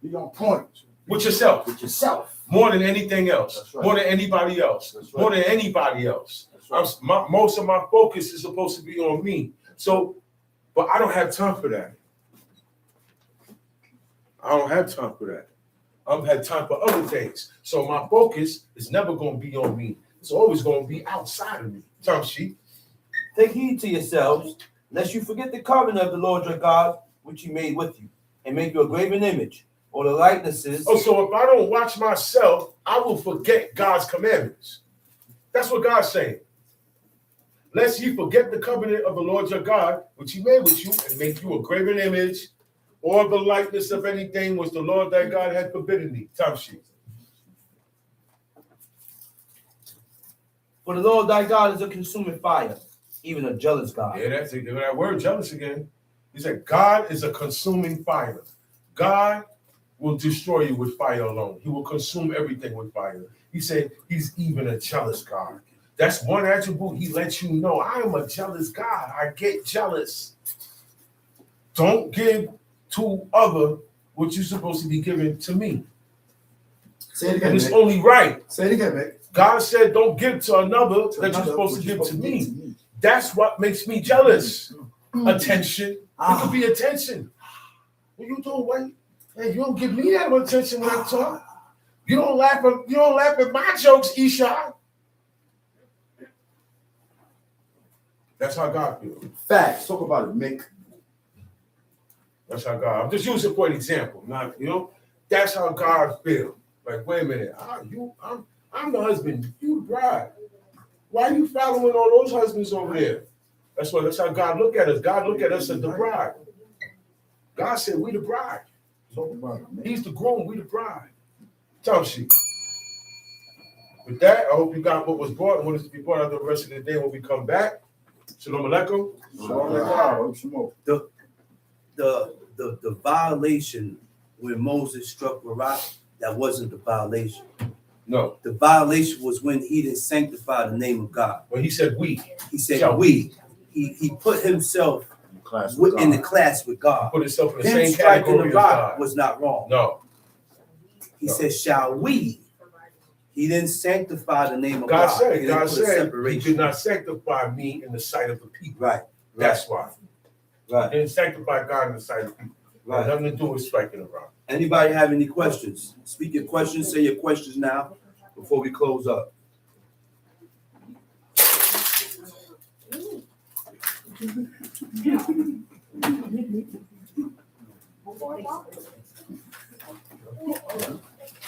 You're on point. With yourself. With yourself. More than anything else. That's right. More than anybody else. That's right. More than anybody else. That's right. Most of my focus is supposed to be on me. So, but I don't have time for that. I don't have time for that. I've had time for other things. So my focus is never going to be on me. It's always going to be outside of me. Time sheet. Take heed to yourselves, lest you forget the covenant of the Lord your God, which he made with you, and make you a graven image, or the likenesses. Oh, so if I don't watch myself, I will forget God's commandments. That's what God's saying. Lest ye forget the covenant of the Lord your God, which he made with you, and make you a graven image, or the likeness of anything which the Lord thy God had forbidden thee. Time sheet. For the Lord thy God is a consuming fire, even a jealous God. Yeah, that's it. That word jealous again. He said, God is a consuming fire. God will destroy you with fire alone. He will consume everything with fire. He said he's even a jealous God. That's one attribute he lets you know. I am a jealous God. I get jealous. Don't give to other what you're supposed to be giving to me. Say it again. And it's Mick. only right. Say it again, Mick. God said, don't give to another that you're supposed to give to me. That's what makes me jealous. Attention. It could be attention. What you doing, Wayne? Hey, you don't give me that much attention when I talk. You don't laugh at my jokes, Isha. That's how God feels. Facts. Talk about it, Mick. That's how God. I'm just using it for an example. Not, that's how God feels. Like, wait a minute. I'm the husband. You the bride. Why are you following all those husbands over there? That's how God look at us. God look at us as the bride. God said we the bride. Talk about it, Mick. He's the groom, we the bride. Tell she. With that, I hope you got what was brought and what is to be brought out the rest of the day when we come back. Shalom Aleichem. Shalom Aleichem. The violation when Moses struck Barak, that wasn't the violation. No. The violation was when he didn't sanctify the name of God. When he said we. He said we. He put himself in the class with God. Put himself in the Him same striking the category as rock God. was not wrong. No. He said, shall we? He didn't sanctify the name of God God. said, He God didn't put a said, he separation. did not sanctify me in the sight of the people. Right. That's why. Right. He didn't sanctify God in the sight of the people. Right. Nothing to do with striking the rock. Anybody have any questions? Speak your questions, say your questions now before we close up.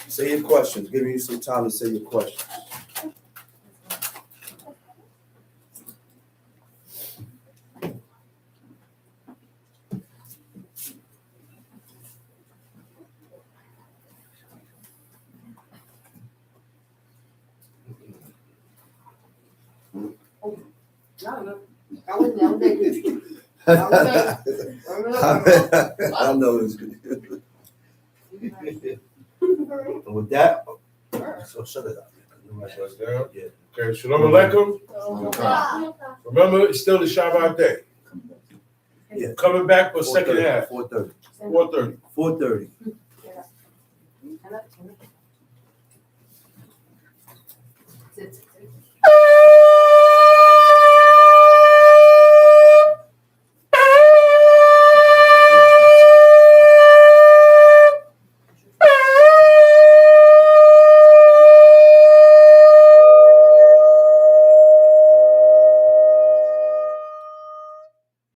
Say your questions. Giving you some time to say your questions. I know it's good. And with that, so shut it up. Shut it down? Yeah. Okay, Shalom Aleichem. Remember, it's still the Shabbat day. Yeah. Coming back for second half. 4:30. 4:30. 4:30. Sit.